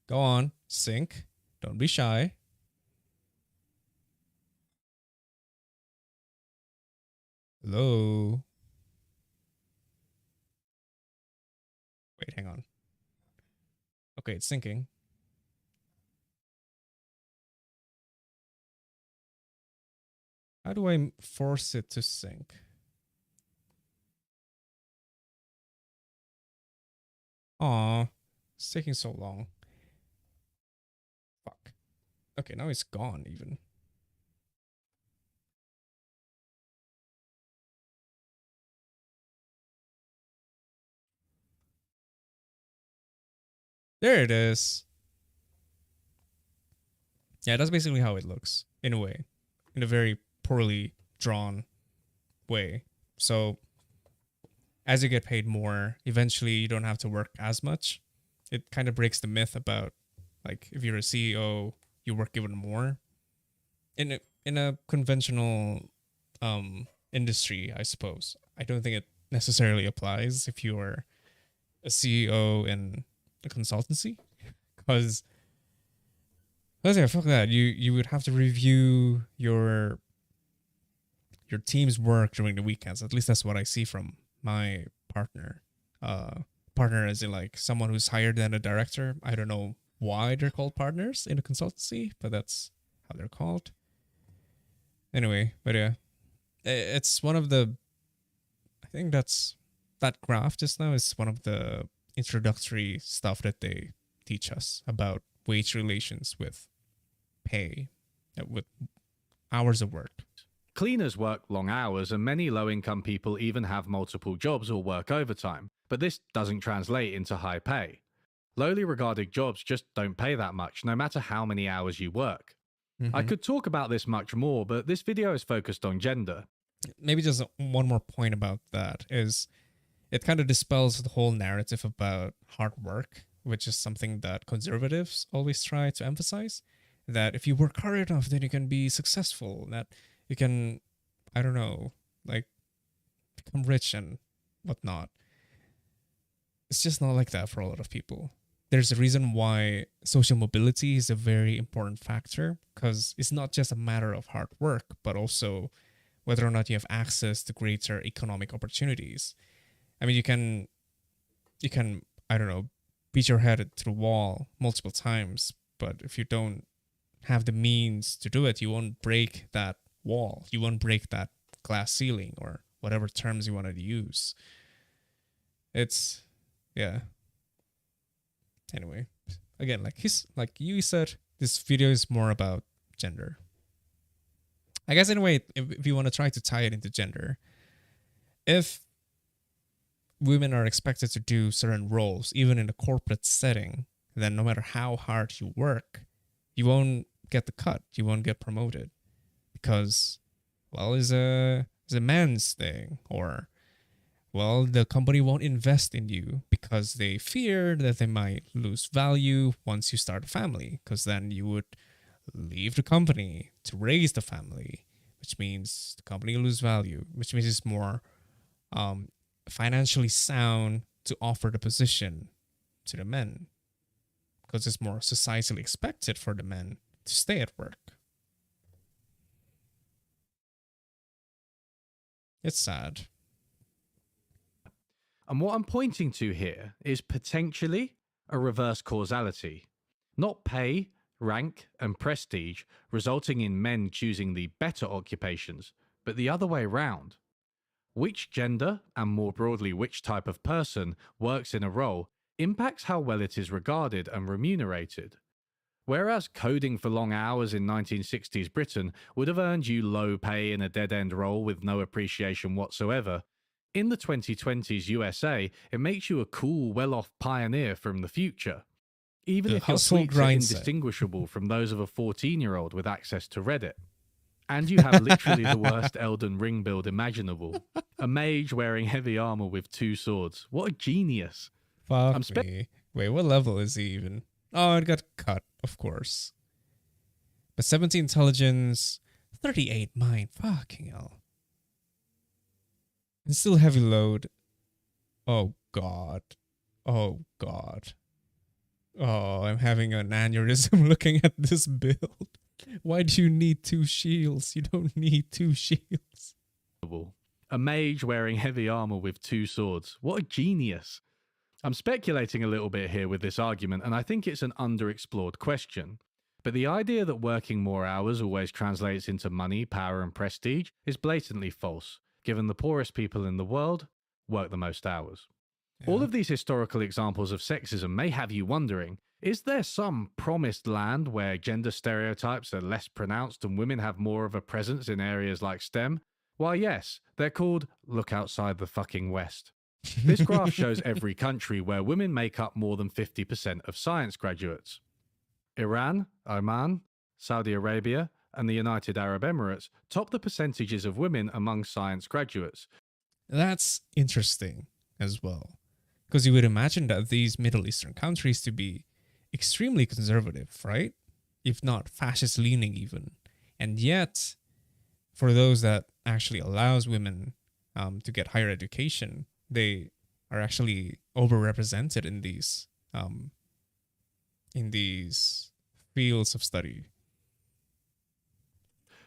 Speaker 1: Go on, sync. Don't be shy. Hello. Wait, hang on. Okay, it's syncing. How do I force it to sync? Aw, it's taking so long. Fuck. Okay, now it's gone even. There it is. Yeah, that's basically how it looks, in a way. In a very poorly drawn way. So as you get paid more, eventually you don't have to work as much. It kind of breaks the myth about, like, if you're a CEO, you work even more. In a conventional industry, I suppose. I don't think it necessarily applies if you are a CEO in a consultancy, because yeah, fuck that. You would have to review your team's work during the weekends. At least that's what I see from my partner. Partner as in like someone who's higher than a director. I don't know why they're called partners in a consultancy, but that's how they're called. Anyway, but yeah, it's one of the. I think that graph just now is one of the introductory stuff that they teach us about wage relations with pay, with hours of work.
Speaker 2: Cleaners work long hours, and many low-income people even have multiple jobs or work overtime, but this doesn't translate into high pay. Lowly regarded jobs just don't pay that much, no matter how many hours you work. I could talk about this much more, but this video is focused on gender.
Speaker 1: Maybe just one more point about that is it kind of dispels the whole narrative about hard work, which is something that conservatives always try to emphasize, that if you work hard enough, then you can be successful, that you can, I don't know, like become rich and whatnot. It's just not like that for a lot of people. There's a reason why social mobility is a very important factor, because it's not just a matter of hard work, but also whether or not you have access to greater economic opportunities. I mean, you can, I don't know, beat your head to the wall multiple times, but if you don't have the means to do it, you won't break that wall. You won't break that glass ceiling, or whatever terms you wanted to use. It's, yeah. Anyway, again, like you said, this video is more about gender. I guess in a way, if you want to try to tie it into gender, if women are expected to do certain roles, even in a corporate setting, then no matter how hard you work, you won't get the cut. You won't get promoted because, well, it's a man's thing, or, well, the company won't invest in you because they fear that they might lose value once you start a family, because then you would leave the company to raise the family, which means the company will lose value, which means it's more financially sound to offer the position to the men, because it's more societally expected for the men to stay at work. It's sad.
Speaker 2: And what I'm pointing to here is potentially a reverse causality. Not pay, rank, and prestige resulting in men choosing the better occupations, but the other way round. Which gender, and more broadly which type of person, works in a role impacts how well it is regarded and remunerated. Whereas coding for long hours in 1960s Britain would have earned you low pay in a dead-end role with no appreciation whatsoever, in the 2020s USA, it makes you a cool, well-off pioneer from the future. Even if your tweets are indistinguishable from those of a 14-year-old with access to Reddit. And you have literally the worst Elden Ring build imaginable. A mage wearing heavy armor with 2 swords. What a genius.
Speaker 1: Fuck me. Wait, what level is he even? Oh, it got cut, of course. But 70 intelligence, 38 mind. Fucking hell. And still heavy load. Oh, God. Oh, God. Oh, I'm having an aneurysm looking at this build. Why do you need 2 shields? You don't need 2 shields.
Speaker 2: A mage wearing heavy armor with 2 swords. What a genius. I'm speculating a little bit here with this argument, and I think it's an underexplored question. But the idea that working more hours always translates into money, power, and prestige is blatantly false, given the poorest people in the world work the most hours. Yeah. All of these historical examples of sexism may have you wondering, is there some promised land where gender stereotypes are less pronounced and women have more of a presence in areas like STEM? Why, yes, they're called Look Outside the Fucking West. This graph shows every country where women make up more than 50% of science graduates. Iran, Oman, Saudi Arabia, and the United Arab Emirates top the percentages of women among science graduates.
Speaker 1: That's interesting as well, because you would imagine that these Middle Eastern countries to be extremely conservative, right? If not fascist leaning even. And yet, for those that actually allows women to get higher education, they are actually overrepresented in these fields of study.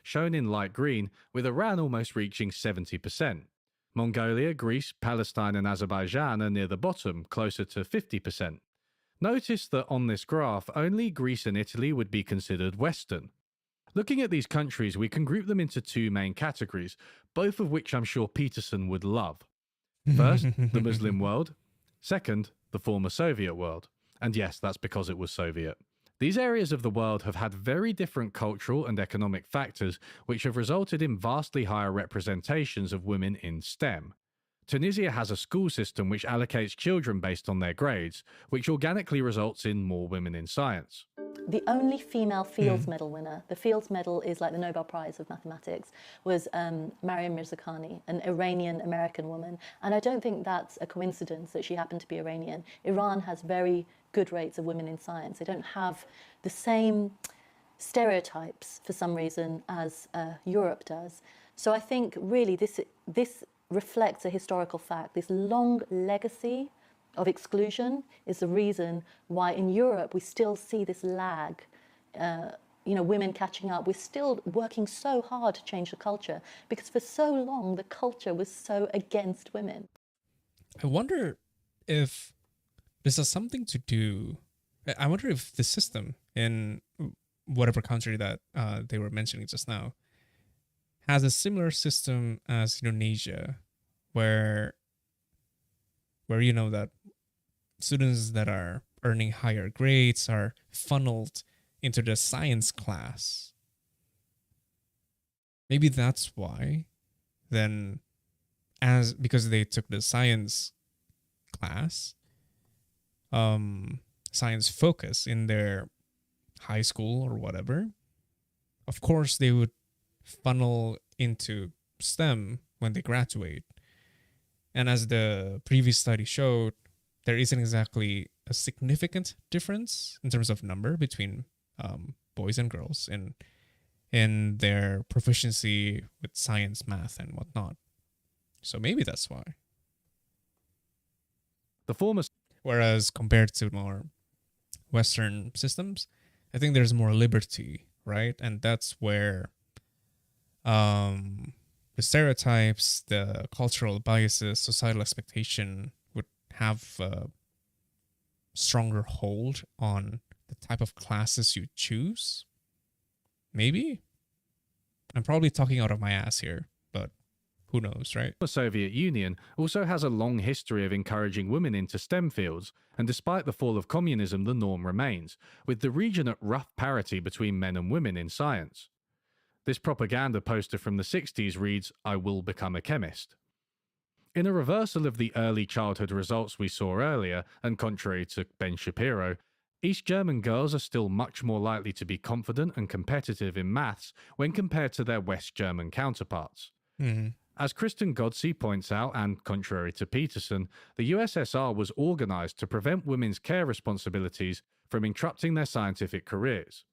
Speaker 2: Shown in light green, with Iran almost reaching 70%. Mongolia, Greece, Palestine, and Azerbaijan are near the bottom, closer to 50%. Notice that on this graph, only Greece and Italy would be considered Western. Looking at these countries, we can group them into two main categories, both of which I'm sure Peterson would love. First, the Muslim world. Second, the former Soviet world. And yes, that's because it was Soviet. These areas of the world have had very different cultural and economic factors, which have resulted in vastly higher representations of women in STEM. Tunisia has a school system which allocates children based on their grades, which organically results in more women in science.
Speaker 20: The only female Fields Medal winner, the Fields Medal is like the Nobel Prize of mathematics, was Mariam Mirzakhani, an Iranian-American woman. And I don't think that's a coincidence that she happened to be Iranian. Iran has very good rates of women in science. They don't have the same stereotypes for some reason as Europe does. So I think really this reflects a historical fact. This long legacy of exclusion is the reason why in Europe we still see this lag, women catching up. We're still working so hard to change the culture because for so long the culture was so against women.
Speaker 1: I wonder if this has something to do. I wonder if the system in whatever country that they were mentioning just now has a similar system as Indonesia, where that students that are earning higher grades are funneled into the science class. Maybe that's why then, because they took the science class, science focus in their high school or whatever, of course they would funnel into STEM when they graduate. And as the previous study showed, there isn't exactly a significant difference in terms of number between boys and girls in their proficiency with science, math, and whatnot. So maybe that's why.
Speaker 2: The former,
Speaker 1: whereas compared to more Western systems, I think there's more liberty, right? And that's where the stereotypes, the cultural biases, societal expectation would have a stronger hold on the type of classes you choose. Maybe? I'm probably talking out of my ass here, but who knows, right?
Speaker 2: The Soviet Union also has a long history of encouraging women into STEM fields, and despite the fall of communism, the norm remains, with the region at rough parity between men and women in science. This propaganda poster from the 60s reads, "I will become a chemist." In a reversal of the early childhood results we saw earlier, and contrary to Ben Shapiro, East German girls are still much more likely to be confident and competitive in maths when compared to their West German counterparts. As Kristen Godsey points out, and contrary to Peterson, the USSR was organized to prevent women's care responsibilities from interrupting their scientific careers.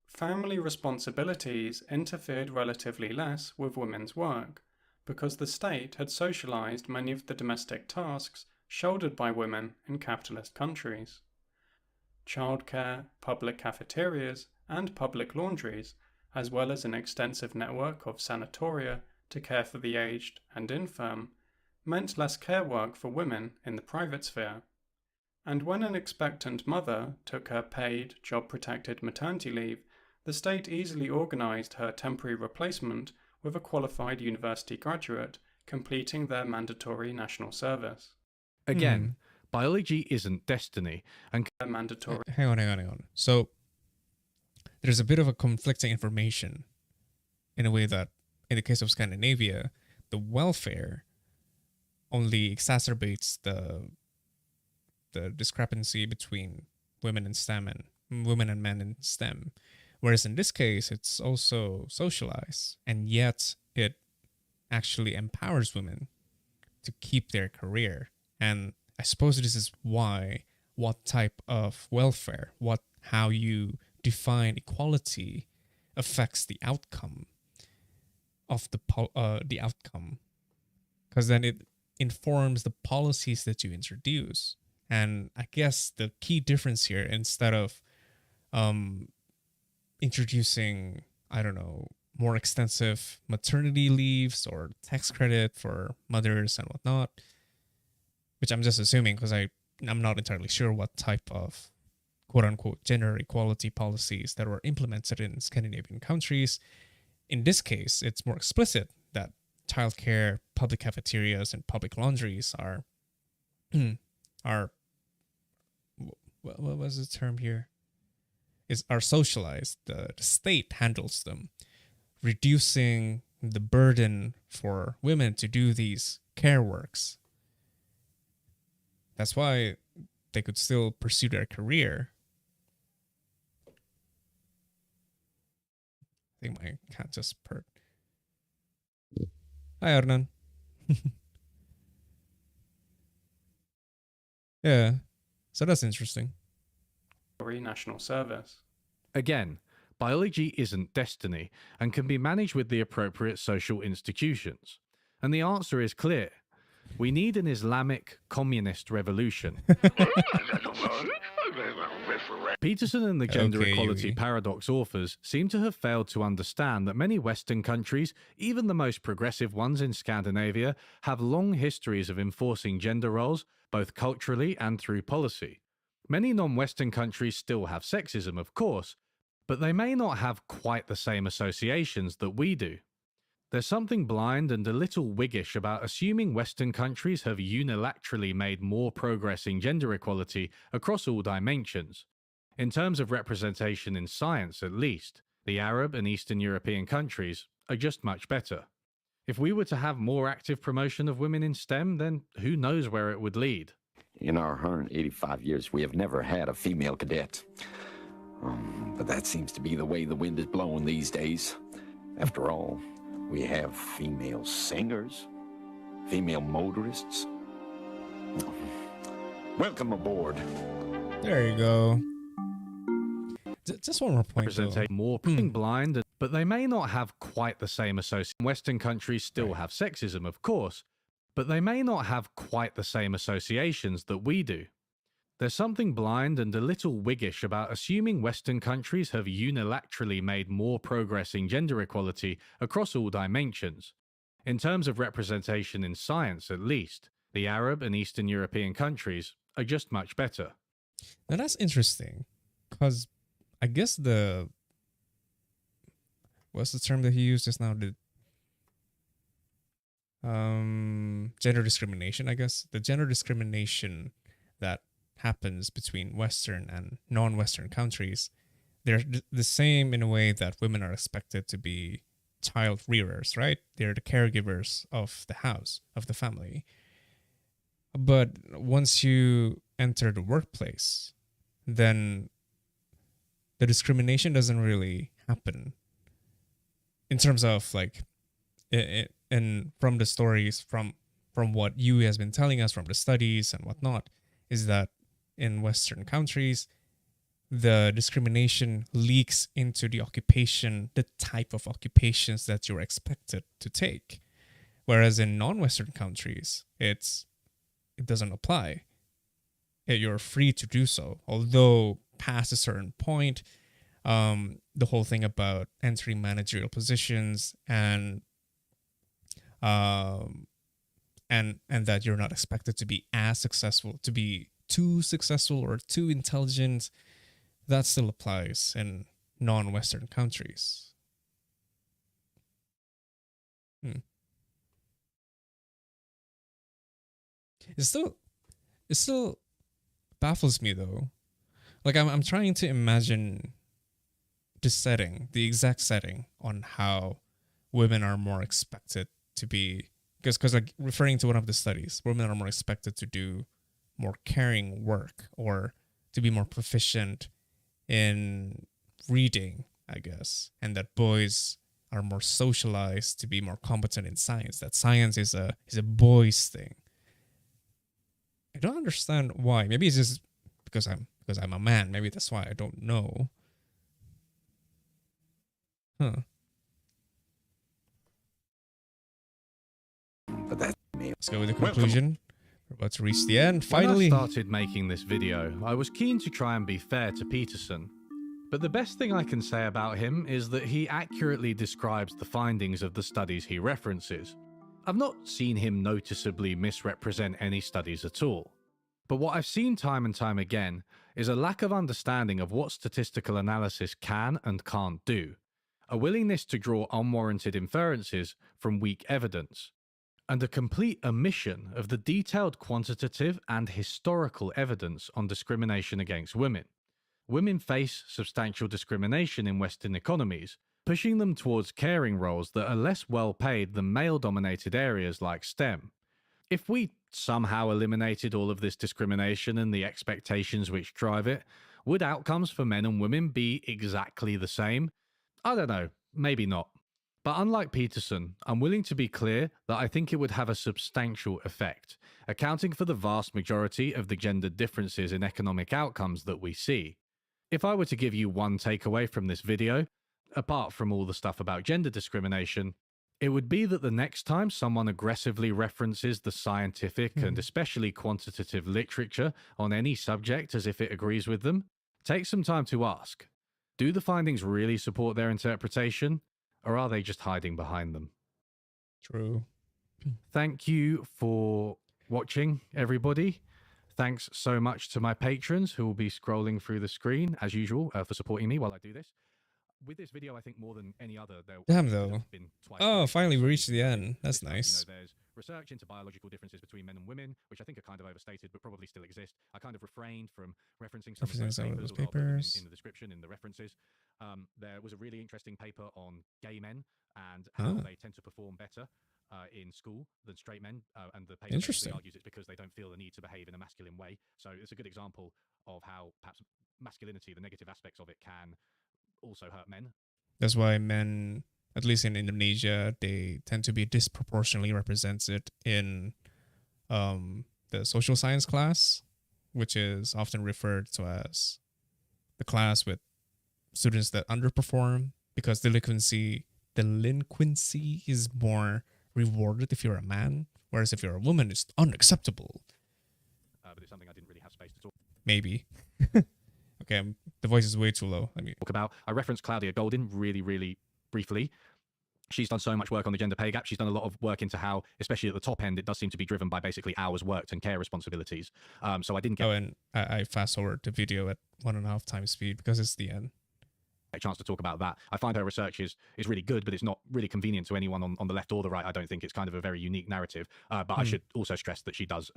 Speaker 14: Family responsibilities interfered relatively less with women's work, because the state had socialized many of the domestic tasks shouldered by women in capitalist countries. Childcare, public cafeterias, and public laundries, as well as an extensive network of sanatoria to care for the aged and infirm, meant less care work for women in the private sphere. And when an expectant mother took her paid, job-protected maternity leave, the state easily organized her temporary replacement with a qualified university graduate completing their mandatory national service.
Speaker 2: Again, biology isn't destiny, and
Speaker 14: mandatory.
Speaker 1: Hang on. So there's a bit of a conflicting information in a way that, in the case of Scandinavia, the welfare only exacerbates the discrepancy between women and STEM and women and men in STEM, Whereas in this case, it's also socialized, and yet it actually empowers women to keep their career. And I suppose this is why what type of welfare, how you define equality affects the outcome of the outcome, because then it informs the policies that you introduce. And I guess the key difference here, instead of introducing, I don't know, more extensive maternity leaves or tax credit for mothers and whatnot, which I'm just assuming because I'm not entirely sure what type of quote unquote gender equality policies that were implemented in Scandinavian countries. In this case, it's more explicit that childcare, public cafeterias, and public laundries are what was the term here? Are socialized. The state handles them, reducing the burden for women to do these care works. That's why they could still pursue their career. I think my cat just purred. Hi, Arnan. Yeah, so that's interesting.
Speaker 14: National service.
Speaker 2: Again, biology isn't destiny and can be managed with the appropriate social institutions. And the answer is clear. We need an Islamic communist revolution. Peterson and the gender equality paradox authors seem to have failed to understand that many Western countries, even the most progressive ones in Scandinavia, have long histories of enforcing gender roles, both culturally and through policy. Many non-Western countries still have sexism, of course, but they may not have quite the same associations that we do. There's something blind and a little Whiggish about assuming Western countries have unilaterally made more progress in gender equality across all dimensions. In terms of representation in science, at least, the Arab and Eastern European countries are just much better. If we were to have more active promotion of women in STEM, then who knows where it would lead.
Speaker 21: In our 185 years, we have never had a female cadet. But that seems to be the way the wind is blowing these days. After all, we have female singers, female motorists. Welcome aboard.
Speaker 1: There you go. Just one more point.
Speaker 2: More blind, but they may not have quite the same association. Western countries still have sexism, of course, but they may not have quite the same associations that we do. There's something blind and a little Whiggish about assuming Western countries have unilaterally made more progress in gender equality across all dimensions. In terms of representation in science, at least, the Arab and Eastern European countries are just much better.
Speaker 1: Now that's interesting, because I guess what's the term that he used just now? Gender discrimination, I guess. The gender discrimination that happens between Western and non-Western countries, they're the same in a way that women are expected to be child rearers, right? They're the caregivers of the house, of the family. But once you enter the workplace, then the discrimination doesn't really happen in terms of like, and from the stories, from what Yui has been telling us, from the studies and whatnot, is that in Western countries, the discrimination leaks into the occupation, the type of occupations that you're expected to take. Whereas in non-Western countries, it doesn't apply. You're free to do so, although past a certain point, the whole thing about entering managerial positions and that you're not expected to be as successful, to be too successful or too intelligent, that still applies in non-Western countries. It still baffles me though. Like I'm trying to imagine the setting, the exact setting on how women are more expected to be, because like referring to one of the studies, women are more expected to do more caring work or to be more proficient in reading I guess, and that boys are more socialized to be more competent in science. That science is a boys thing. I don't understand why. Maybe it's just because I'm a man. Maybe that's why I don't know. Huh. Let's go with the conclusion. We're about to reach the end. Finally.
Speaker 2: When I started making this video, I was keen to try and be fair to Peterson. But the best thing I can say about him is that he accurately describes the findings of the studies he references. I've not seen him noticeably misrepresent any studies at all. But what I've seen time and time again is a lack of understanding of what statistical analysis can and can't do, a willingness to draw unwarranted inferences from weak evidence, and a complete omission of the detailed quantitative and historical evidence on discrimination against women. Women face substantial discrimination in Western economies, pushing them towards caring roles that are less well paid than male-dominated areas like STEM. If we somehow eliminated all of this discrimination and the expectations which drive it, would outcomes for men and women be exactly the same? I don't know, maybe not. But unlike Peterson, I'm willing to be clear that I think it would have a substantial effect, accounting for the vast majority of the gender differences in economic outcomes that we see. If I were to give you one takeaway from this video, apart from all the stuff about gender discrimination, it would be that the next time someone aggressively references the scientific and especially quantitative literature on any subject as if it agrees with them, take some time to ask, do the findings really support their interpretation, or are they just hiding behind them?
Speaker 1: True.
Speaker 2: Thank you for watching, everybody. Thanks so much to my patrons who will be scrolling through the screen, as usual, for supporting me while I do this. With this video, I think more than any other, there
Speaker 1: Damn
Speaker 2: would
Speaker 1: though.
Speaker 2: have been twice
Speaker 1: Oh,
Speaker 2: the
Speaker 1: finally we
Speaker 2: videos.
Speaker 1: reached the end. That's nice.
Speaker 2: You know, there's research into biological differences between men and women, which I think are kind of overstated, but probably still exist. I kind of refrained from referencing some of those papers, although I'll put them in the description, in the references. There was a really interesting paper on gay men and how they tend to perform better in school than straight men, and the paper basically argues it's because they don't feel the need to behave in a masculine way. So it's a good example of how perhaps masculinity, the negative aspects of it, can also hurt men.
Speaker 1: That's why men, at least in Indonesia, they tend to be disproportionately represented in the social science class, which is often referred to as the class with students that underperform, because delinquency is more rewarded if you're a man, whereas if you're a woman, it's unacceptable.
Speaker 2: But it's something I didn't really have space to talk.
Speaker 1: Maybe. Okay, the voice is way too low.
Speaker 2: Talk about. I referenced Claudia Goldin really, really briefly. She's done so much work on the gender pay gap. She's done a lot of work into how, especially at the top end, it does seem to be driven by basically hours worked and care responsibilities. So I didn't get.
Speaker 1: Oh, and I fast forward the video at 1.5 times speed because it's the end.
Speaker 2: A chance to talk about that. I find her research is really good, but it's not really convenient to anyone on the left or the right. I don't think it's kind of a very unique narrative. But I should also stress that she does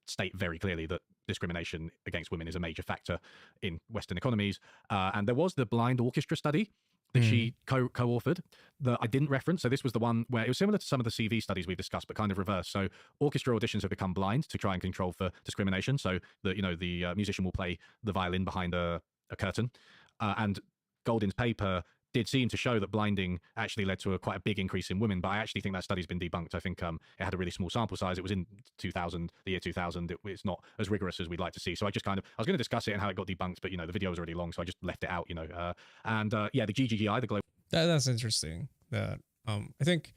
Speaker 2: state very clearly that discrimination against women is a major factor in Western economies. And there was the blind orchestra study that she co-authored that I didn't reference. So this was the one where it was similar to some of the CV studies we've discussed, but kind of reverse. So orchestra auditions have become blind to try and control for discrimination. So the musician will play the violin behind a curtain. And Goldin's paper did seem to show that blinding actually led to quite a big increase in women, but I actually think that study's been debunked. I think it had a really small sample size. It was in the year 2000. It's not as rigorous as we'd like to see. So I was going to discuss it and how it got debunked, but the video was already long, so I just left it out. The GGGI, the global.
Speaker 1: That's interesting. That I think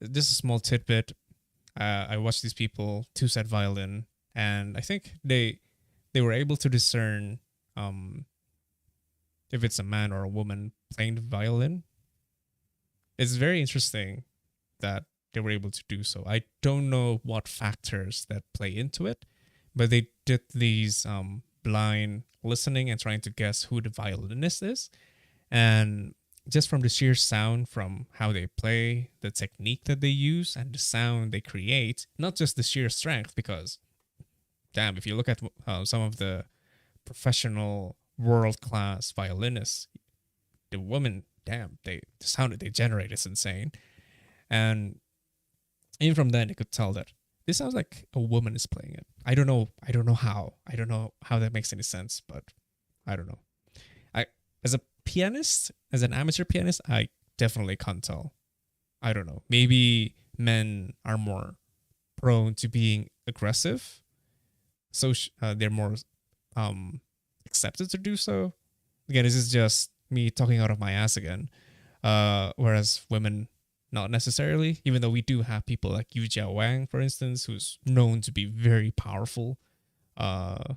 Speaker 1: this is a small tidbit. I watched these people two-set violin, and I think they were able to discern if it's a man or a woman playing the violin. It's very interesting that they were able to do so. I don't know what factors that play into it, but they did these blind listening and trying to guess who the violinist is. And just from the sheer sound, from how they play, the technique that they use, and the sound they create, not just the sheer strength, because damn, if you look at some of the professional world-class violinists, the women, damn, the sound that they generate is insane. And even from then, you could tell that this sounds like a woman is playing it. I don't know how that makes any sense, but I don't know. pianist, as an amateur pianist, I definitely can't tell. I don't know. Maybe men are more prone to being aggressive, so they're more accepted to do so. Again, this is just me talking out of my ass again. Whereas women, not necessarily. Even though we do have people like Yu Jiao Wang, for instance, who's known to be very powerful. Oh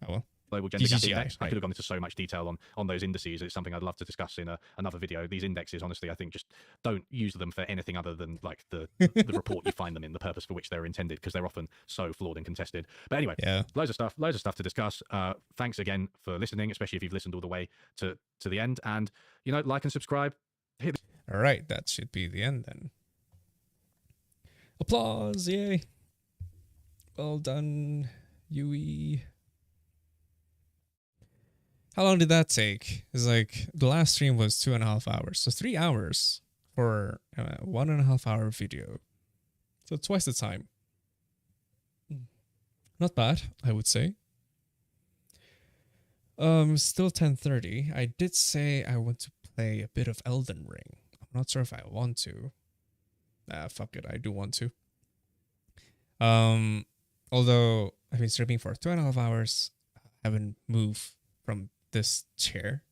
Speaker 1: well.
Speaker 2: Global Gender Gap
Speaker 1: GGI,
Speaker 2: Index. I
Speaker 1: right.
Speaker 2: could have gone into so much detail on those indices. It's something I'd love to discuss in another video. These indexes, honestly, I think just don't use them for anything other than like the report you find them in, the purpose for which they're intended, because they're often so flawed and contested. But anyway, loads of stuff to discuss. Thanks again for listening, especially if you've listened all the way to the end. And, you know, like and subscribe.
Speaker 1: All right, that should be the end then. Applause, yay. Well done, Yui. How long did that take? It's like the last stream was 2.5 hours. So 3 hours for a 1.5 hour video. So twice the time. Not bad, I would say. Still 10:30. I did say I want to play a bit of Elden Ring. I'm not sure if I want to. Fuck it, I do want to. Although I've been streaming for 2.5 hours, I haven't moved from this chair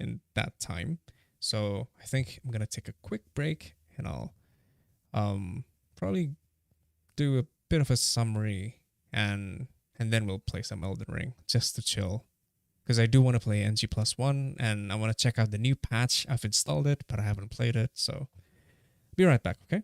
Speaker 1: in that time. So I think I'm gonna take a quick break and I'll probably do a bit of a summary and then we'll play some Elden Ring just to chill. Because I do want to play NG+1 and I want to check out the new patch. I've installed it, but I haven't played it. So be right back, okay?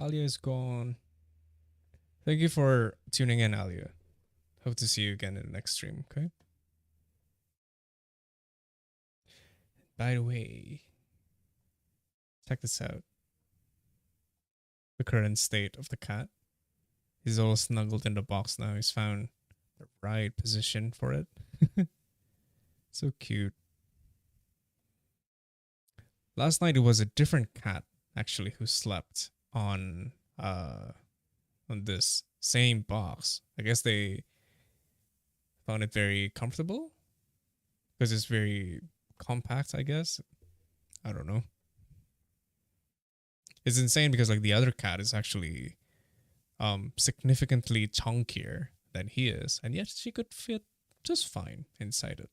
Speaker 1: Alia is gone. Thank you for tuning in, Alia. Hope to see you again in the next stream, okay? By the way, check this out. The current state of the cat. He's all snuggled in the box now. He's found the right position for it. So cute. Last night it was a different cat actually who slept on this same box. I guess they found it very comfortable because it's very compact, I guess. I don't know. It's insane because like the other cat is actually significantly chunkier than he is, and yet she could fit just fine inside it.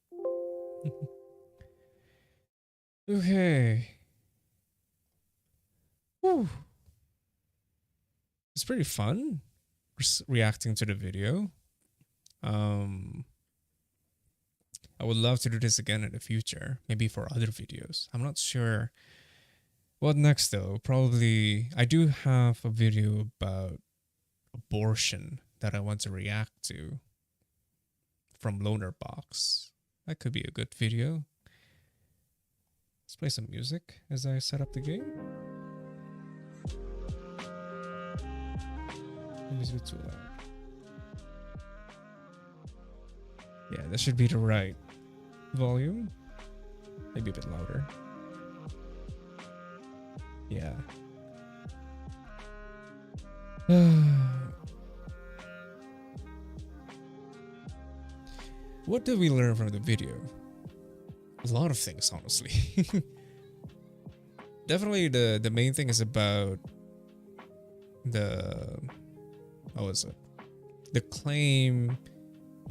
Speaker 1: Okay. Whew. It's pretty fun reacting to the video. I would love to do this again in the future, maybe for other videos. I'm not sure what next though. Probably I do have a video about abortion that I want to react to from Loner Box. That could be a good video. Let's play some music as I set up the game. Maybe it's a bit too loud. Yeah, that should be the right volume. Maybe a bit louder. Yeah. What did we learn from the video? A lot of things, honestly. Definitely the main thing is about the... What was it? The claim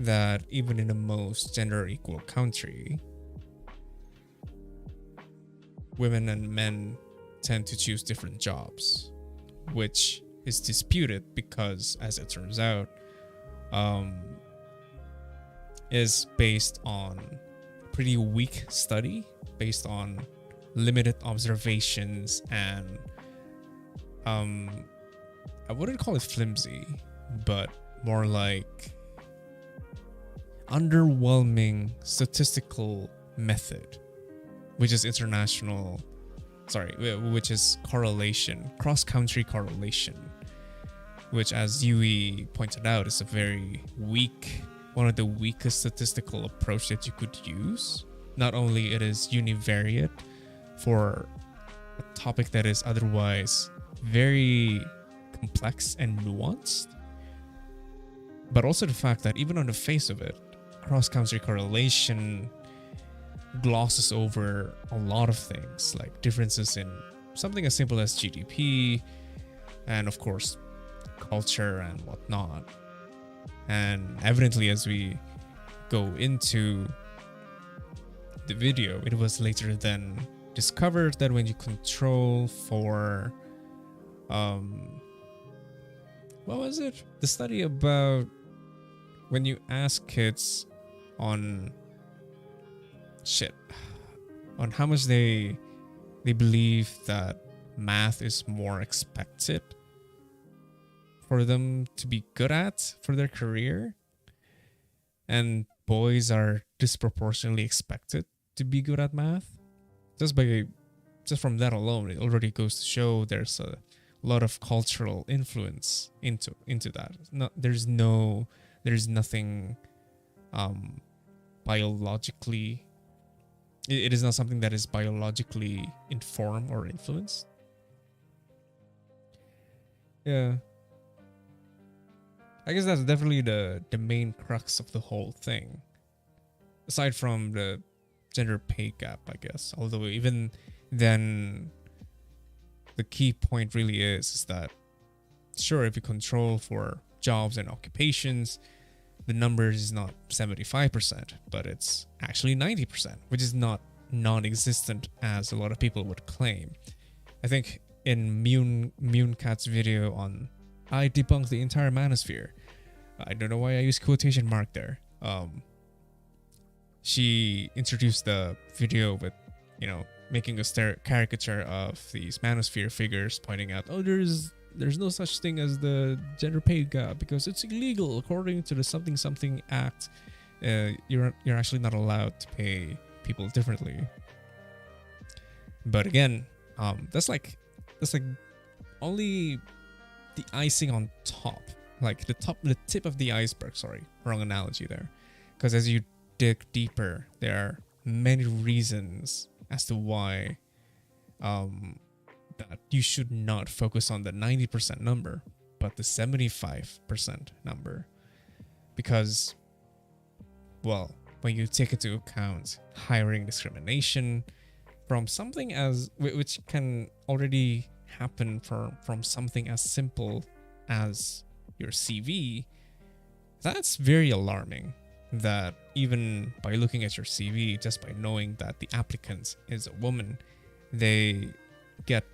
Speaker 1: that even in the most gender equal country, women and men tend to choose different jobs, which is disputed because, as it turns out, is based on pretty weak study, based on limited observations, and I wouldn't call it flimsy, but more like underwhelming statistical method, which is which is correlation, cross-country correlation, which, as Yui pointed out, is a very weak, one of the weakest statistical approach that you could use. Not only it is univariate for a topic that is otherwise very complex and nuanced, but also the fact that even on the face of it, cross-country correlation glosses over a lot of things, like differences in something as simple as GDP and of course culture and whatnot. And evidently, as we go into the video, it was later then discovered that when you control for what was it? The study about when you ask kids on how much they believe that math is more expected for them to be good at for their career, and boys are disproportionately expected to be good at math. Just from that alone, it already goes to show there's a lot of cultural influence into that. There's nothing biologically. It is not something that is biologically informed or influenced. Yeah. I guess that's definitely the main crux of the whole thing. Aside from the gender pay gap, I guess. Although even then, the key point really is that, sure, if you control for jobs and occupations, the number is not 75%, but it's actually 90%, which is not non-existent as a lot of people would claim. I think in Mooncat's video on I debunked the entire manosphere, I don't know why I use quotation mark there. She introduced the video with, making a caricature of these manosphere figures, pointing out, oh, there's there's no such thing as the gender pay gap because it's illegal according to the something something act. You're actually not allowed to pay people differently. But again, that's like only the icing on top, like the tip of the iceberg. Sorry, wrong analogy there. Because as you dig deeper, there are many reasons as to why that you should not focus on the 90% number, but the 75% number. Because, well, when you take into account hiring discrimination from something as which can already happen from something as simple as your CV, that's very alarming. That even by looking at your CV, just by knowing that the applicant is a woman, they get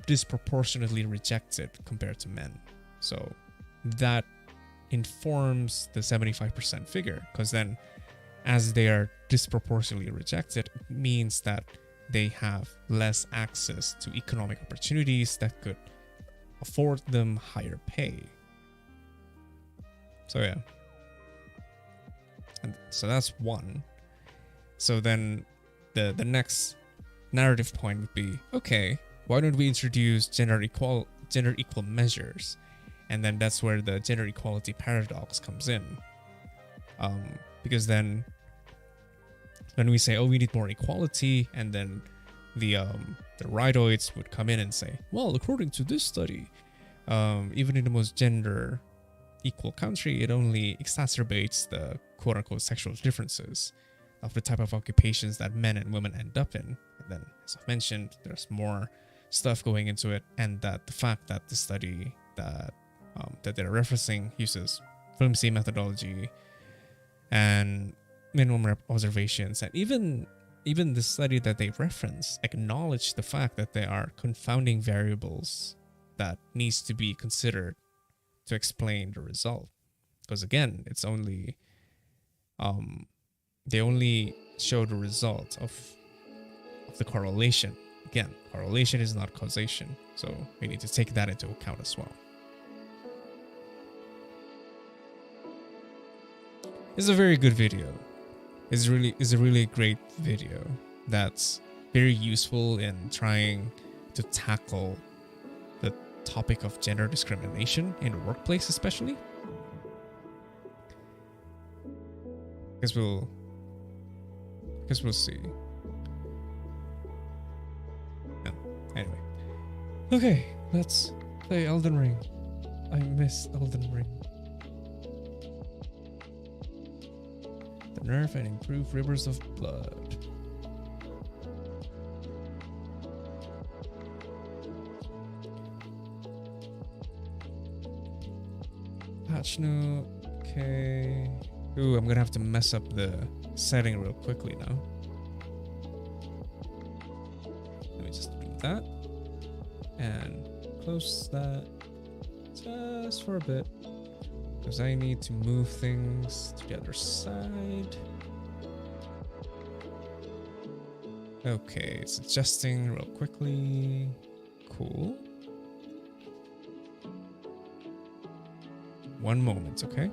Speaker 1: disproportionately rejected compared to men. So that informs the 75% figure, because then as they are disproportionately rejected, it means that they have less access to economic opportunities that could afford them higher pay. So yeah. And so that's one. So then the next narrative point would be, okay, why don't we introduce gender equal measures? And then that's where the gender equality paradox comes in. Because then when we say, oh, we need more equality, and then the rightoids would come in and say, well, according to this study, even in the most gender equal country, it only exacerbates the quote-unquote sexual differences of the type of occupations that men and women end up in. And then, as I've mentioned, there's more stuff going into it, and that the fact that the study that they're referencing uses flimsy methodology and minimum observations, and even the study that they reference acknowledge the fact that there are confounding variables that needs to be considered to explain the result. Because again, it's only they only show the result of the correlation. Again, correlation is not causation, so we need to take that into account as well. It's a very good video. It's a really great video that's very useful in trying to tackle the topic of gender discrimination in the workplace, especially. Because we'll see. Yeah, anyway. Okay, let's play Elden Ring. I miss Elden Ring. The nerf and improve rivers of blood. Patch note. Okay. Ooh, I'm gonna have to mess up the setting real quickly now. Let me just do that and close that just for a bit, because I need to move things to the other side. Okay, it's adjusting real quickly. Cool. One moment, okay?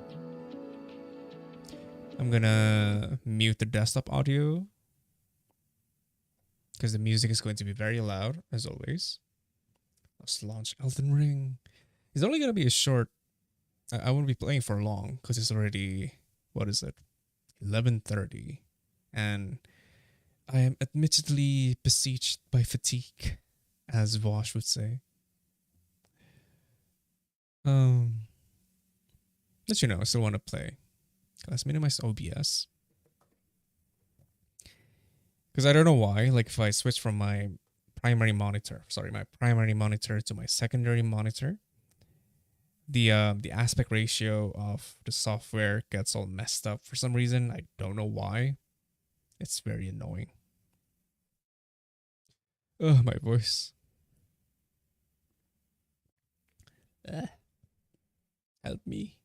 Speaker 1: I'm gonna mute the desktop audio because the music is going to be very loud, as always. Let's launch Elden Ring. It's only gonna be a short. I won't be playing for long because it's already, what is it, 11:30, and I am admittedly besieged by fatigue, as Vosh would say. Let you know, I still want to play. Let's minimize OBS. Because I don't know why, like if I switch from my primary monitor to my secondary monitor, the aspect ratio of the software gets all messed up for some reason. I don't know why. It's very annoying. Ugh, my voice. Help me.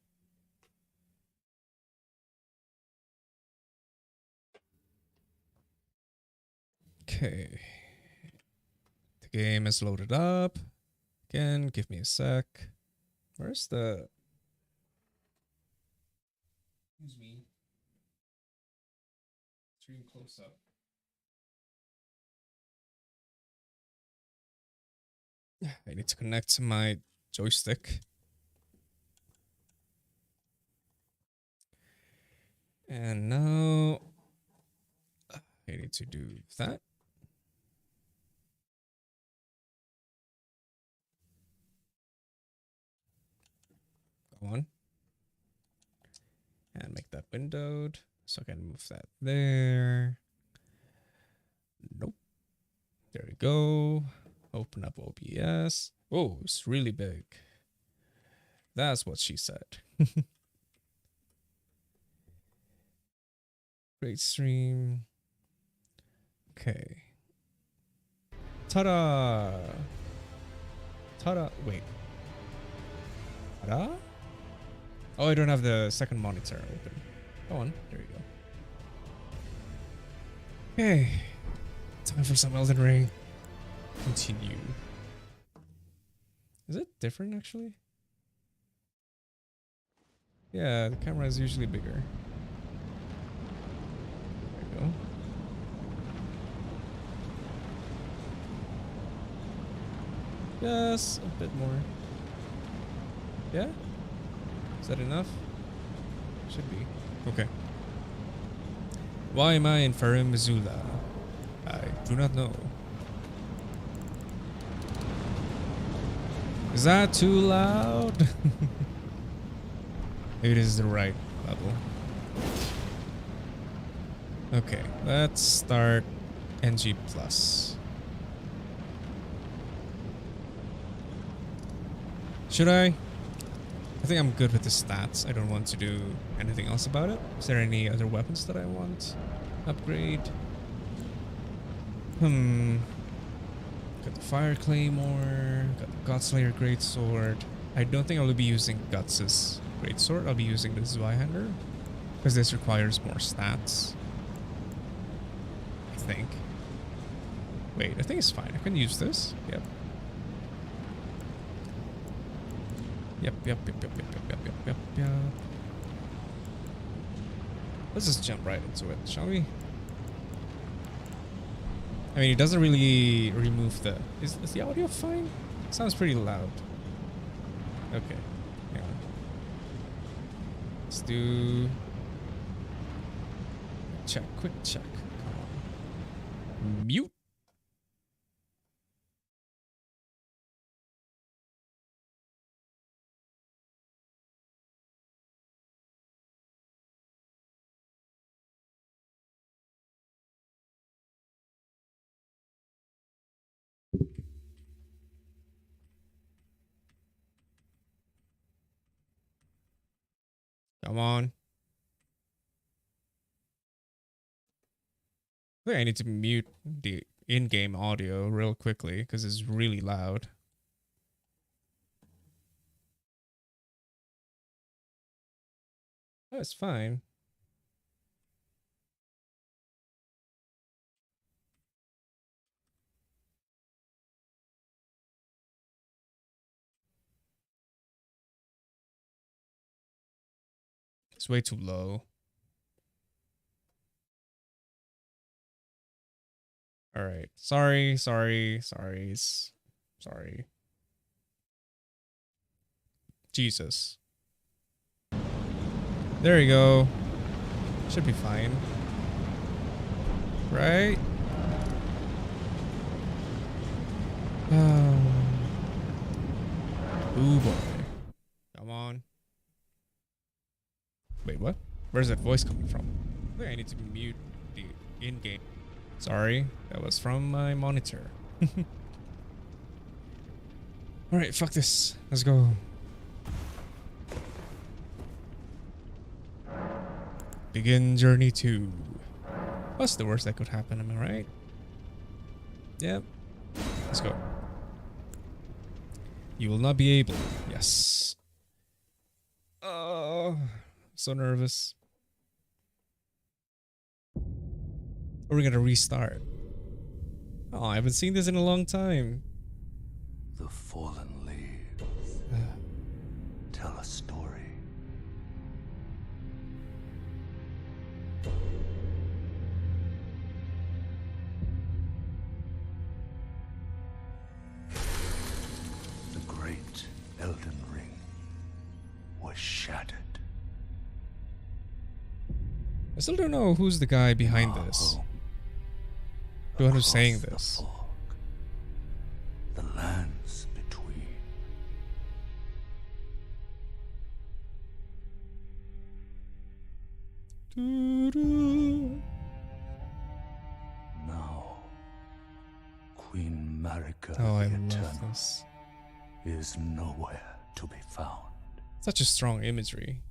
Speaker 1: Okay. The game is loaded up. Again, give me a sec. Where's the... Excuse me. Stream close up. I need to connect to my joystick. And now I need to do that. Go on. And make that windowed. So I can move that there. Nope. There we go. Open up OBS. Oh, it's really big. That's what she said. Great stream. Okay. Ta-da! Ta-da! Wait. Ta-da? Oh, I don't have the second monitor open. Go on. There you go. Okay. Time for some Elden Ring. Continue. Is it different actually? Yeah, the camera is usually bigger. There you go. Yes, a bit more. Yeah? Is that enough? Should be. Okay. Why am I in Farim Missoula? I do not know. Is that too loud? It is the right level. Okay, let's start NG+. Should I? I think I'm good with the stats. I don't want to do anything else about it. Is there any other weapons that I want? Upgrade. Got the Fire Claymore. Got the Godslayer Greatsword. I don't think I'll be using Guts' Greatsword. I'll be using the Zweihander. Because this requires more stats. I think. Wait, I think it's fine. I can use this. Yep. Yep. Let's just jump right into it, shall we? I mean, it doesn't really remove the... Is the audio fine? It sounds pretty loud. Okay. Hang on. Let's do... Check. Quick check. Come on. Mute. Come on. I think I need to mute the in-game audio real quickly because it's really loud. Oh, it's fine. It's way too low. All right. Sorry. Jesus. There you go. Should be fine. Right? Ooh boy. Come on. Wait, what? Where's that voice coming from? I think I need to mute the in-game. Sorry, that was from my monitor. Alright, fuck this. Let's go. Begin journey 2. What's the worst that could happen, am I right? Yep. Let's go. You will not be able. Yes. Oh, so nervous. Or we're gonna restart. Oh, I haven't seen this in a long time.
Speaker 5: The fallen
Speaker 1: I still don't know who's the guy behind this. The one who's saying this.
Speaker 5: The lands between. Now, Queen Marika
Speaker 1: Oh, I
Speaker 5: the
Speaker 1: love
Speaker 5: Eternal
Speaker 1: this.
Speaker 5: is nowhere to be found.
Speaker 1: Such a strong imagery.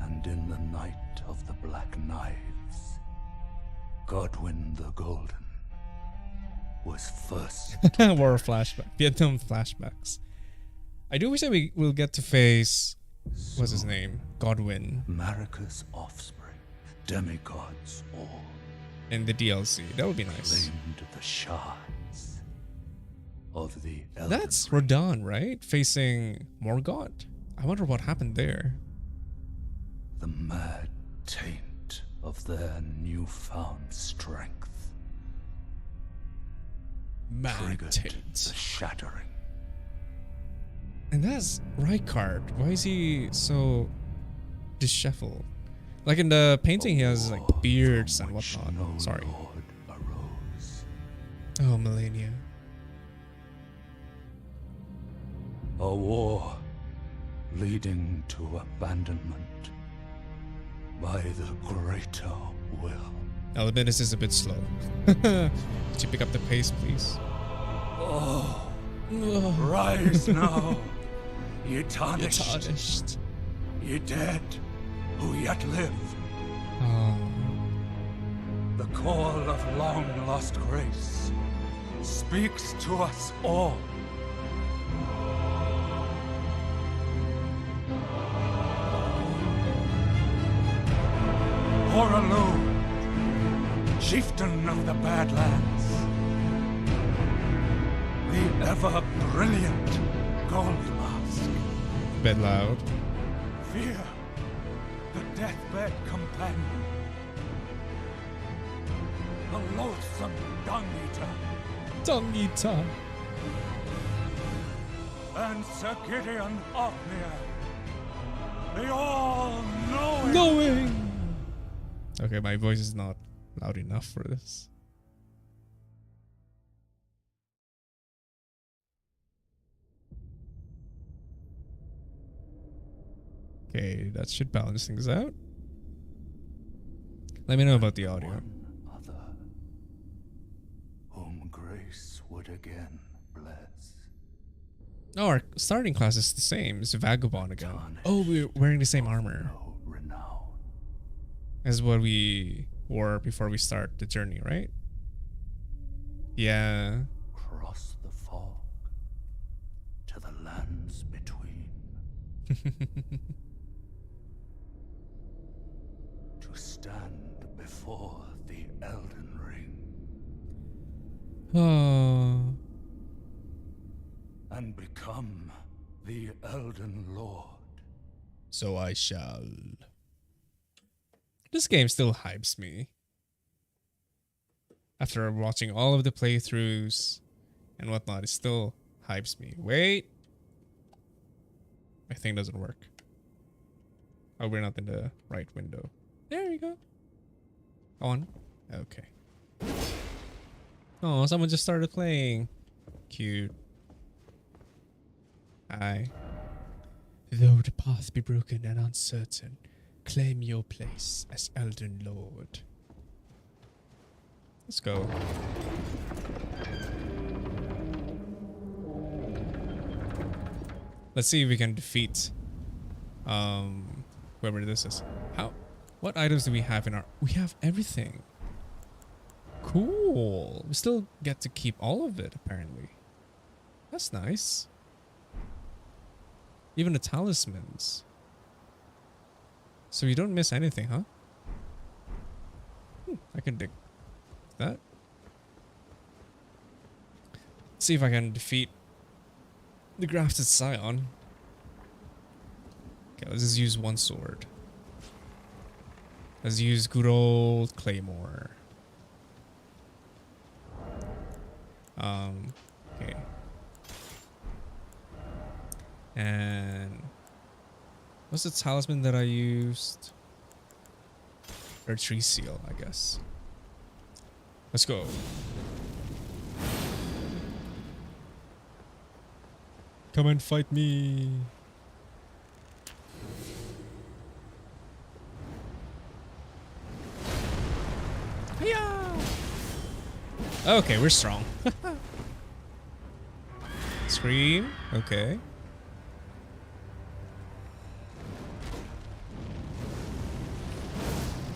Speaker 5: And in the night of the Black Knives, Godwin the Golden was first.
Speaker 1: War flashback. Vietnam flashbacks. I do wish that we will get to face, what's his name? Godwin.
Speaker 5: Marika's offspring, demigods all.
Speaker 1: In the DLC. That would be nice.
Speaker 5: Claimed the shards of the Elden.
Speaker 1: That's Radahn, right? Facing Morgoth. I wonder what happened there.
Speaker 5: The mad taint of their newfound strength.
Speaker 1: Mad
Speaker 5: triggered
Speaker 1: taint.
Speaker 5: the shattering.
Speaker 1: And that's Rykard. Why is he so disheveled? Like in the painting, he has like beards and whatnot. Sorry. Oh, Melania.
Speaker 5: A war leading to abandonment by the greater will.
Speaker 1: I'll admit this is a bit slow. Could you pick up the pace, please?
Speaker 5: Oh, rise now, ye tarnished, ye dead who yet live.
Speaker 1: Oh.
Speaker 5: The call of long-lost grace speaks to us all. Horalu, chieftain of the Badlands, the ever-brilliant Gold Mask.
Speaker 1: Bit loud.
Speaker 5: Fear, the deathbed companion, the loathsome dung-eater,
Speaker 1: Dung-eater.
Speaker 5: and Sir Gideon Ofnir, the all-knowing.
Speaker 1: Knowing. Okay, my voice is not loud enough for this. Okay, that should balance things out. Let me know about the audio.
Speaker 5: Other, whom grace would again bless.
Speaker 1: Oh, our starting class is the same. It's a vagabond again. Oh, we're wearing the same armor as what we wore before we start the journey, right? Yeah.
Speaker 5: Cross the fog to the lands between. To stand before the Elden Ring.
Speaker 1: Oh.
Speaker 5: And become the Elden Lord.
Speaker 1: So I shall. This game still hypes me. After watching all of the playthroughs and whatnot, it still hypes me. Wait. My thing doesn't work. Oh, we're not in the right window. There you go. On. Okay. Oh, someone just started playing. Cute. Hi. Though the path be broken and uncertain, claim your place as Elden Lord. Let's go. Let's see if we can defeat whoever this is. What items do we have in our... We have everything. Cool. We still get to keep all of it, apparently. That's nice. Even the talismans. So you don't miss anything, huh? I can dig that. Let's see if I can defeat the grafted scion. Okay, let's just use one sword. Let's use good old Claymore. Okay. And what's the talisman that I used? Or tree seal, I guess. Let's go. Come and fight me. Hiya! Okay, we're strong. Scream. Okay.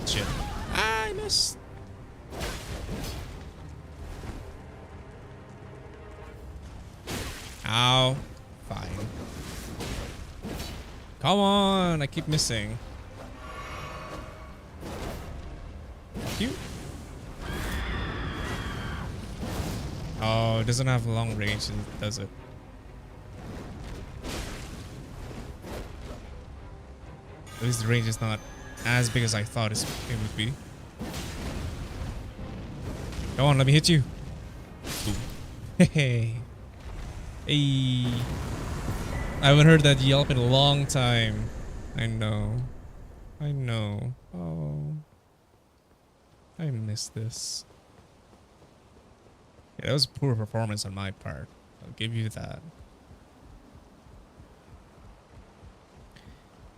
Speaker 1: Shit. I missed. Ow. Fine. Come on. I keep missing. Thank you. Oh, it doesn't have long range, does it? At least the range is not as big as I thought it would be. Come on, let me hit you. Hey. Hey. I haven't heard that yelp in a long time. I know. I know. Oh. I miss this. Yeah, that was poor performance on my part. I'll give you that.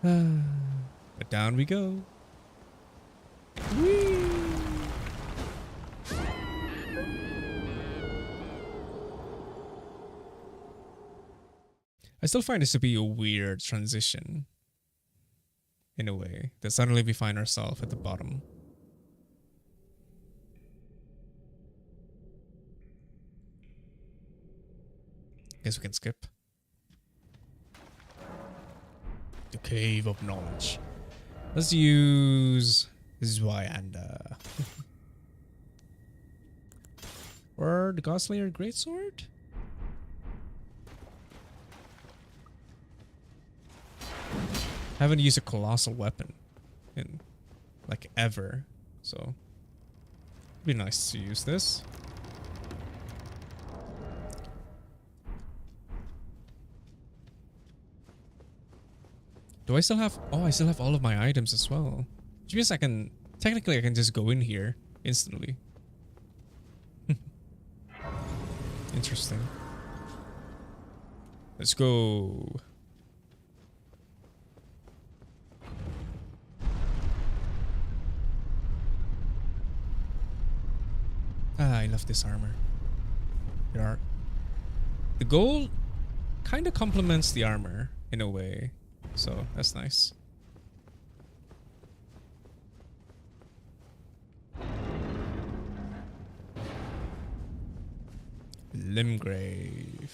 Speaker 1: But down we go. Whee! I still find this to be a weird transition. In a way, that suddenly we find ourselves at the bottom. Guess we can skip. The Cave of Knowledge. Let's use Zweiander. Or the Godslayer Greatsword? Haven't used a colossal weapon in like ever, so it'd be nice to use this. Do I still have... Oh, I still have all of my items as well. Which means I can... Technically, I can just go in here instantly. Interesting. Let's go. Ah, I love this armor. The gold kind of complements the armor in a way. So that's nice. Limgrave.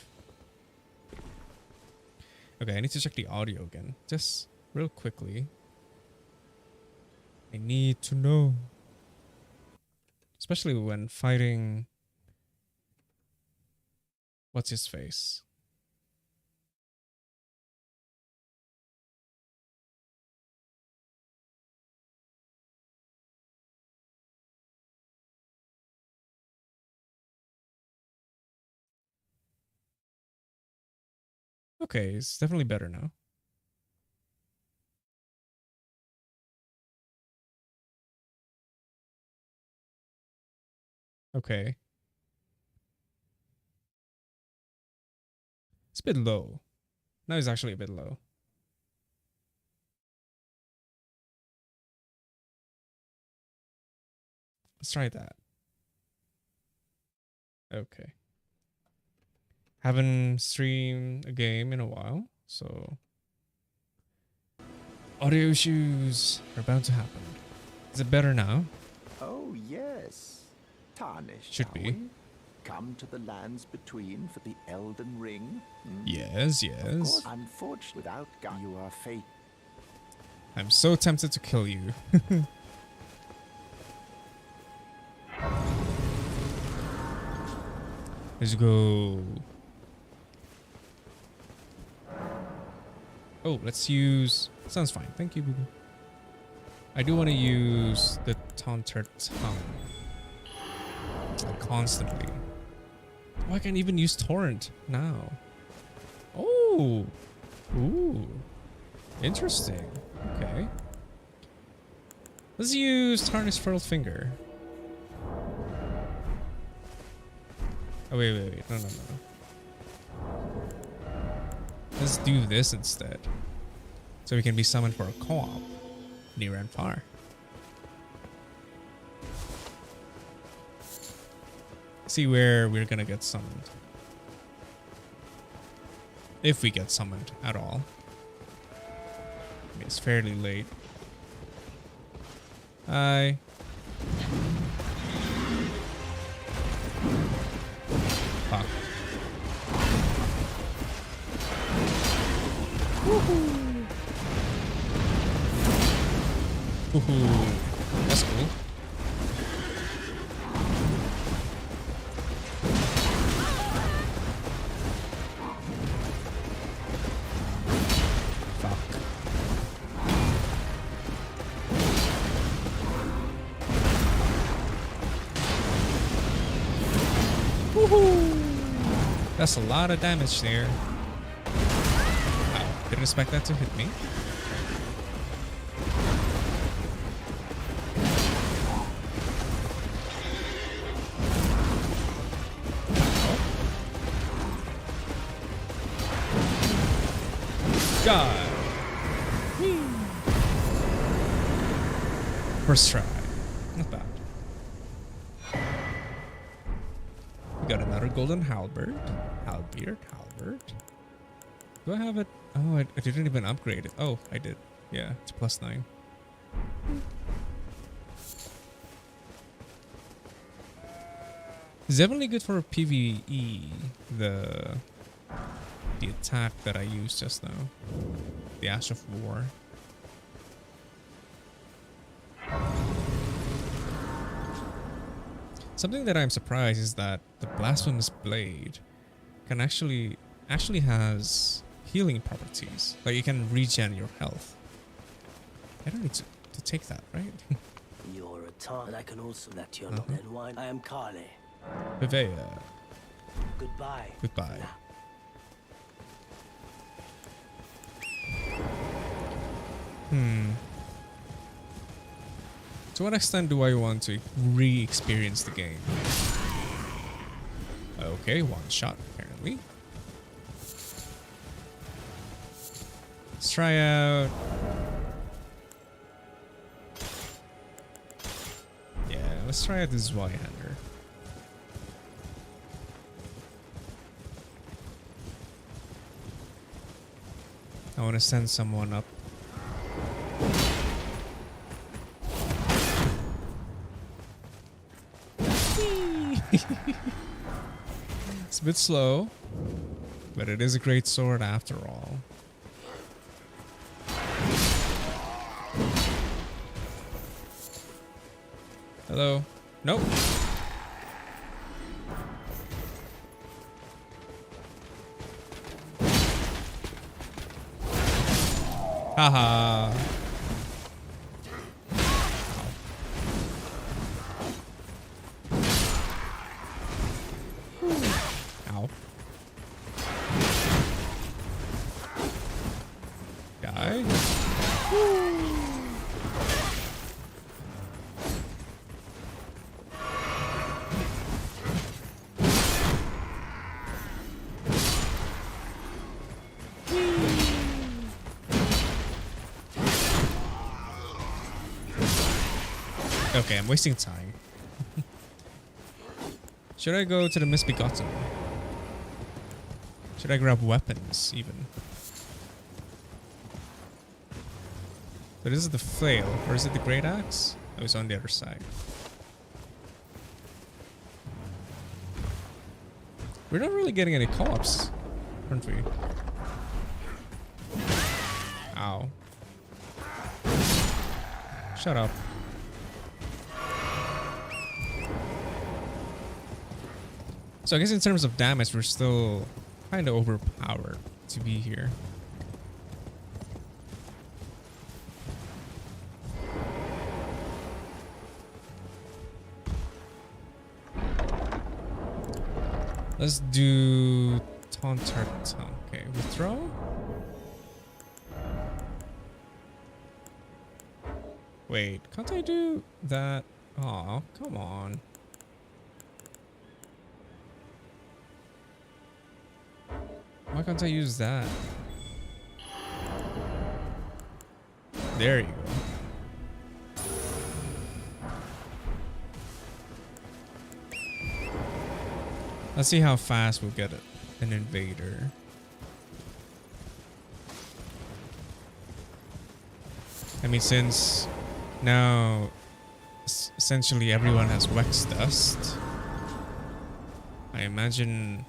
Speaker 1: Okay, I need to check the audio again. Just real quickly. I need to know. Especially when fighting... What's his face? Okay, it's definitely better now. Okay. It's a bit low. Now it's actually a bit low. Let's try that. Okay. Haven't streamed a game in a while, so audio issues are bound to happen. Is it better now?
Speaker 5: Oh, yes. Tarnished.
Speaker 1: Should be.
Speaker 5: Come to the lands between for the Elden Ring.
Speaker 1: Yes,
Speaker 5: Of
Speaker 1: yes.
Speaker 5: course, unfortunately, without God, you are fate.
Speaker 1: I'm so tempted to kill you. Let's go. Oh, let's use... Sounds fine. Thank you, Google. I do want to use the Taunter Tongue. Like, constantly. Oh, I can even use Torrent now. Oh! Ooh. Interesting. Okay. Let's use Tarnished Furled Finger. Oh, wait. No. Let's do this instead. So we can be summoned for a co-op. Near and far. See where we're gonna get summoned. If we get summoned at all. I mean, it's fairly late. Hi. Fuck. Woohoo! Woohoo! That's cool. That's a lot of damage there. Wow, didn't expect that to hit me. God. First try. Not bad. We got another golden halberd. Halberd. Do I have it? Oh, I didn't even upgrade it. Oh, I did. Yeah, it's +9. It's definitely good for PvE. The attack that I used just now. The Ash of War. Something that I'm surprised is that the Blasphemous Blade can actually has healing properties. Like you can regen your health. I don't need to take that, right?
Speaker 4: You're a tar, and I can also let you know then wine. I am Kale.
Speaker 1: Vivea.
Speaker 4: Goodbye.
Speaker 1: Goodbye. To what extent do I want to re-experience the game? Okay, one shot apparently. Let's try out. Yeah, let's try out this Zweihander. I want to send someone up. It's a bit slow, but it is a great sword after all. Hello? Nope. Haha. Ow. Die. Okay, I'm wasting time. Should I go to the Misbegotten? Should I grab weapons, even? So this is the flail, or is it the great axe? Oh, it's on the other side. We're not really getting any co-ops, aren't we? Ow. Shut up. So I guess in terms of damage, we're still kind of overpowered to be here. Let's do Taunter Tongue. Okay, withdraw. Wait, can't I do that? Oh, come on. Why can't I use that? There you go. Let's see how fast we'll get an invader. I mean, since now essentially everyone has Wex dust, I imagine...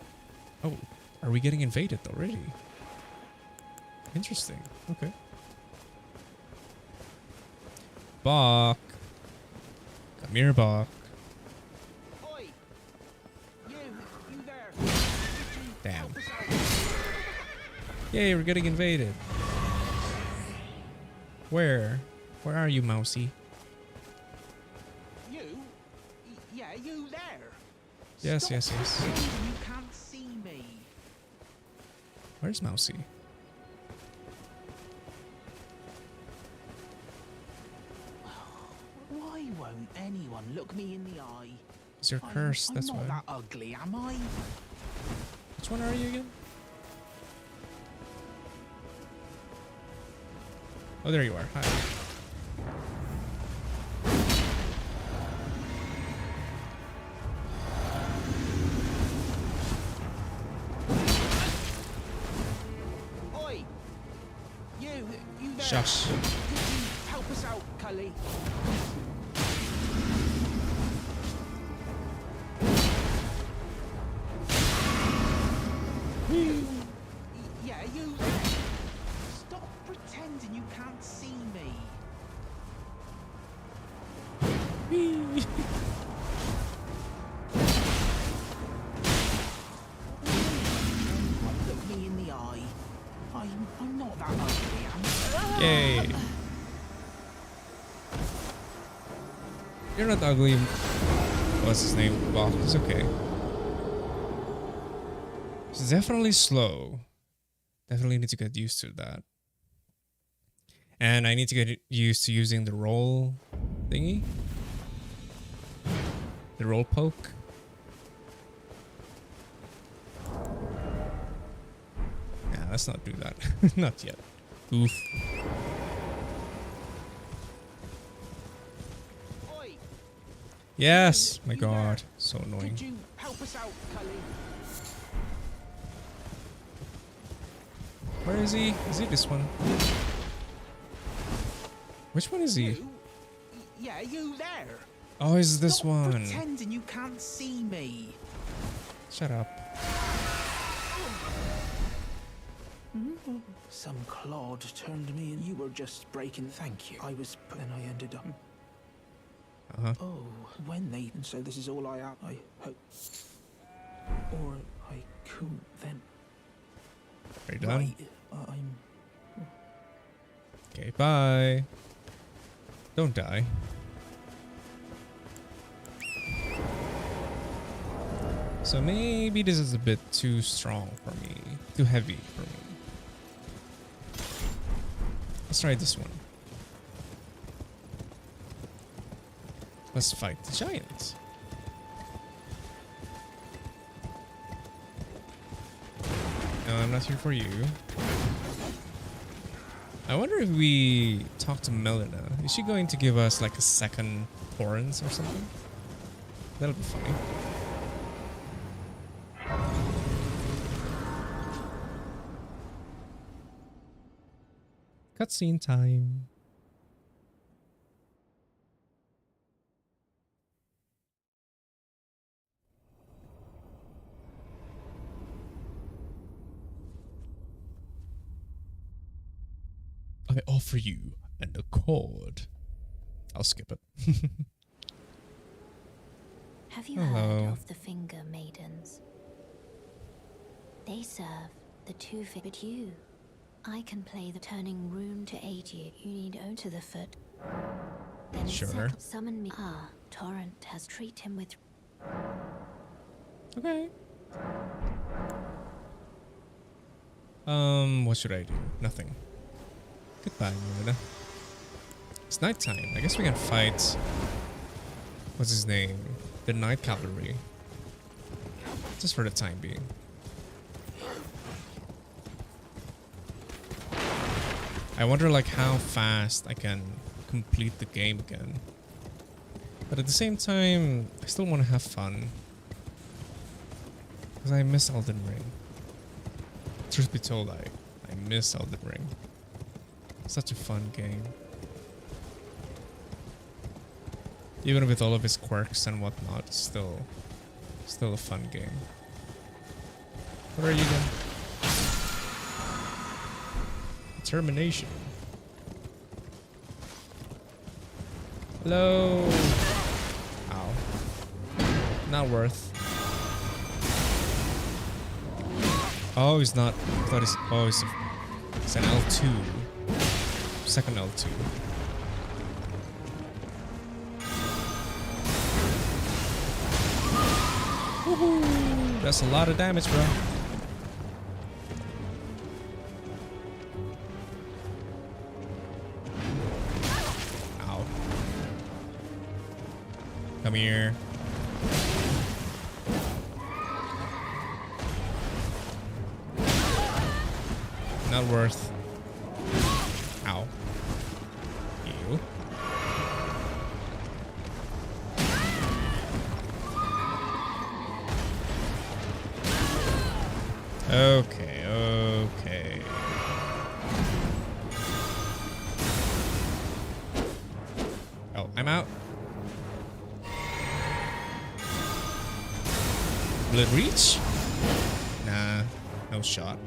Speaker 1: Oh, are we getting invaded already? Interesting. Okay. Bach. Come here, Bach. Damn. Yay, we're getting invaded. Where? Where are you, Mousy?
Speaker 8: You? Yeah, you there?
Speaker 1: Yes,
Speaker 8: Stop
Speaker 1: yes, yes.
Speaker 8: pretending you can't see me.
Speaker 1: Where's Mousy?
Speaker 8: Why won't anyone look me in the eye?
Speaker 1: It's your curse, that's
Speaker 8: I'm
Speaker 1: why.
Speaker 8: not that ugly, am I?
Speaker 1: Which one are you again? Oh, there you are. Hi.
Speaker 8: Oi! You there?
Speaker 1: Shush.
Speaker 8: Could you help us out, Cully? Yeah, you there? Stop pretending you can't see me. Anyone look me in the eye. I'm not that ugly, am I?
Speaker 1: Yay. You're not ugly. What's his name? Well, it's okay. It's definitely slow. Definitely need to get used to that. And I need to get used to using the roll thingy. The roll poke. Yeah, let's not do that. Not yet. Oof. Yes! My god. So annoying.
Speaker 8: Could you help us out, Cully?
Speaker 1: Where is he? Is he this one? Which one is he?
Speaker 8: Yeah, you there?
Speaker 1: Oh, is this
Speaker 8: Stop
Speaker 1: one?
Speaker 8: pretending you can't see me.
Speaker 1: Shut up.
Speaker 8: Some clod turned me and you were just breaking. Thank you. I was, then I ended up.
Speaker 1: Uh-huh.
Speaker 8: Oh, when they. And so this is all I have. I hope. Or I couldn't then.
Speaker 1: Are you done?
Speaker 8: Right, I'm.
Speaker 1: Okay, bye. Don't die. So maybe this is a bit too strong for me. Too heavy for me. Let's try this one. Let's fight the giant. No, I'm not here for you. I wonder if we talk to Melina. Is she going to give us like a second Torrens or something? That'll be funny. Cutscene time. I offer you an accord. I'll skip it.
Speaker 10: Have you
Speaker 1: Hello.
Speaker 10: heard of the Finger Maidens? They serve the two but you. I can play the turning rune to aid you. You need own to the foot. Then
Speaker 1: Sure.
Speaker 10: summon me. Ah, Torrent has treated him with.
Speaker 1: Okay. What should I do? Nothing. Goodbye, Melina. It's nighttime. I guess we can fight. What's his name? The Night Cavalry. Just for the time being. I wonder like how fast I can complete the game again. But at the same time, I still want to have fun. Because I miss Elden Ring. Truth be told, I miss Elden Ring. Such a fun game. Even with all of its quirks and whatnot, it's still a fun game. What are you doing? Determination. Hello. Ow. Not worth. Oh, he's not. I thought he's. Oh, it's an L2. Second L2. Woohoo! That's a lot of damage, bro. Ow. Come here. Not worth. Ow. You. Okay, okay. Oh, I'm out. Will it reach? Nah, no shot.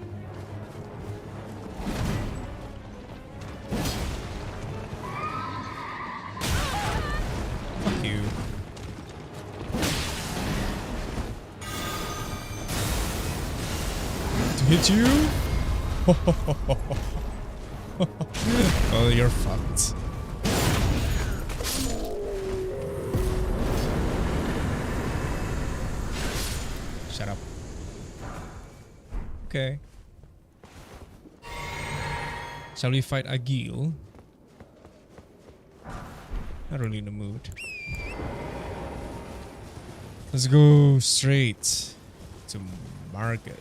Speaker 1: Fuck you. To hit you? Oh, you're fucked. Shut up. Okay. Shall we fight Agil? Not really in the mood. Let's go straight to Market.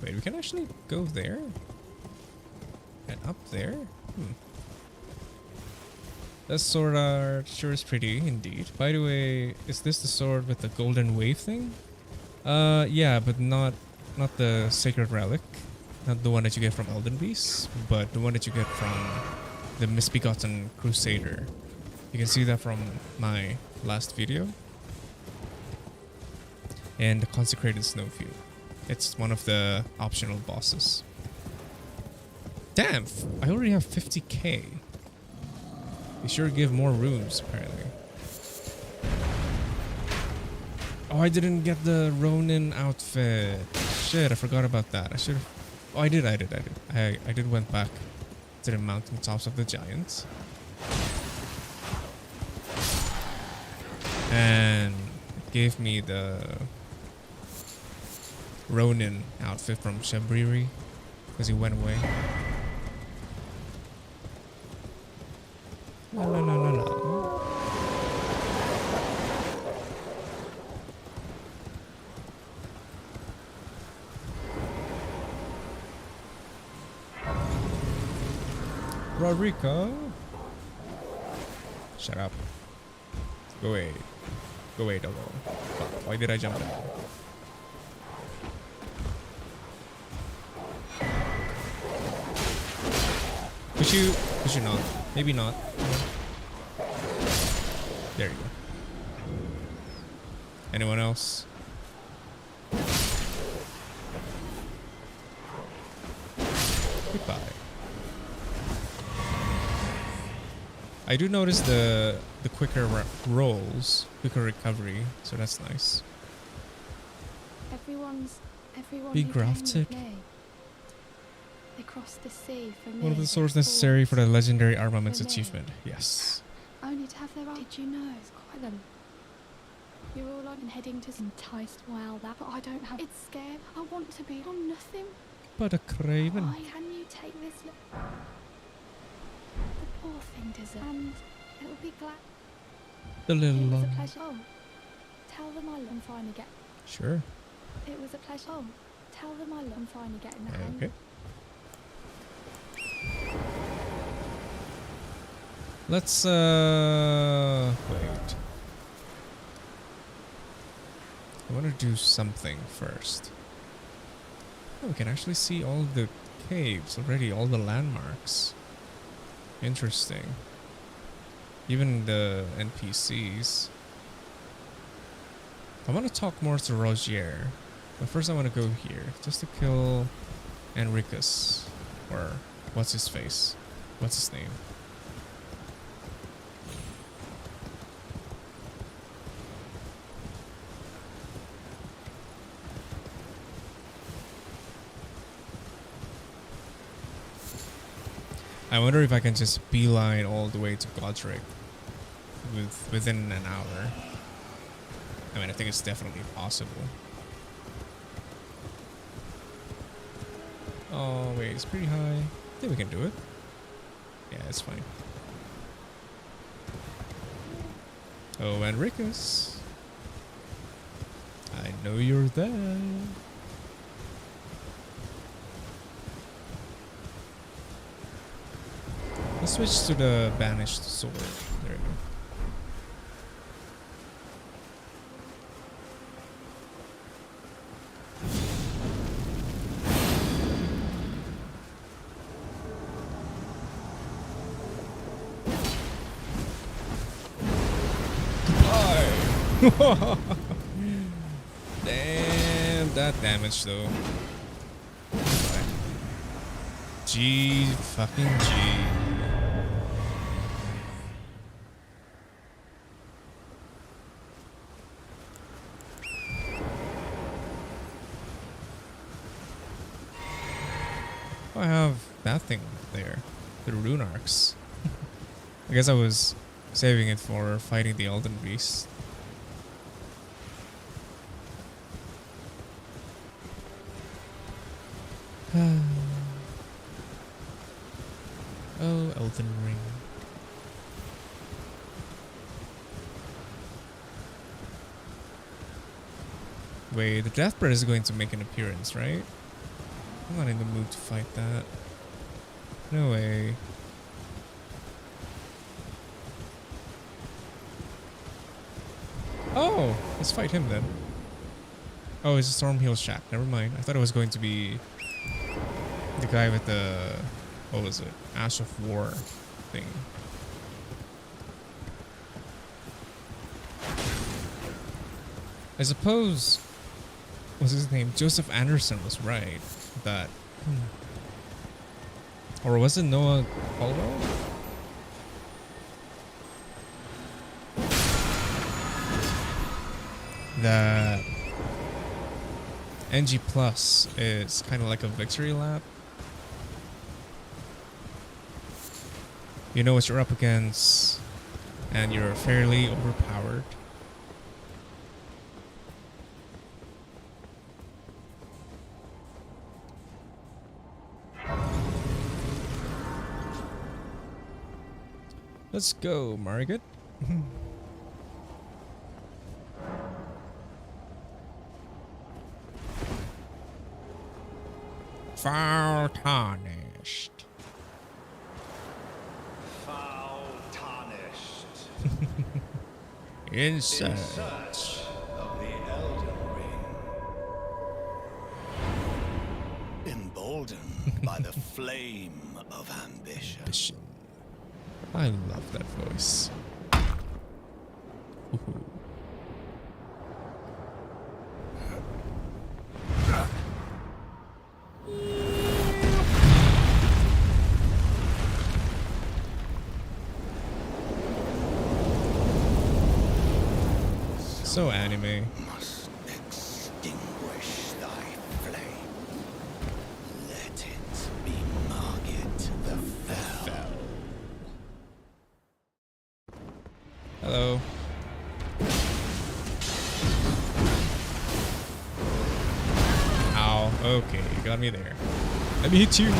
Speaker 1: Wait, we can actually go there? And up there? That sword art sure is pretty indeed. By the way, is this the sword with the golden wave thing? Yeah, but not the sacred relic. Not the one that you get from Elden Beast, but the one that you get from the Misbegotten Crusader. You can see that from my last video. And the Consecrated Snowfield. It's one of the optional bosses. Damn! I already have 50k. They sure give more rooms, apparently. Oh, I didn't get the Ronin outfit. Shit, I forgot about that. I should have... Oh, I did. I did went back to the mountaintops of the giants. And it gave me the Ronin outfit from Shabriri because he went away. No. Rodrigo. Shut up. Go away. Go away, Dogo. Fuck, why did I jump down? Push you not. Maybe not. There you go. Anyone else? Goodbye. I do notice the quicker rolls, quicker recovery, so that's nice.
Speaker 9: Everyone
Speaker 1: Be
Speaker 9: who came
Speaker 1: grafted.
Speaker 9: with me. They crossed the sea for me.
Speaker 1: One of the
Speaker 9: they
Speaker 1: swords
Speaker 9: fought
Speaker 1: necessary for the legendary armaments
Speaker 9: for me.
Speaker 1: achievement. Yes.
Speaker 9: Only to have their own. Did you know? It's quite them. You're all on heading to enticed. Well, that, but I don't have. It's scared. I want to be on nothing.
Speaker 1: But a craven.
Speaker 9: Why can you take this look? The poor thing deserves, and it will be glad.
Speaker 1: The little
Speaker 9: It was a
Speaker 1: long.
Speaker 9: pleasure. Oh, tell them I love finally get.
Speaker 1: Sure.
Speaker 9: It was a pleasure. Oh, tell them I love finally getting the hang.
Speaker 1: Okay. Let's wait. I want to do something first. Oh, we can actually see all the caves already, all the landmarks. Interesting. Even the NPCs. I want to talk more to Rogier, but first I want to go here just to kill Enricus, or what's his face? What's his name? I wonder if I can just beeline all the way to Godric within an hour. I mean, I think it's definitely possible. Oh, wait, it's pretty high. I think we can do it. Yeah, it's fine. Oh, Enricus. I know you're there. Let's switch to the banished sword. There we go. Damn, that damage though. G fucking G. I have that thing there, the rune arcs. I guess I was saving it for fighting the Elden beast. Oh, Elden Ring. Wait, the Deathbird is going to make an appearance, right? I'm not in the mood to fight that. No way. Oh, let's fight him then. Oh, it's a Stormhill Shack. Never mind. I thought it was going to be the guy with the, what was it? Ash of War thing. I suppose, what's his name? Joseph Anderson was right. That. Or was it Noah Caldwell? That NG Plus is kind of like a victory lap. You know what you're up against, and you're fairly overpowered. Let's go, Margaret. Foul tarnished.
Speaker 5: Foul tarnished.
Speaker 1: In search
Speaker 5: of the Elden Ring. Emboldened by the flame of ambition.
Speaker 1: I love that voice. Ooh. So anime.
Speaker 5: Must extinguish thy flame. Let it be Margit the Fell.
Speaker 1: Hello. Ow. Okay, you got me there. Let me hit you.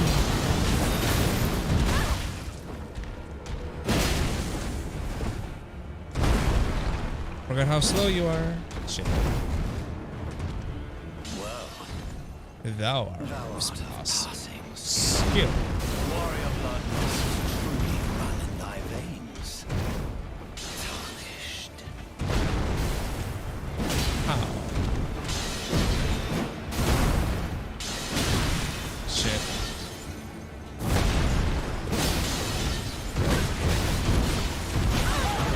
Speaker 1: Forgot how slow you are. Shit. Thou art passing skill.
Speaker 5: Warrior blood must truly run in thy veins. Tarnished.
Speaker 1: How? Shit.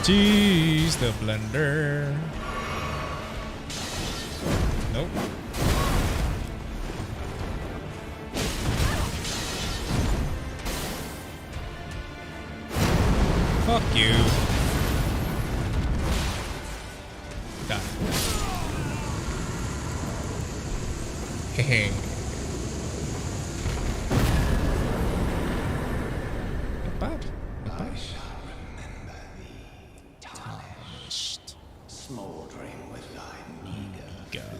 Speaker 1: Jeez, the blender. Nope. Fuck you. Done. Hehe. Not bad. Not bad. Tarnished.
Speaker 5: Smoldering with thy meager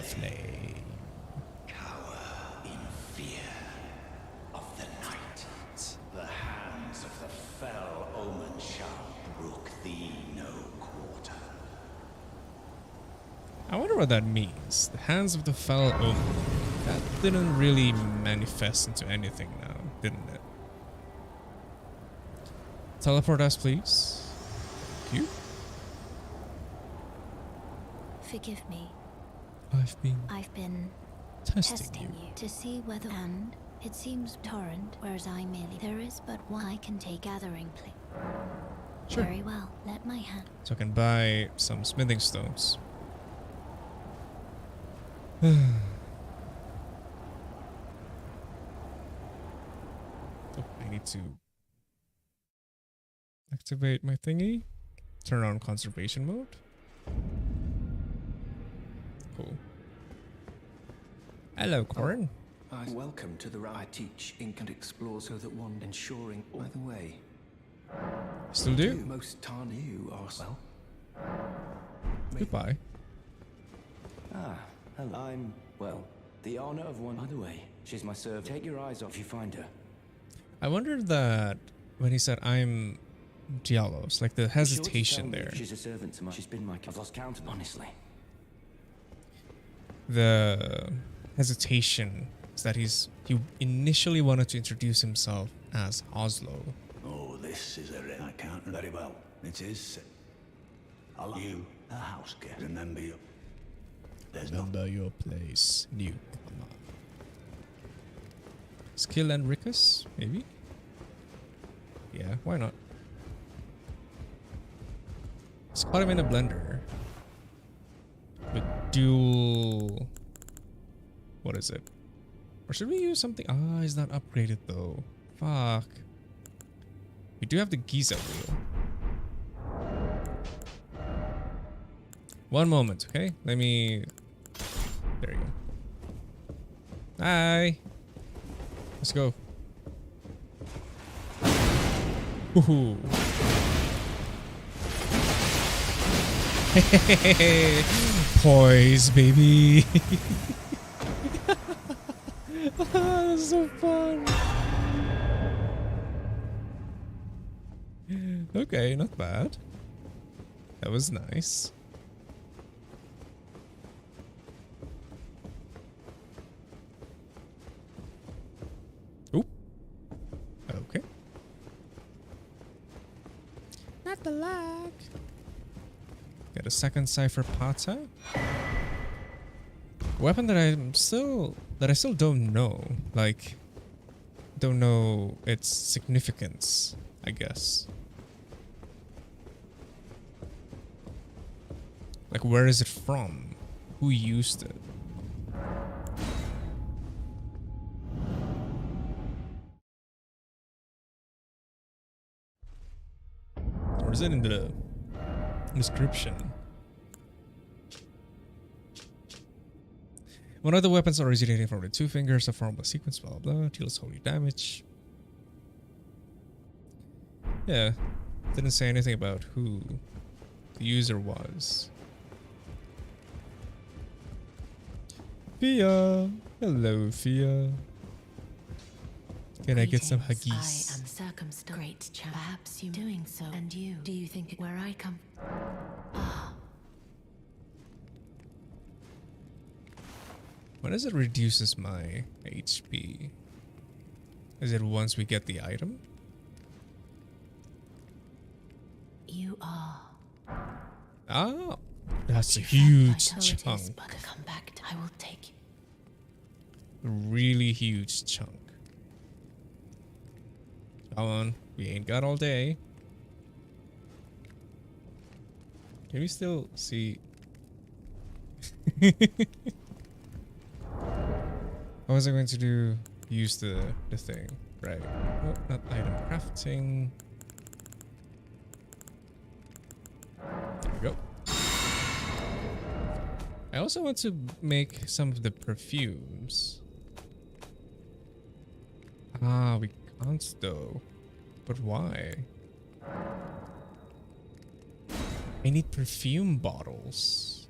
Speaker 5: flame. Cower in fear of the night. The hands of the fell omen shall brook thee no quarter.
Speaker 1: I wonder what that means. The hands of the fell omen. That didn't really manifest into anything now, didn't it? Teleport us, please. Thank you.
Speaker 10: Forgive me.
Speaker 1: I've
Speaker 10: been
Speaker 1: testing
Speaker 10: you to see whether, and it seems torrent, whereas I merely there is but one I can take gathering place.
Speaker 1: Sure.
Speaker 10: Very well. Let my hand.
Speaker 1: So I can buy some smithing stones. Oh, I need to activate my thingy. Turn on conservation mode. Cool. Hello, Corin.
Speaker 8: Welcome to the I teach, ink and explore so that one ensuring. By the way,
Speaker 1: Still do.
Speaker 8: most you are well.
Speaker 1: Goodbye.
Speaker 12: Ah, hello. I'm, well, the honor of one. By the way, she's my servant. Take your eyes off if you find her.
Speaker 1: I wondered that when he said I'm Dialos, like the hesitation there.
Speaker 12: She's a servant to my. She's been my. I've lost count of honestly.
Speaker 1: The hesitation is that he initially wanted to introduce himself as Oslo.
Speaker 5: Oh, this is a I can't very well. It is. I'll you a house guest. Remember you.
Speaker 1: Remember your place, newcomer. Skill and Rickus, maybe? Yeah, why not? Let's put him in a blender. With dual... What is it? Or should we use something? Ah, he's not upgraded though. Fuck. We do have the Giza wheel. One moment, okay? Let me... There you go. Hi! Let's go. Woohoo! Poise, baby! That's so fun! Okay, not bad. That was nice. Oop. Okay. Not the lag. Got a second cipher pata. Weapon that I still don't know. Like, don't know its significance, I guess. Like, where is it from? Who used it? Or is it in the description? One of the weapons originating from the two fingers, a formula sequence, blah blah blah, deals holy damage. Yeah, didn't say anything about who the user was. Fia! Hello, Fia. Can I get some
Speaker 10: I
Speaker 1: huggies?
Speaker 10: am circumstanced. Great chap. Perhaps you doing so. And you, do you think where I come? Ah,
Speaker 1: When does it reduces my HP? Is it once we get the item?
Speaker 10: you are.
Speaker 1: Oh, that's a huge chunk.
Speaker 10: But come back. I will take you.
Speaker 1: A really huge chunk. Come on, we ain't got all day. Can we still see? How was I going to do? Use the thing, right? Oh, not item crafting. There we go. I also want to make some of the perfumes. Ah, we can't though. But why? I need perfume bottles.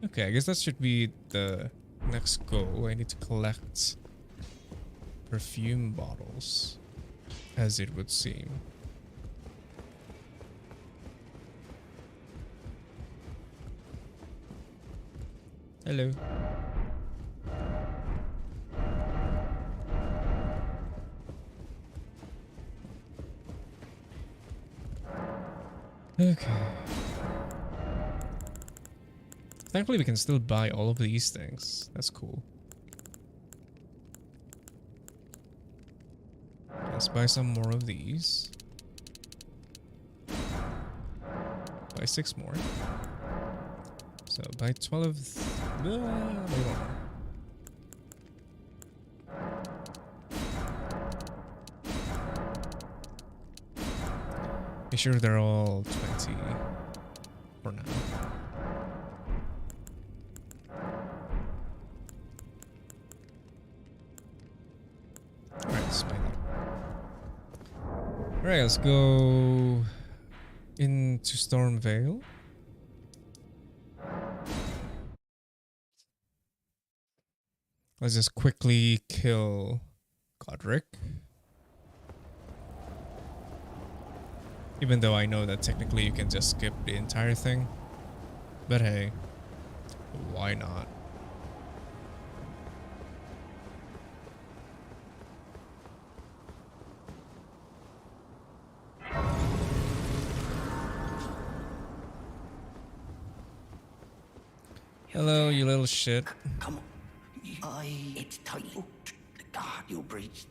Speaker 1: Okay, I guess that should be the next goal. I need to collect perfume bottles, as it would seem. Hello. Okay. Thankfully, we can still buy all of these things. That's cool. Let's buy some more of these. Buy 6 more. So buy 12. Wait, one. Be sure they're all 20 for now. Alright, let's buy that. Alright, let's go into Stormvale. Let's just quickly kill Godric. Even though I know that technically you can just skip the entire thing. But hey, why not? Hello, you little shit.
Speaker 5: Come on. It's tight. God, you'll breach.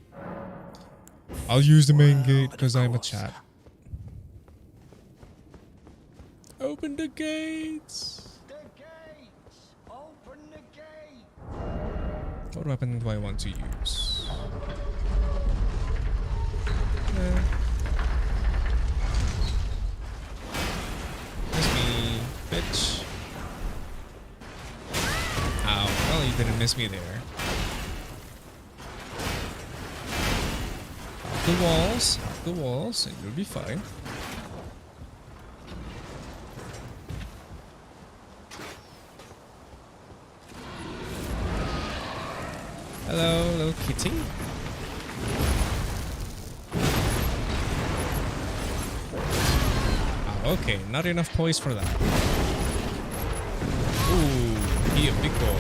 Speaker 1: I'll use the main gate because I'm a chat. Open the gates!
Speaker 5: The gates! Open the gate!
Speaker 1: What weapon do I want to use? Miss me, bitch. Ow. Well, you didn't miss me there. Off the walls, and you'll be fine. Hello, little kitty. Oh, okay, not enough poise for that. Ooh, he a big boy.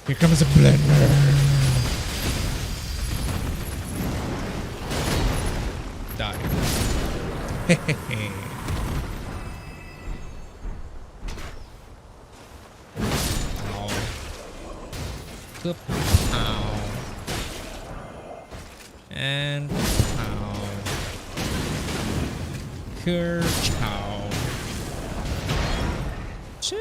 Speaker 1: Here comes a blender. Die. Ow. Ow. And ow. Kerchow. Chill.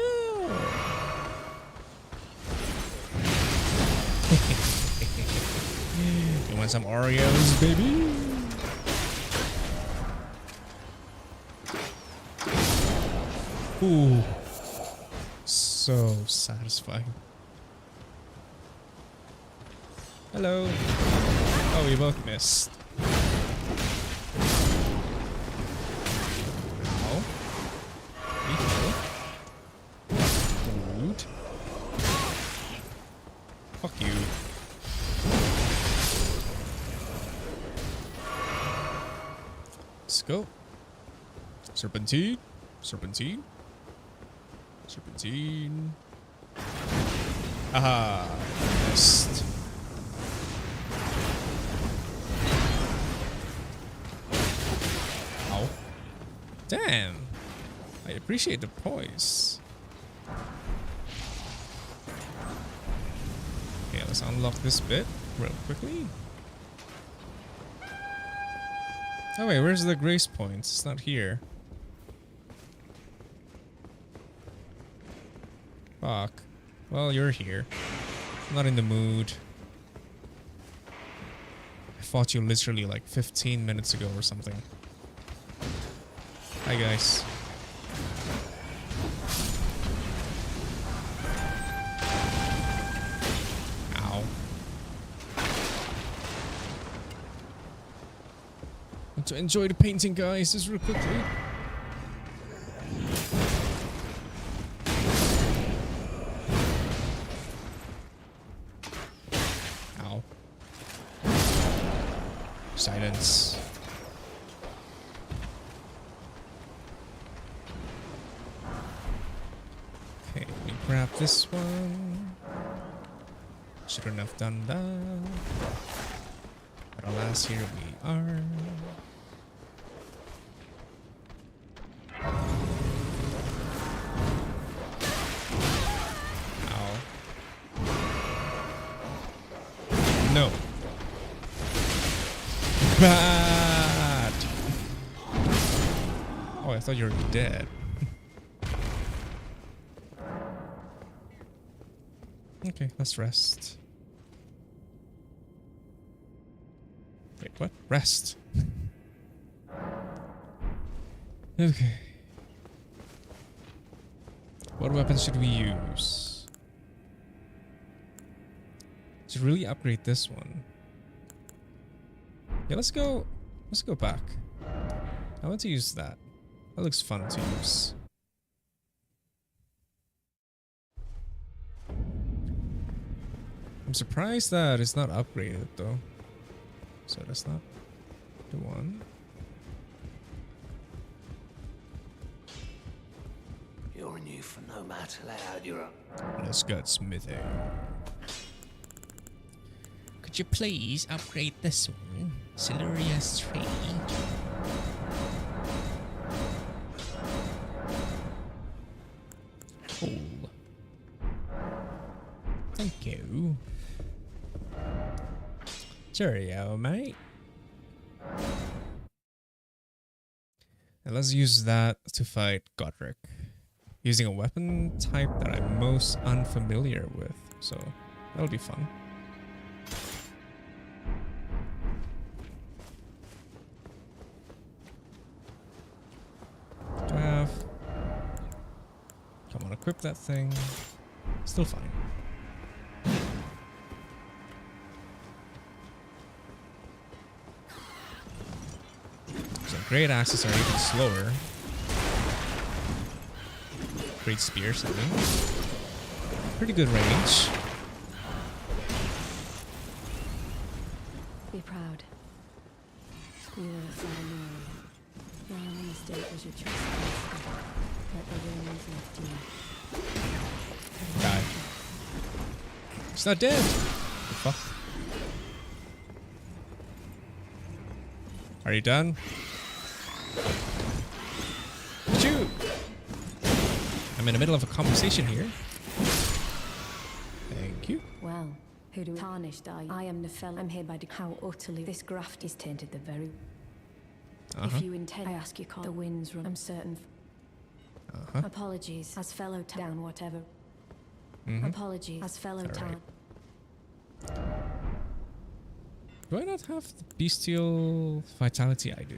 Speaker 1: You want some Oreos, baby? Ooh, so satisfying. Hello. Oh, we both missed. Let's go. Serpentine. Serpentine. Serpentine. Aha. Missed. Ow. Damn. I appreciate the poise. Okay, let's unlock this bit real quickly. Oh wait, where's the grace points? It's not here. Fuck. Well, you're here. I'm not in the mood. I fought you literally like 15 minutes ago or something. Hi guys. Ow. Want to enjoy the painting, guys, just real quickly. Ow. Silence. Okay, let me grab this one. Shouldn't have done that. But alas, here we are. Ow. No. Bad. Oh, I thought you were dead. Okay, let's rest. Wait, what? Rest. Okay. What weapons should we use? Should really upgrade this one. Yeah, let's go back. I want to use that. That looks fun to use. I'm surprised that it's not upgraded though. So that's not the one.
Speaker 4: You're a new for no matter how you're up.
Speaker 1: Let's get smithing. Could you please upgrade this one? Siluria's tree. Cool. Thank you. Cheerio, mate. And let's use that to fight Godric. Using a weapon type that I'm most unfamiliar with. So, that'll be fun. Come on, equip that thing. Still fine. So great axes are even slower. Great spears, I mean. Pretty good range.
Speaker 6: Be proud. You were a Salamorian. Your only mistake was your choice. Let the winds lift you.
Speaker 1: Die. He's not dead. What the fuck? Are you done? Shoot! I'm in the middle of a conversation here. Thank you.
Speaker 6: Well, who do tarnished I am Nefel. I'm here by how utterly this graft is tainted the very. If you intend, I ask you call the winds run. I'm certain. Apologies, as fellow town, whatever. Apologies, as fellow town.
Speaker 1: Do I not have the bestial vitality? I do.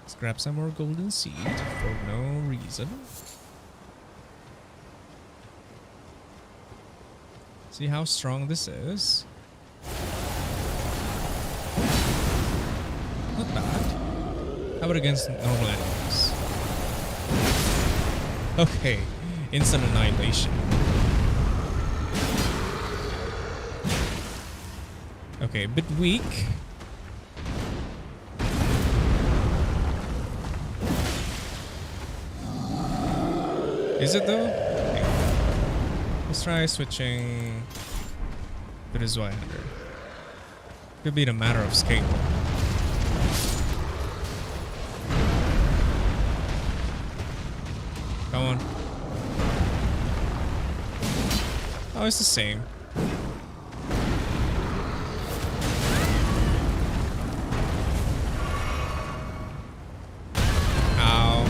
Speaker 1: Let's grab some more golden seed for no reason. See how strong this is. Not bad. How about against normal enemies? Okay, instant annihilation. Okay, a bit weak. Is it though? Okay. Let's try switching to the Zweihander. Could be the matter of scale. Come on. Oh, it's the same. Ow.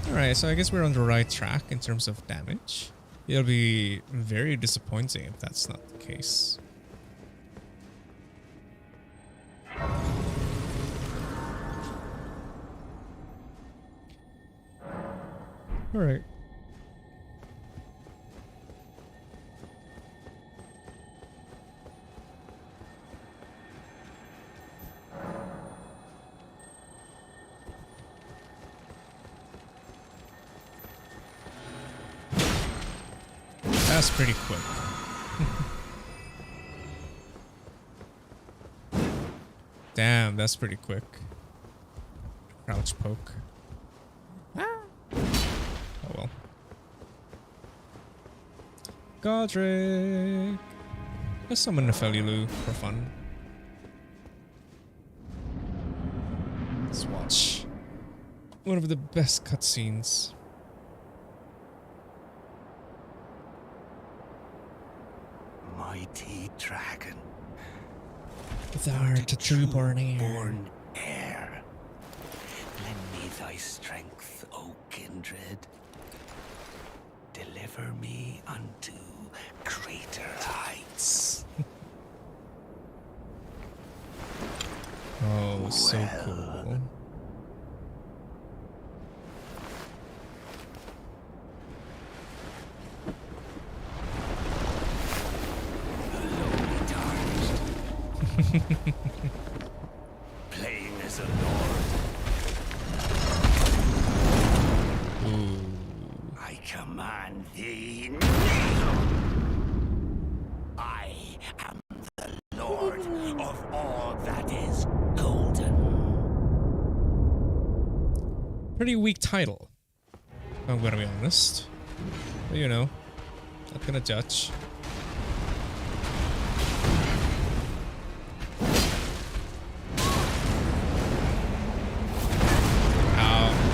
Speaker 1: Alright, so I guess we're on the right track in terms of damage. It'll be very disappointing if that's not the case. Alright. That's pretty quick. Damn, that's pretty quick. Crouch poke. Ah. Oh well. Godric. Let's summon Nefelulu for fun. Let's watch one of the best cutscenes.
Speaker 5: Mighty dragon.
Speaker 1: Thou art a true-born heir.
Speaker 5: Born heir. Lend me thy strength, O kindred. Deliver me unto greater heights.
Speaker 1: Oh, so cool.
Speaker 5: Playing as a lord.
Speaker 1: Ooh.
Speaker 5: I command thee kneel. I am the lord of all that is golden.
Speaker 1: Pretty weak title, if I'm gonna be honest. But you know, not gonna judge.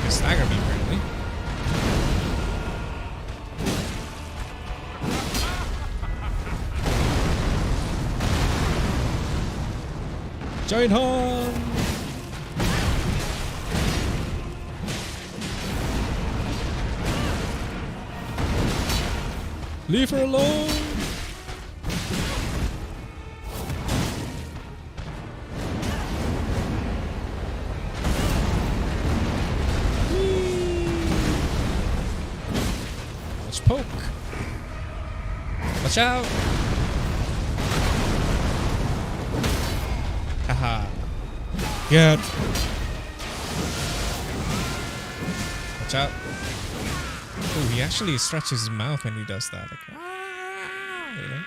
Speaker 1: Stagger me, apparently. Giant horn! Leave her alone! Poke. Watch out. Haha. Good. Watch out. Oh, he actually stretches his mouth when he does that. Like, ah, you know?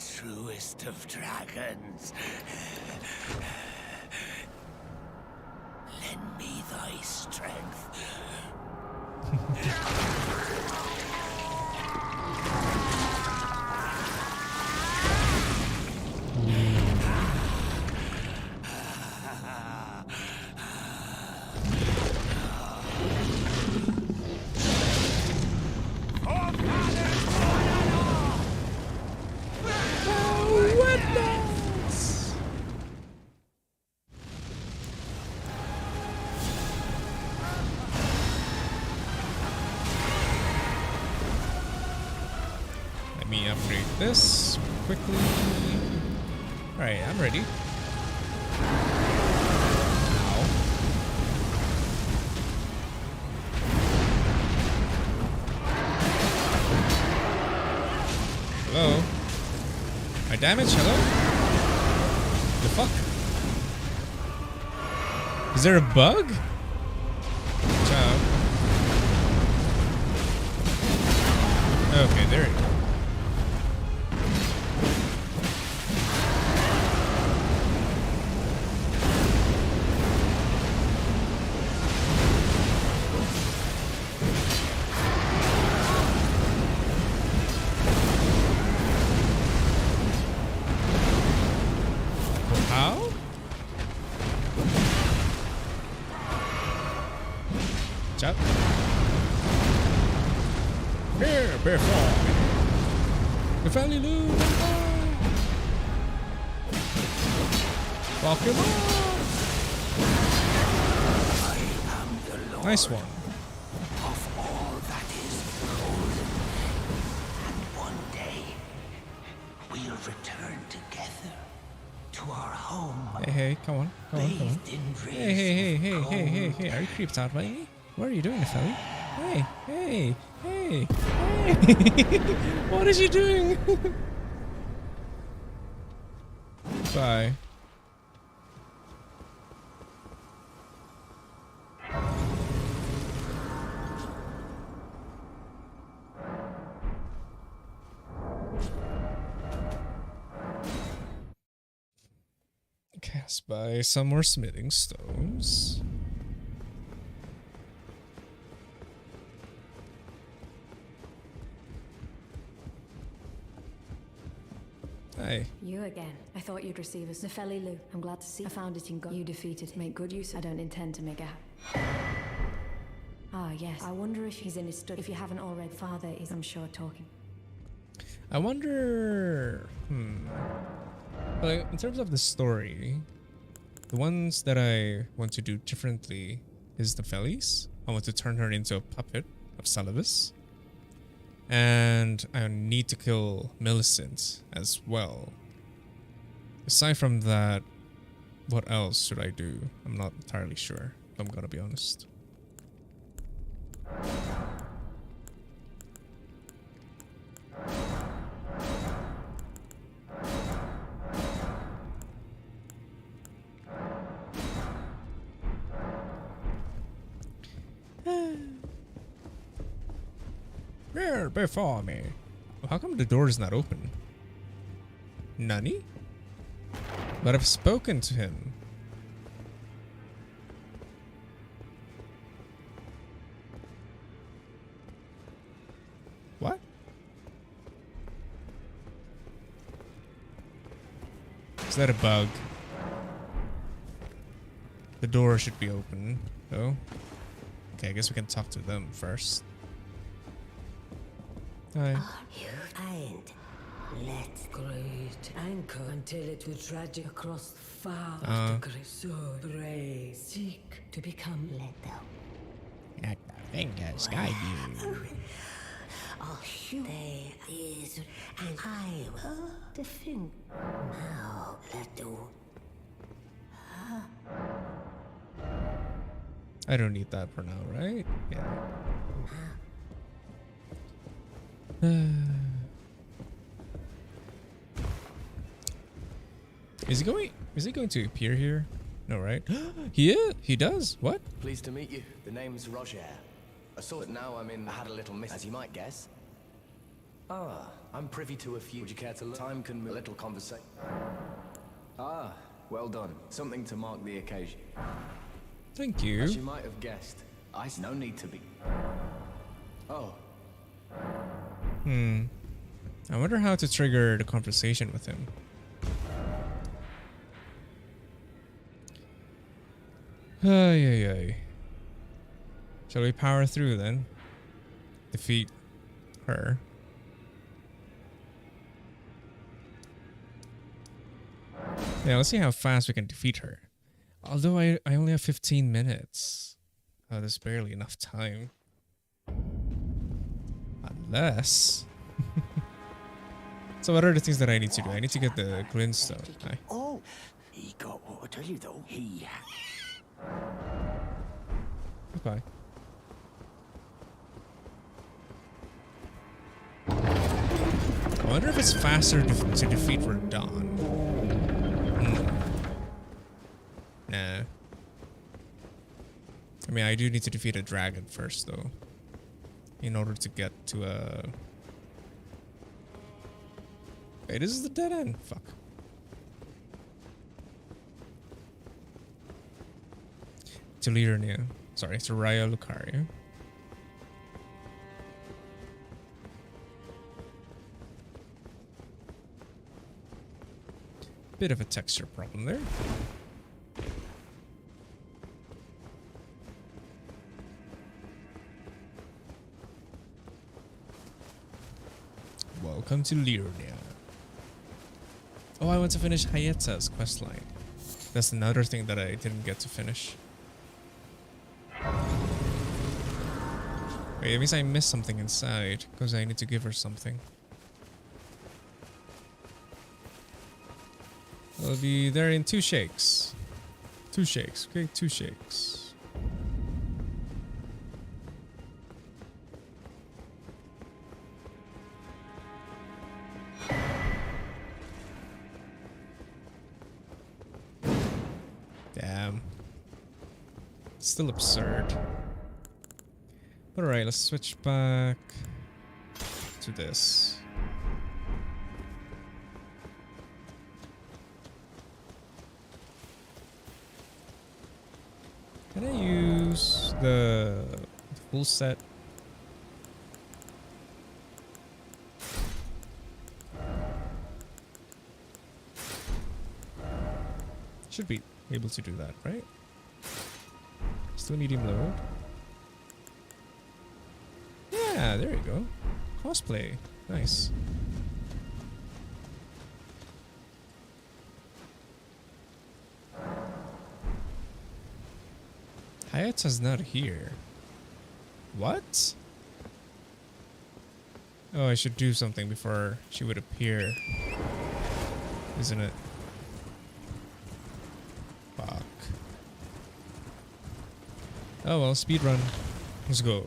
Speaker 5: Truest of dragons. Lend me thy strength.
Speaker 1: upgrade this quickly. Alright, I'm ready. Ow. Hello? My damage? Hello? The fuck? Is there a bug? Ciao. Okay, there it is. How? Ciao. Here, before the family loot. Pokemon. Nice one.
Speaker 5: Of all that is golden, and one day we'll return together to our home.
Speaker 1: Hey, hey, come on, come on, come on. Hey, hey, hey, hey, hey, hey, hey, are you creeped out by me? What are you doing, Nepheli? Hey, hey, hey, hey. What is you doing? Bye. Cast by some more smithing stones. Hey.
Speaker 6: You again. I thought you'd receive us. Nepheli Lu. I'm glad to see. I found it in God. You defeated. Make good use. I don't intend to make out. Ah, yes. I wonder if he's in his study. If you haven't already, Father is, I'm sure, talking.
Speaker 1: I wonder. But in terms of the story, the ones that I want to do differently is the Feli's. I want to turn her into a puppet of Salivus. And I need to kill Millicent as well. Aside from that, what else should I do? I'm not entirely sure, if I'm gonna be honest. There before me. How come the door is not open? Nani? But I've spoken to him. What? Is that a bug? The door should be open, though. Okay, I guess we can talk to them first. Hi.
Speaker 4: You find. Let's great anchor until it will tragic across far to so brave. Seek to become little.
Speaker 1: Let the fingers guide you.
Speaker 4: I'll shoot there is and I will defend. Now little.
Speaker 1: I don't need that for now, right? Yeah. Is he going to appear here? No, right? He does. What?
Speaker 11: Pleased to meet you. The name's Roger. I saw it now. I had a little miss, as you might guess. Ah, I'm privy to a few. Would you care to look? Time can move. A little conversation. Ah, well done. Something to mark the occasion.
Speaker 1: Thank you.
Speaker 11: As you might have guessed, no need to be. Oh.
Speaker 1: I wonder how to trigger the conversation with him. Ay. Shall we power through then? Defeat her. Yeah, let's see how fast we can defeat her. Although I only have 15 minutes. Oh, there's barely enough time. Unless... So what are the things that I need to do? I need to get the greenstone. Aye.
Speaker 12: Oh, he got what I tell you though. He.
Speaker 1: Okay. I wonder if it's faster to defeat Radon. Nah. I mean, I do need to defeat a dragon first, though, in order to get to a... Wait, this is the dead end. Fuck. To Liurnia. Sorry, to Raya Lucaria. Bit of a texture problem there. Welcome to Liurnia. Oh, I want to finish Hayeta's questline. That's another thing that I didn't get to finish. Wait, it means I missed something inside, because I need to give her something. I'll be there in 2 shakes. 2 shakes, okay? 2 shakes. Damn. Still absurd. But alright, let's switch back to this. Can I use the full set? Should be able to do that, right? Still medium load. Yeah, there you go. Cosplay. Nice. Hayata's not here. What? Oh, I should do something before she would appear. Isn't it? Fuck. Oh well, speedrun. Let's go.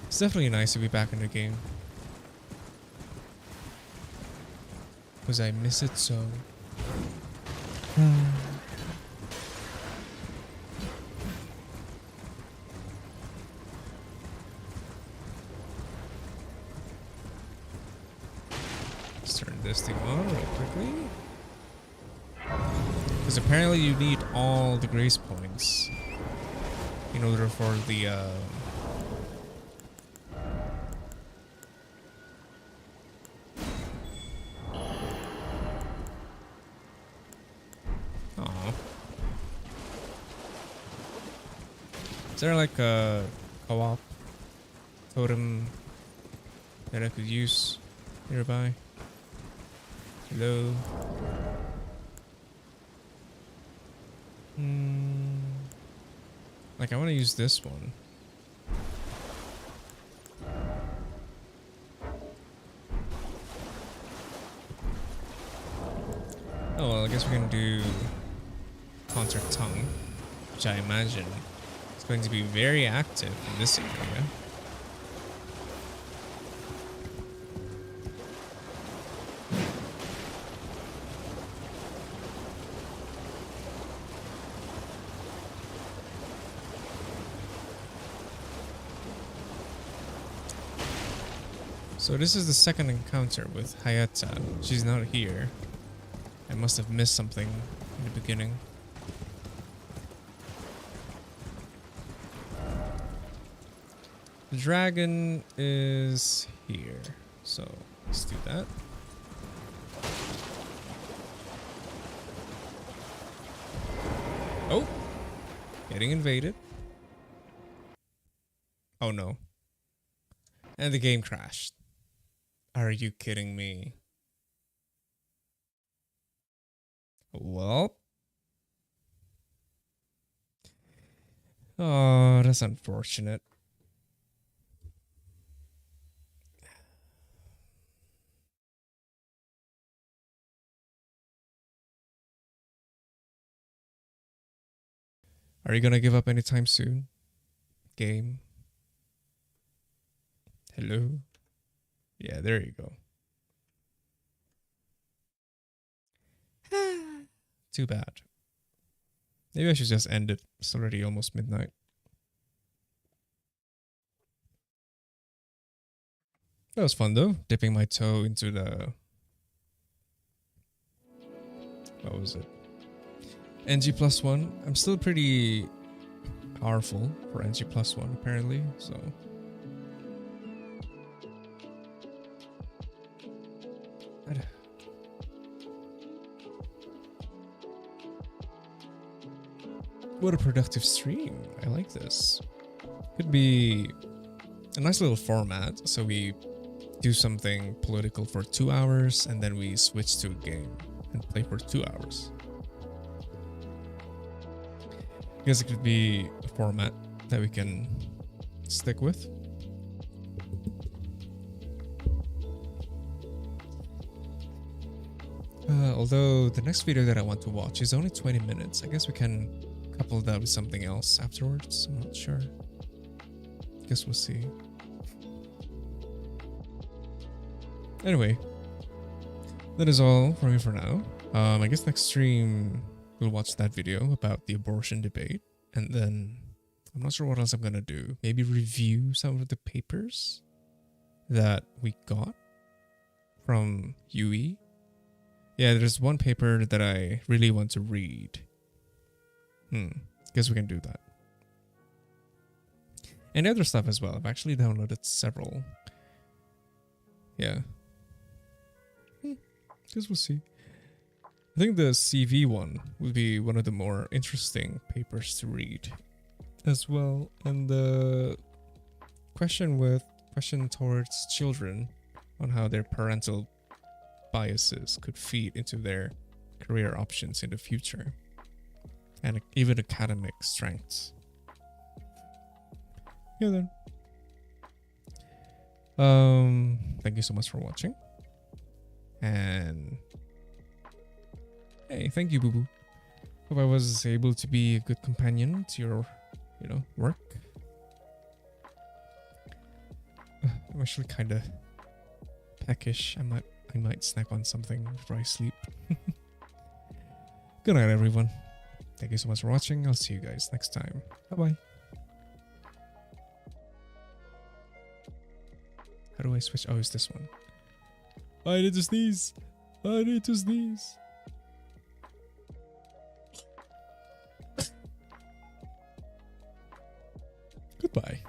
Speaker 1: It's definitely nice to be back in the game. Because I miss it so. Let's turn this thing on real quickly. Because apparently you need all the grace points in order for the is there like a co-op totem that I could use nearby? Hello? Like I want to use this one. Oh well, I guess we can do Counter Tongue, which I imagine is going to be very active in this area. So this is the second encounter with Hayata. She's not here. I must have missed something in the beginning. The dragon is here. So let's do that. Oh! Getting invaded. Oh no. And the game crashed. Are you kidding me? Well. Oh, that's unfortunate. Are you gonna give up anytime soon? Game? Hello? Yeah, there you go. Too bad. Maybe I should just end it. It's already almost midnight. That was fun though, dipping my toe into the... What was it? NG+1. I'm still pretty powerful for NG+1 apparently, so... What a productive stream. I like this. Could be a nice little format. So we do something political for 2 hours and then we switch to a game and play for 2 hours. I guess it could be a format that we can stick with. Although the next video that I want to watch is only 20 minutes. I guess we can couple that with something else afterwards. I'm not sure. Guess we'll see. Anyway, that is all for me for now. I guess next stream we'll watch that video about the abortion debate, and then I'm not sure what else I'm gonna do. Maybe review some of the papers that we got from UE. Yeah, there's one paper that I really want to read. Guess we can do that. And other stuff as well. I've actually downloaded several. Yeah. Guess we'll see. I think the CV one will be one of the more interesting papers to read as well. And the question towards children on how their parental biases could feed into their career options in the future. And even academic strengths. Yeah, then. Thank you so much for watching. And hey, thank you, Boo Boo. Hope I was able to be a good companion to your, work. I'm actually kind of peckish. I might snack on something before I sleep. Good night, everyone. Thank you so much for watching. I'll see you guys next time. Bye-bye. How do I switch? Oh, it's this one. I need to sneeze. I need to sneeze. Goodbye.